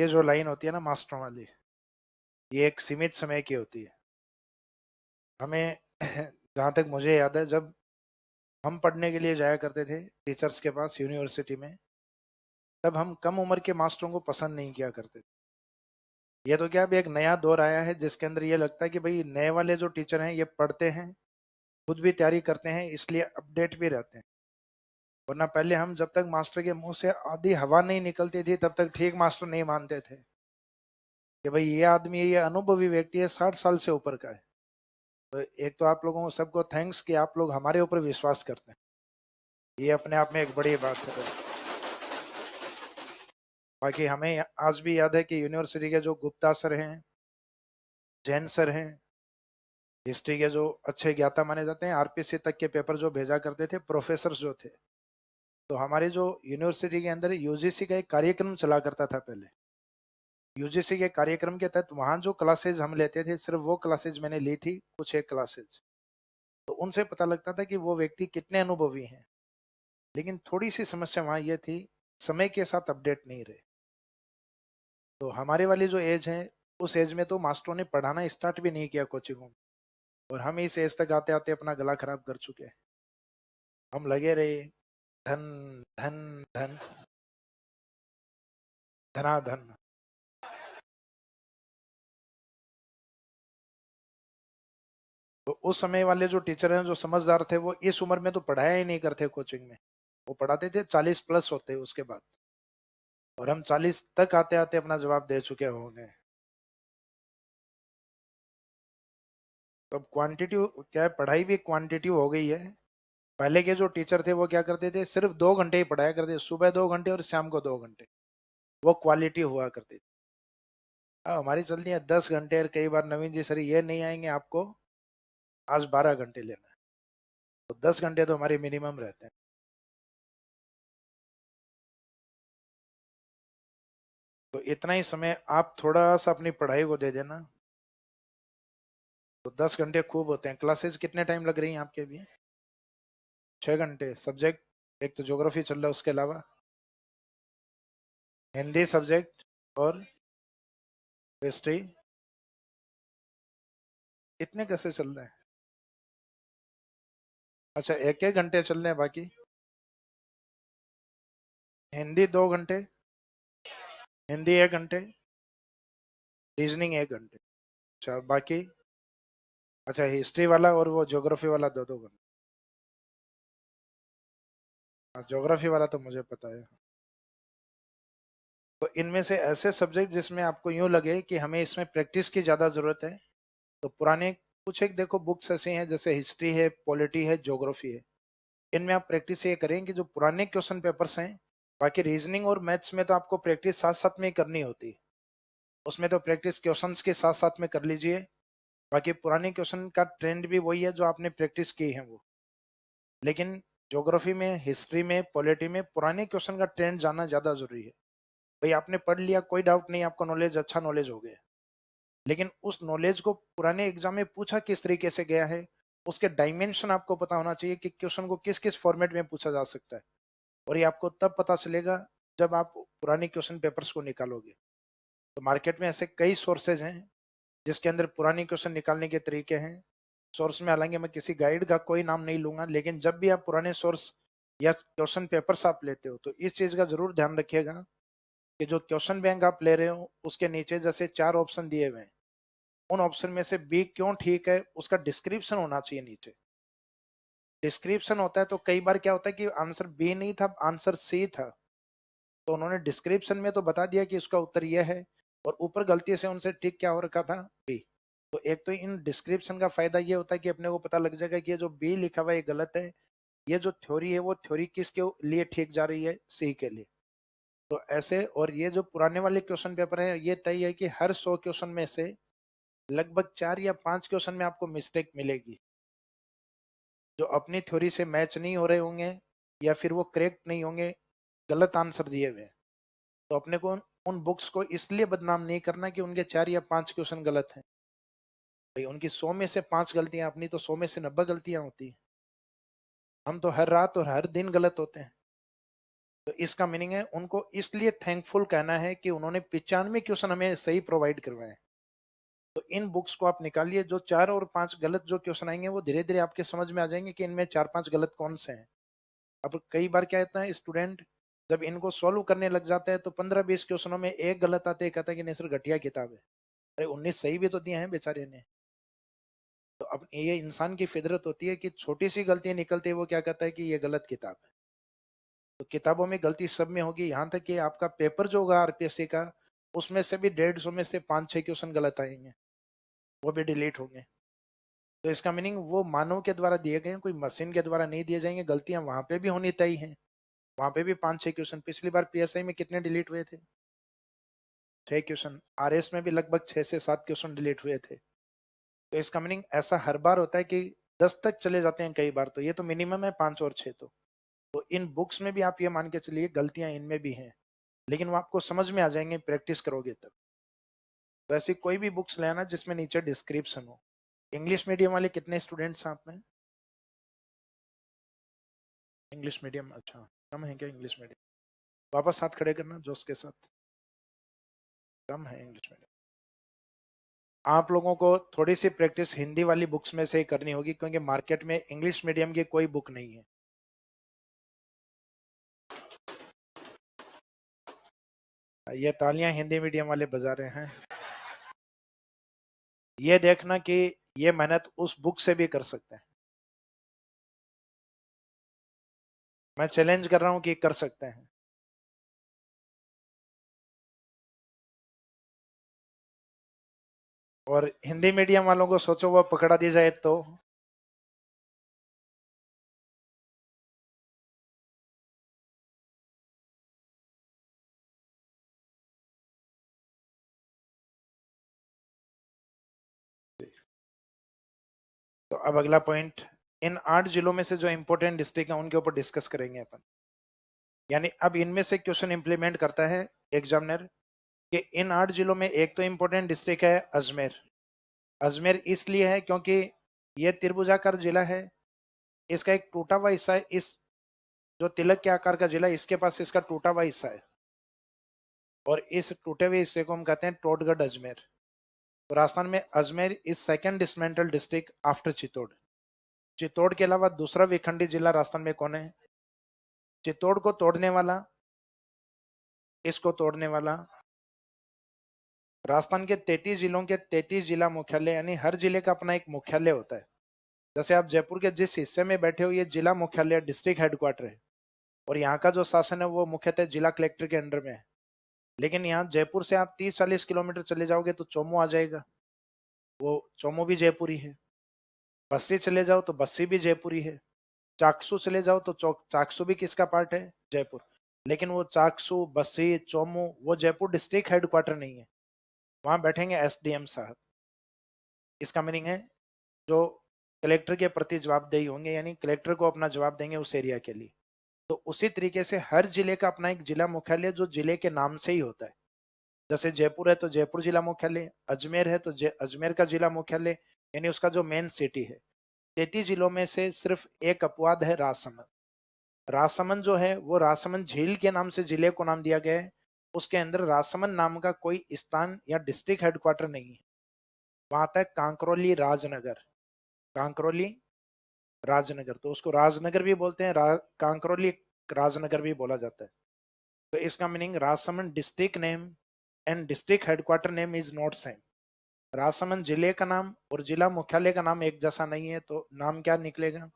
जो लाइन होती है ना मास्टरों वाली, ये एक सीमित समय की होती है। हमें जहाँ तक मुझे याद है, जब हम पढ़ने के लिए जाया करते थे टीचर्स के पास यूनिवर्सिटी में, तब हम कम उम्र के मास्टरों को पसंद नहीं किया करते थे। ये तो क्या, अभी एक नया दौर आया है जिसके अंदर ये लगता है कि भाई नए वाले जो टीचर हैं ये पढ़ते हैं, खुद भी तैयारी करते हैं, इसलिए अपडेट भी रहते हैं। वरना पहले हम जब तक मास्टर के मुंह से आधी हवा नहीं निकलती थी तब तक ठीक मास्टर नहीं मानते थे कि भाई ये आदमी, ये अनुभवी व्यक्ति है, 60 साल से ऊपर का है। तो एक तो आप लोगों को सबको थैंक्स कि आप लोग हमारे ऊपर विश्वास करते हैं, ये अपने आप में एक बड़ी बात है। बाकी हमें आज भी याद है कि यूनिवर्सिटी के जो गुप्ता सर हैं, जैन सर हैं, हिस्ट्री के जो अच्छे ज्ञाता माने जाते हैं, RPC तक के पेपर जो भेजा करते थे, प्रोफेसर जो थे। तो हमारे जो यूनिवर्सिटी के अंदर UGC का एक कार्यक्रम चला करता था पहले, यूजीसी के कार्यक्रम के तहत वहाँ जो क्लासेज हम लेते थे, सिर्फ वो क्लासेज मैंने ली थी, कुछ एक क्लासेज, तो उनसे पता लगता था कि वो व्यक्ति कितने अनुभवी हैं। लेकिन थोड़ी सी समस्या वहाँ ये थी, समय के साथ अपडेट नहीं रहे। तो हमारे वाली जो एज है, उस एज में तो मास्टरों ने पढ़ाना स्टार्ट भी नहीं किया कोचिंगों में, और हम इस एज तक आते आते अपना गला खराब कर चुके हैं। हम लगे रहे धन धन धन धनाधन। तो उस समय वाले जो टीचर हैं, जो समझदार थे, वो इस उम्र में तो पढ़ाया ही नहीं करते कोचिंग में। वो पढ़ाते थे 40+ होते उसके बाद, और हम 40 तक आते आते अपना जवाब दे चुके होंगे। तो अब क्वांटिटी क्या है, पढ़ाई भी क्वांटिटी हो गई है। पहले के जो टीचर थे वो क्या करते थे, सिर्फ 2 घंटे ही पढ़ाया करते, सुबह 2 घंटे और शाम को 2 घंटे। वो क्वालिटी हुआ करती थी। अब हमारी चलती है 10 घंटे, और कई बार नवीन जी सर ये नहीं आएंगे, आपको आज 12 घंटे लेना है। तो 10 घंटे तो हमारे मिनिमम रहते हैं। तो इतना ही समय आप थोड़ा सा अपनी पढ़ाई को दे देना, तो 10 घंटे खूब होते हैं। क्लासेस कितने टाइम लग रही हैं आपके भी? 6 घंटे सब्जेक्ट, एक तो ज्योग्राफी चल रहा है, उसके अलावा हिंदी सब्जेक्ट और हिस्ट्री। इतने कैसे चल रहे हैं? अच्छा, एक एक घंटे चल रहे हैं बाकी? हिंदी 2 घंटे, हिंदी 1 घंटे, रीजनिंग 1 घंटे। अच्छा, बाकी? अच्छा, हिस्ट्री वाला और वो ज्योग्राफी वाला 2-2 घंटे। हाँ, ज्योग्राफी वाला तो मुझे पता है। तो इनमें से ऐसे सब्जेक्ट जिसमें आपको यूं लगे कि हमें इसमें प्रैक्टिस की ज़्यादा ज़रूरत है, तो पुराने कुछ एक देखो बुक्स ऐसी हैं, जैसे हिस्ट्री है, पॉलिटी है, ज्योग्राफी है। इनमें आप प्रैक्टिस ये करें कि जो पुराने क्वेश्चन पेपर्स हैं, बाकी रीजनिंग और मैथ्स में तो आपको प्रैक्टिस साथ साथ में ही करनी होती है। उसमें तो प्रैक्टिस क्वेश्चंस के साथ साथ में कर लीजिए। बाकी पुराने क्वेश्चन का ट्रेंड भी वही है जो आपने प्रैक्टिस की है वो। लेकिन ज्योग्राफी में, हिस्ट्री में, पॉलिटी में पुराने क्वेश्चन का ट्रेंड जानना ज़्यादा जरूरी है। भाई आपने पढ़ लिया, कोई डाउट नहीं, आपको नॉलेज, अच्छा नॉलेज हो गया, लेकिन उस नॉलेज को पुराने एग्जाम में पूछा किस तरीके से गया है, उसके डायमेंशन आपको पता होना चाहिए कि क्वेश्चन को किस किस फॉर्मेट में पूछा जा सकता है। और ये आपको तब पता चलेगा जब आप पुरानी क्वेश्चन पेपर्स को निकालोगे। तो मार्केट में ऐसे कई सोर्सेज हैं जिसके अंदर पुरानी क्वेश्चन निकालने के तरीके हैं। सोर्स में हालांकि मैं किसी गाइड का कोई नाम नहीं लूंगा, लेकिन जब भी आप पुराने सोर्स या क्वेश्चन पेपर्स आप लेते हो, तो इस चीज का जरूर ध्यान रखिएगा कि जो क्वेश्चन बैंक आप ले रहे हो उसके नीचे जैसे 4 ऑप्शन दिए हुए हैं, उन ऑप्शन में से बी क्यों ठीक है, उसका डिस्क्रिप्शन होना चाहिए नीचे। डिस्क्रिप्शन होता है तो कई बार क्या होता है कि आंसर बी नहीं था, आंसर सी था, तो उन्होंने डिस्क्रिप्शन में तो बता दिया कि इसका उत्तर यह है, और ऊपर गलती से उनसे टिक क्या हो रखा था, बी। तो एक तो इन डिस्क्रिप्शन का फायदा ये होता है कि अपने को पता लग जाएगा कि ये जो बी लिखा हुआ है ये गलत है, ये जो थ्योरी है वो थ्योरी किसके लिए ठीक जा रही है, सी के लिए। तो ऐसे, और ये जो पुराने वाले क्वेश्चन पेपर है, ये तय है कि हर 100 क्वेश्चन में से लगभग 4 या 5 क्वेश्चन में आपको मिस्टेक मिलेगी, जो अपनी थ्योरी से मैच नहीं हो रहे होंगे, या फिर वो करेक्ट नहीं होंगे, गलत आंसर दिए हुए हैं। तो अपने को उन बुक्स को इसलिए बदनाम नहीं करना कि उनके 4 या 5 क्वेश्चन गलत हैं। भाई उनकी 100 में से 5 गलतियां, अपनी तो 100 में से 90 गलतियां होती हैं। हम तो हर रात और हर दिन गलत होते हैं। तो इसका मीनिंग है उनको इसलिए थैंकफुल कहना है कि उन्होंने 95 क्वेश्चन हमें सही प्रोवाइड करवाए। तो इन बुक्स को आप निकालिए, जो 4 और 5 गलत जो क्वेश्चन आएंगे वो धीरे धीरे आपके समझ में आ जाएंगे कि इनमें 4-5 गलत कौन से हैं। अब कई बार क्या होता है, स्टूडेंट जब इनको सॉल्व करने लग जाते हैं तो 15-20 क्वेश्चनों में एक गलत आते हैं, कहता है कि नहीं सर घटिया किताब है। अरे 19 सही भी तो दिए हैं बेचारे ने। तो अब ये इंसान की फितरत होती है कि छोटी सी गलतियां निकलती है, वो क्या कहता है कि ये गलत किताब है। तो किताबों में गलती सब में होगी, यहाँ तक कि आपका पेपर जो होगा आरपीएससी का, उसमें से भी 150 में से 5-6 क्वेश्चन गलत आएंगे, वो भी डिलीट होंगे। तो इसका मीनिंग वो मानव के द्वारा दिए गए हैं, कोई मशीन के द्वारा नहीं दिए जाएंगे। गलतियां वहां पे भी होनी तय हैं, वहां पे भी 5-6 क्वेश्चन। पिछली बार पीएसआई में कितने डिलीट हुए थे? 6 क्वेश्चन। आरएस में भी लगभग 6 से 7 क्वेश्चन डिलीट हुए थे। तो इसका मीनिंग ऐसा हर बार होता है कि 10 तक चले जाते हैं कई बार, तो ये तो मिनिमम है 5 और 6। तो इन बुक्स में भी आप ये मान के चलिए गलतियां इनमें भी हैं, लेकिन वो आपको समझ में आ जाएंगे प्रैक्टिस करोगे तब। वैसे कोई भी बुक्स लेना जिसमें नीचे डिस्क्रिप्शन हो। इंग्लिश मीडियम वाले कितने स्टूडेंट्स हैं आप में? इंग्लिश मीडियम अच्छा कम है क्या? इंग्लिश मीडियम वापस हाथ खड़े करना जोश के साथ। कम है इंग्लिश मीडियम। आप लोगों को थोड़ी सी प्रैक्टिस हिंदी वाली बुक्स में से ही करनी होगी, क्योंकि मार्केट में इंग्लिश मीडियम की कोई बुक नहीं है। ये तालियां हिंदी मीडियम वाले बजा रहे हैं। ये देखना कि ये मेहनत उस बुक से भी कर सकते हैं। मैं चैलेंज कर रहा हूं कि कर सकते हैं। और हिंदी मीडियम वालों को सोचो वो पकड़ा दी जाए तो। तो अब अगला पॉइंट, इन 8 जिलों में से जो इंपोर्टेंट डिस्ट्रिक्ट है उनके ऊपर डिस्कस करेंगे अपन। यानी अब इनमें से क्वेश्चन इंप्लीमेंट करता है एग्जामिनर कि इन 8 जिलों में एक तो इंपोर्टेंट डिस्ट्रिक्ट है अजमेर। अजमेर इसलिए है क्योंकि यह त्रिभुजाकार जिला है। इसका एक टूटा हुआ हिस्सा है, इस जो तिलक के आकार का जिला इसके पास इसका टूटा हुआ हिस्सा है, और इस टूटे हुए हिस्से को हम कहते हैं टोटगढ़ अजमेर। तो राजस्थान में Ajmer is second dismantle district after Chittor. Chittor के अलावा दूसरा विखंडी जिला राजस्थान में कौन है? चित्तौड़ को तोड़ने वाला, इसको तोड़ने वाला, राजस्थान के 33 जिलों के 33 जिला मुख्यालय, यानी हर जिले का अपना एक मुख्यालय होता है। जैसे आप जयपुर के जिस हिस्से में बैठे हो ये जिला मुख्यालय डिस्ट्रिक्ट हेडक्वार्टर है, और यहाँ का जो शासन है वो मुख्यतः जिला कलेक्टर के अंडर में है। लेकिन यहाँ जयपुर से आप 30-40 किलोमीटर चले जाओगे तो चोमू आ जाएगा, वो चोमू भी जयपुरी है। बस्सी चले जाओ तो बस्सी भी जयपुरी है। चाकसू चले जाओ तो चाकसू भी किसका पार्ट है? जयपुर। लेकिन वो चाकसू, बस्सी, चोमू वो जयपुर डिस्ट्रिक्ट हेडक्वार्टर नहीं है, वहां बैठेंगे एसडीएम साहब। इसका मीनिंग है जो कलेक्टर के प्रति जवाबदेही होंगे, यानी कलेक्टर को अपना जवाब देंगे उस एरिया के लिए। तो उसी तरीके से हर जिले का अपना एक जिला मुख्यालय जो जिले के नाम से ही होता है। जैसे जयपुर है तो जयपुर जिला मुख्यालय, अजमेर है तो अजमेर का जिला मुख्यालय, यानी उसका जो मेन सिटी है। 33 जिलों में से सिर्फ एक अपवाद है राजसमंद। राजसमंद जो है वो राजसमंद झील के नाम से जिले को नाम दिया गया है। उसके अंदर राजसमंद नाम का कोई स्थान या डिस्ट्रिक्ट हेडक्वार्टर नहीं है। वहां आता है कांकरोली राजनगर। कांकरोली राजनगर, तो उसको राजनगर भी बोलते हैं, कांकरोली राजनगर भी बोला जाता है। तो इसका meaning Rajsamand district name and district headquarter name is not same. Rajsamand जिले का नाम और जिला मुख्यालय का नाम एक जैसा नहीं है, तो नाम क्या निकलेगा?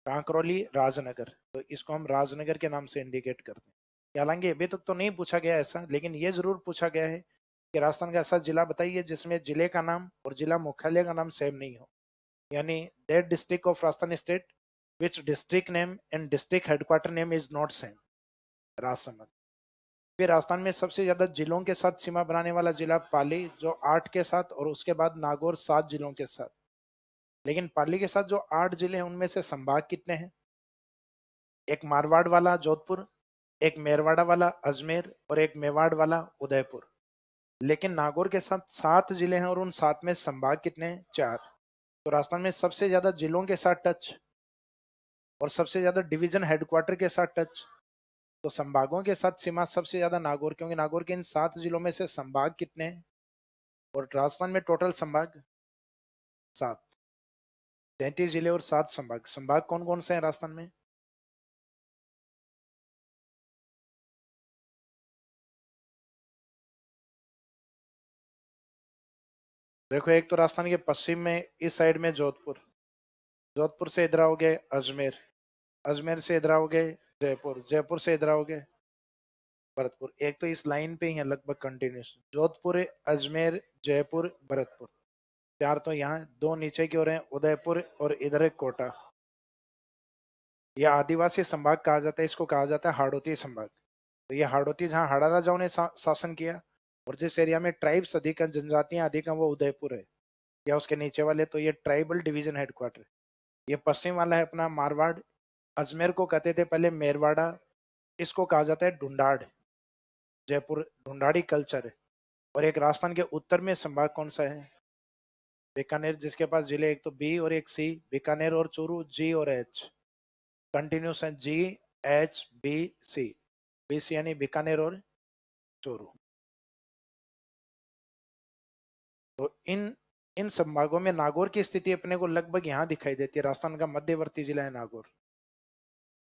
कांकरोली राजनगर। तो इसको हम राजनगर के नाम से इंडिकेट करते हैं। हालांकि अभी तक तो नहीं पूछा गया ऐसा, लेकिन ये जरूर पूछा गया है कि राजस्थान का ऐसा जिला बताइए जिसमें जिले का नाम और जिला मुख्यालय का नाम सेम नहीं हो। यानी that district of Rajasthan state which district name and district headquarter name is not same. Rajsamand. फिर राजस्थान में सबसे ज्यादा जिलों के साथ सीमा बनाने वाला जिला पाली, जो 8 के साथ, और उसके बाद नागौर 7 जिलों के साथ। लेकिन पाली के साथ जो 8 जिले हैं उनमें से संभाग कितने हैं? एक मारवाड़ वाला जोधपुर, एक मेरवाड़ा वाला अजमेर, और एक मेवाड़ वाला उदयपुर। लेकिन नागौर के साथ 7 जिले हैं और उन 7 में संभाग कितने हैं? 4। तो राजस्थान में सबसे ज्यादा जिलों के साथ टच और सबसे ज्यादा डिवीजन हेडक्वार्टर के साथ टच। तो संभागों के साथ सीमा सबसे ज्यादा नागौर, क्योंकि नागौर के इन 7 जिलों में से संभाग कितने हैं? और राजस्थान में टोटल संभाग 7। 33 जिले और 7 संभाग। संभाग कौन कौन से हैं राजस्थान में? देखो, एक तो राजस्थान के पश्चिम में इस साइड में जोधपुर, जोधपुर से इधर आओगे अजमेर, अजमेर से इधर आओगे जयपुर, जयपुर से इधर आओगे भरतपुर। एक तो इस लाइन पे ही है लगभग कंटिन्यूस, जोधपुर, अजमेर, जयपुर, भरतपुर। 4 तो यहाँ, 2 नीचे की ओर हैं, उदयपुर, और इधर है कोटा। यह आदिवासी संभाग कहा जाता है, इसको कहा जाता है हाड़ौती संभाग। तो ये हाड़ौती जहाँ हाड़ा राजाओं ने शासन किया, और जिस एरिया में ट्राइब्स अधिक हैं, जनजातियां अधिक हैं, वो उदयपुर है, या उसके नीचे वाले तो ये ट्राइबल डिवीजन हेडक्वार्टर। ये पश्चिम वाला है अपना मारवाड़। अजमेर को कहते थे पहले मेरवाड़ा, इसको कहा जाता है ढूंढाड़। जयपुर ढूंढाड़ी कल्चर है। और एक राजस्थान के उत्तर में संभाग कौन सा है? बीकानेर, जिसके पास जिले एक तो बी और एक सी, बीकानेर और चूरू जी और एच, कंटिन्यूस है G H B C, B C यानी बीकानेर और चूरू। तो इन इन संभागों में नागौर की स्थिति अपने को लगभग यहाँ दिखाई देती है। राजस्थान का मध्यवर्ती जिला है नागौर।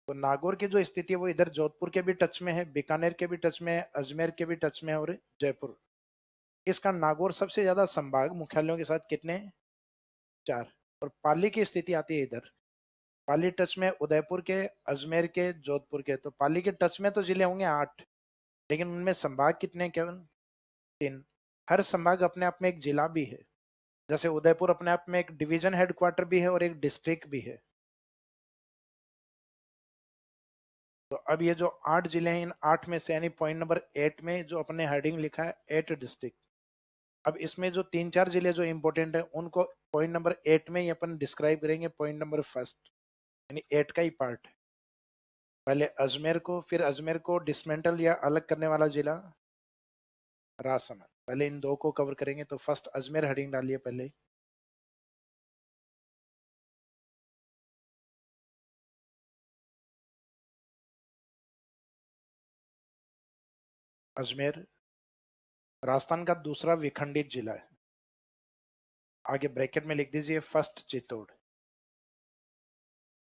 तो नागौर की जो स्थिति है वो इधर जोधपुर के भी टच में है, बीकानेर के भी टच में है, अजमेर के भी टच में है और जयपुर। इसका नागौर सबसे ज्यादा संभाग मुख्यालयों के साथ कितने? 4। और पाली की स्थिति आती है इधर। पाली टच में उदयपुर के, अजमेर के, जोधपुर के। तो पाली के टच में तो जिले होंगे 8, लेकिन उनमें संभाग कितने? केवल 3। हर संभाग अपने आप में एक जिला भी है। जैसे उदयपुर अपने आप में एक डिवीजन हेडक्वार्टर भी है और एक डिस्ट्रिक्ट भी है। तो अब ये जो 8 जिले हैं, इन 8 में से यानी पॉइंट नंबर 8 में जो अपने हेडिंग लिखा है 8 डिस्ट्रिक्ट। अब इसमें जो 3-4 जिले जो इंपॉर्टेंट है उनको पॉइंट नंबर 8 में ही अपन डिस्क्राइब करेंगे। पॉइंट नंबर फर्स्ट यानी 8 का ही पार्ट। पहले अजमेर को, फिर अजमेर को डिसमेंटल या अलग करने वाला जिला राजसमंद। पहले इन दो को कवर करेंगे। तो फर्स्ट अजमेर हेडिंग डालिए पहले। अजमेर राजस्थान का दूसरा विखंडित जिला है। आगे ब्रैकेट में लिख दीजिए first Chittor.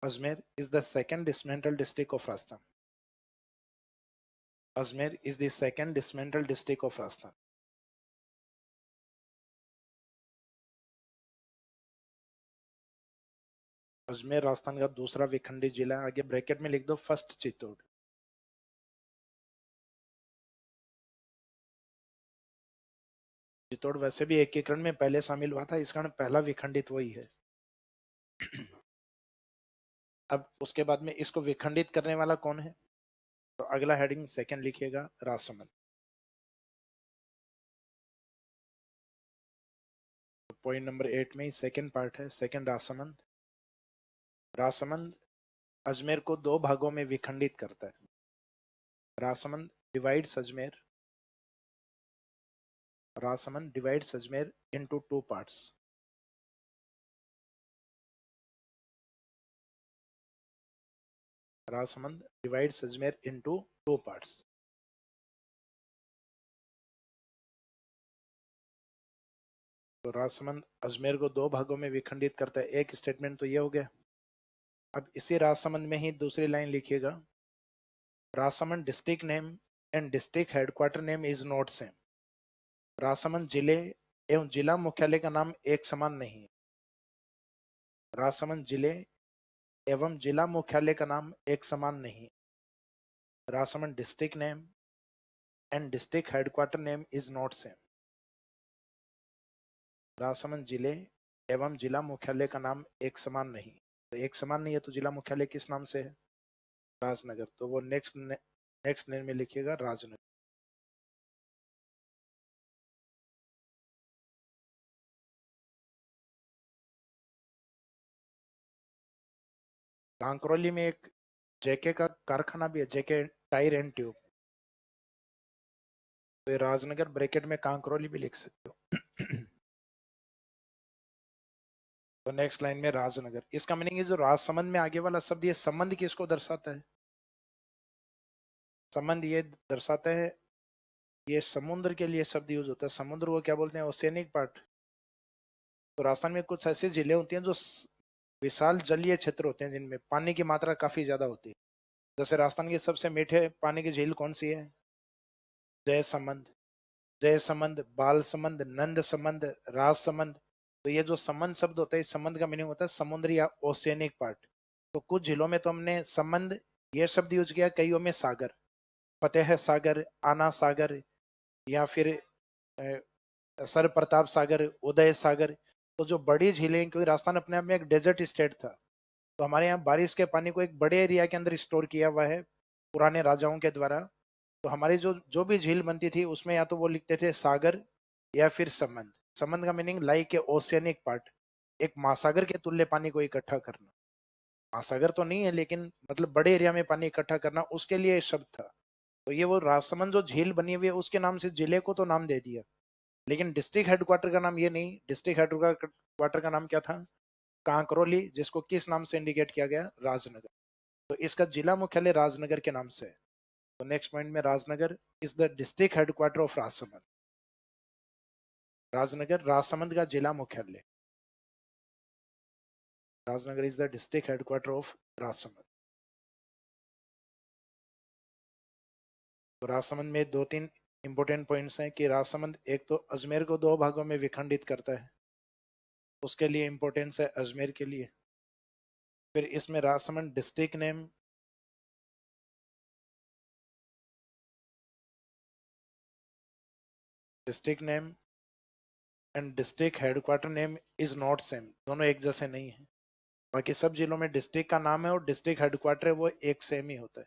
Ajmer is the second dismantle district of Rajasthan. Ajmer is the second dismantle district of Rajasthan. Ajmer Rajasthan का दूसरा विखंडित जिला। आगे ब्रैकेट में लिख दो फर्स्ट चित्तौड़। चित्तौड़ वैसे भी एकीकरण में पहले शामिल हुआ था, इस कारण पहला विखंडित वही है। अब उसके बाद में इसको विखंडित करने वाला कौन है? तो अगला हेडिंग सेकंड लिखिएगा राजसमंद। पॉइंट नंबर 8 में ही सेकंड पार्ट है, सेकंड राजसमंद। राजसमंद अजमेर को 2 भागों में विखंडित करता है। Rajsamand divides Ajmer. Rajsamand divides Ajmer into 2 parts. Rajsamand divides Ajmer into 2 parts. तो राजसमंद अजमेर को 2 भागों में विखंडित करता है। एक स्टेटमेंट तो ये हो गया। अब इसी राजसमंद में ही दूसरी लाइन लिखिएगा। Rajsamand district name and district headquarter name is not same. Rajsamand जिले एवं जिला मुख्यालय का नाम एक समान नहीं है। राजसमंद जिले एवं जिला मुख्यालय का नाम एक समान नहीं है। Rajsamand district name and district headquarter name is not same. Rajsamand जिले एवं जिला मुख्यालय का नाम एक समान नहीं। तो एक समान नहीं है तो जिला मुख्यालय किस नाम से है? राजनगर। तो वो नेक्स्ट नेम में लिखिएगा राजनगर। कांकरोली में एक जेके का कारखाना भी है, जेके टायर एंड ट्यूब। तो ये राजनगर ब्रैकेट में कांकरोली भी लिख सकते हो। तो नेक्स्ट लाइन में राजनगर। इसका मीनिंग है जो राजसमंद में आगे वाला शब्द, ये संबंध किसको दर्शाता है? संबंध ये दर्शाता है, ये समुद्र के लिए शब्द यूज होता है। समुद्र को क्या बोलते हैं? Oceanic part. तो राजस्थान में कुछ ऐसे जिले होते हैं जो विशाल जलीय क्षेत्र होते हैं जिनमें पानी की मात्रा काफी ज्यादा होती है। जैसे राजस्थान की सबसे मीठे पानी की झील कौन सी है? जयसमंद। जयसमंद, बालसमंद, नंदसमंद, राजसमंद। तो ये जो समंद शब्द होता है, इस संबंध का मीनिंग होता है समुद्र या ओशियनिक पार्ट। तो कुछ जिलों में तो हमने संबंध ये शब्द यूज किया, कईयों में सागर, फतेह सागर, आना सागर, या फिर सर प्रताप सागर, उदय सागर। तो जो बड़ी झीलें, क्योंकि राजस्थान अपने आप में एक डेजर्ट स्टेट था, तो हमारे यहाँ बारिश के पानी को एक बड़े एरिया के अंदर स्टोर किया हुआ है पुराने राजाओं के द्वारा। तो हमारी जो जो भी झील बनती थी उसमें या तो वो लिखते थे सागर या फिर समंद। समंद का meaning like a oceanic part, एक महासागर के तुल्य पानी को इकट्ठा करना। महासागर तो नहीं है लेकिन मतलब बड़े एरिया में पानी इकट्ठा करना, उसके लिए शब्द था। तो ये वो राजसमंद जो झील बनी हुई है उसके नाम से जिले को तो नाम दे दिया, लेकिन डिस्ट्रिक्ट हेडक्वार्टर का नाम ये नहीं, डिस्ट्रिक्ट हेडक्वार्टर का नाम क्या था? कांकरोली, जिसको किस नाम से इंडिकेट किया गया? राजनगर। तो इसका जिला मुख्यालय राजनगर के नाम से है। तो नेक्स्ट पॉइंट में Rajnagar is the district headquarter of Rajsamand. Rajnagar Rajsamand का जिला मुख्यालय। Rajnagar is the district headquarter of Rajsamand. तो राजसमंद में दो तीन इंपॉर्टेंट पॉइंट्स हैं कि राजसमंद एक तो अजमेर को दो भागों में विखंडित करता है, उसके लिए इंपॉर्टेंस है अजमेर के लिए। फिर इसमें Rajsamand district name, district name and district headquarter name is not same, दोनों एक जैसे नहीं है। बाकी सब जिलों में डिस्ट्रिक्ट का नाम है और डिस्ट्रिक्ट हेडक्वार्टर है वो एक सेम ही होता है।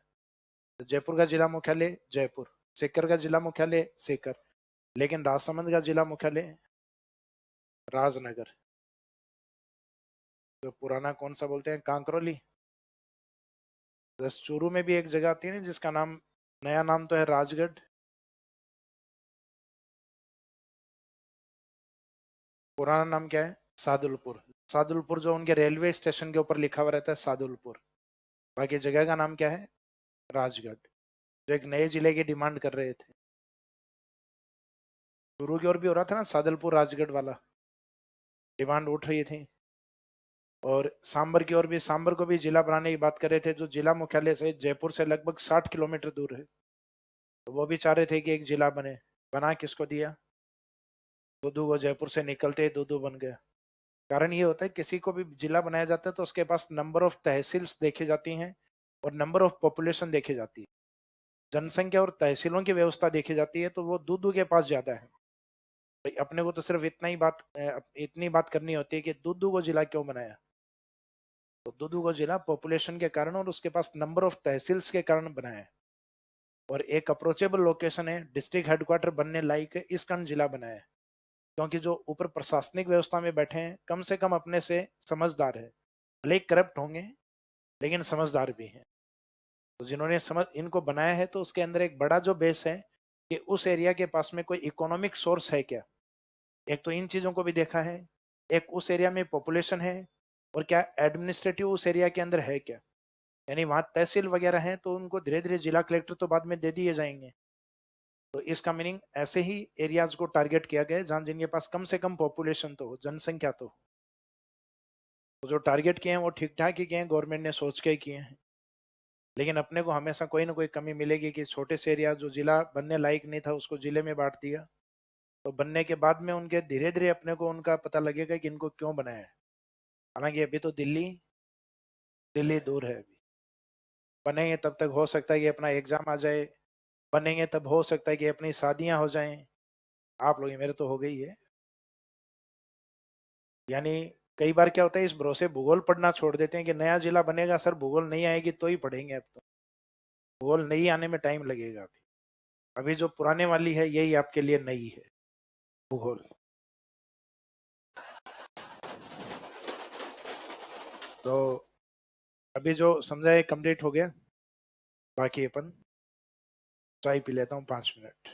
तो जयपुर का जिला मुख्यालय जयपुर, सीकर का जिला मुख्यालय सीकर, लेकिन राजसमंद का जिला मुख्यालय राजनगर। तो पुराना कौन सा बोलते हैं? कांकरोली। बस चूरू में भी एक जगह आती है ना जिसका नाम, नया नाम तो है राजगढ़, पुराना नाम क्या है? सादुलपुर। सादुलपुर जो उनके रेलवे स्टेशन के ऊपर लिखा हुआ रहता है सादुलपुर। बाकी जगह का नाम क्या है? राजगढ़। जो एक नए जिले की डिमांड कर रहे थे। चूरू की ओर भी हो रहा था ना सादुलपुर राजगढ़ वाला, डिमांड उठ रही थी। और सांबर की ओर भी, सांबर को भी जिला बनाने की बात कर रहे थे, जो जिला मुख्यालय से जयपुर से लगभग 60 किलोमीटर दूर है। तो वो भी चाह रहे थे कि एक जिला बने। बना किसको दिया? दूदू को। जयपुर से निकलते ही दूदू बन गया। कारण ये होता है किसी को भी जिला बनाया जाता है तो उसके पास नंबर ऑफ तहसील्स देखी जाती हैं और नंबर ऑफ पॉपुलेशन देखी जाती है। जनसंख्या और तहसीलों की व्यवस्था देखी जाती है, तो वो दूदू के पास ज्यादा है। भाई अपने को तो सिर्फ इतनी बात करनी होती है कि दूदू को जिला क्यों बनाया। तो दूदू को जिला पॉपुलेशन के कारण और उसके पास नंबर ऑफ तहसील्स के कारण बनाया है। और एक अप्रोचेबल लोकेशन है, डिस्ट्रिक्ट हेडक्वार्टर बनने लायक है, इस कारण जिला बनाया है। क्योंकि जो ऊपर प्रशासनिक व्यवस्था में बैठे हैं कम से कम अपने से समझदार है, भले ही करप्ट होंगे लेकिन समझदार भी हैं। तो जिन्होंने समझ इनको बनाया है तो उसके अंदर एक बड़ा जो बेस है कि उस एरिया के पास में कोई इकोनॉमिक सोर्स है क्या। एक तो इन चीजों को भी देखा है, एक उस एरिया में पॉपुलेशन है, और क्या एडमिनिस्ट्रेटिव उस एरिया के अंदर है क्या। यानी वहां तहसील वगैरह है तो उनको धीरे धीरे जिला कलेक्टर तो बाद में दे दिए जाएंगे। तो इसका मीनिंग ऐसे ही एरियाज को टारगेट किया गया है जहां जिनके पास कम से कम पॉपुलेशन तो हो, जनसंख्या तो हो। तो जो टारगेट किए हैं वो ठीक ठाक ही किए हैं, गवर्नमेंट ने सोच के ही किए हैं। लेकिन अपने को हमेशा कोई ना कोई कमी मिलेगी कि छोटे से एरिया जो जिला बनने लायक नहीं था उसको जिले में बांट दिया। तो बनने के बाद में उनके धीरे धीरे अपने को उनका पता लगेगा कि इनको क्यों बनाया है। हालांकि अभी तो दिल्ली दिल्ली दूर है। अभी बनेंगे तब तक हो सकता है कि अपना एग्जाम आ जाए, बनेंगे तब हो सकता है कि अपनी शादियां हो जाएं। आप लोग, मेरे तो हो गई है। यानी कई बार क्या होता है, इस भरोसे भूगोल पढ़ना छोड़ देते हैं कि नया जिला बनेगा सर, भूगोल नहीं आएगी तो ही पढ़ेंगे। अब तो भूगोल नहीं आने में टाइम लगेगा। अभी अभी जो पुराने वाली है यही आपके लिए नई है, भूगोल। तो अभी जो समझा है कंप्लीट हो गया। बाकी अपन चाय पी लेता हूँ 5 मिनट।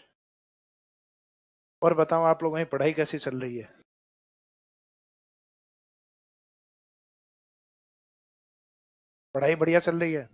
और बताओ आप लोगों की पढ़ाई कैसी चल रही है? पढ़ाई बढ़िया चल रही है?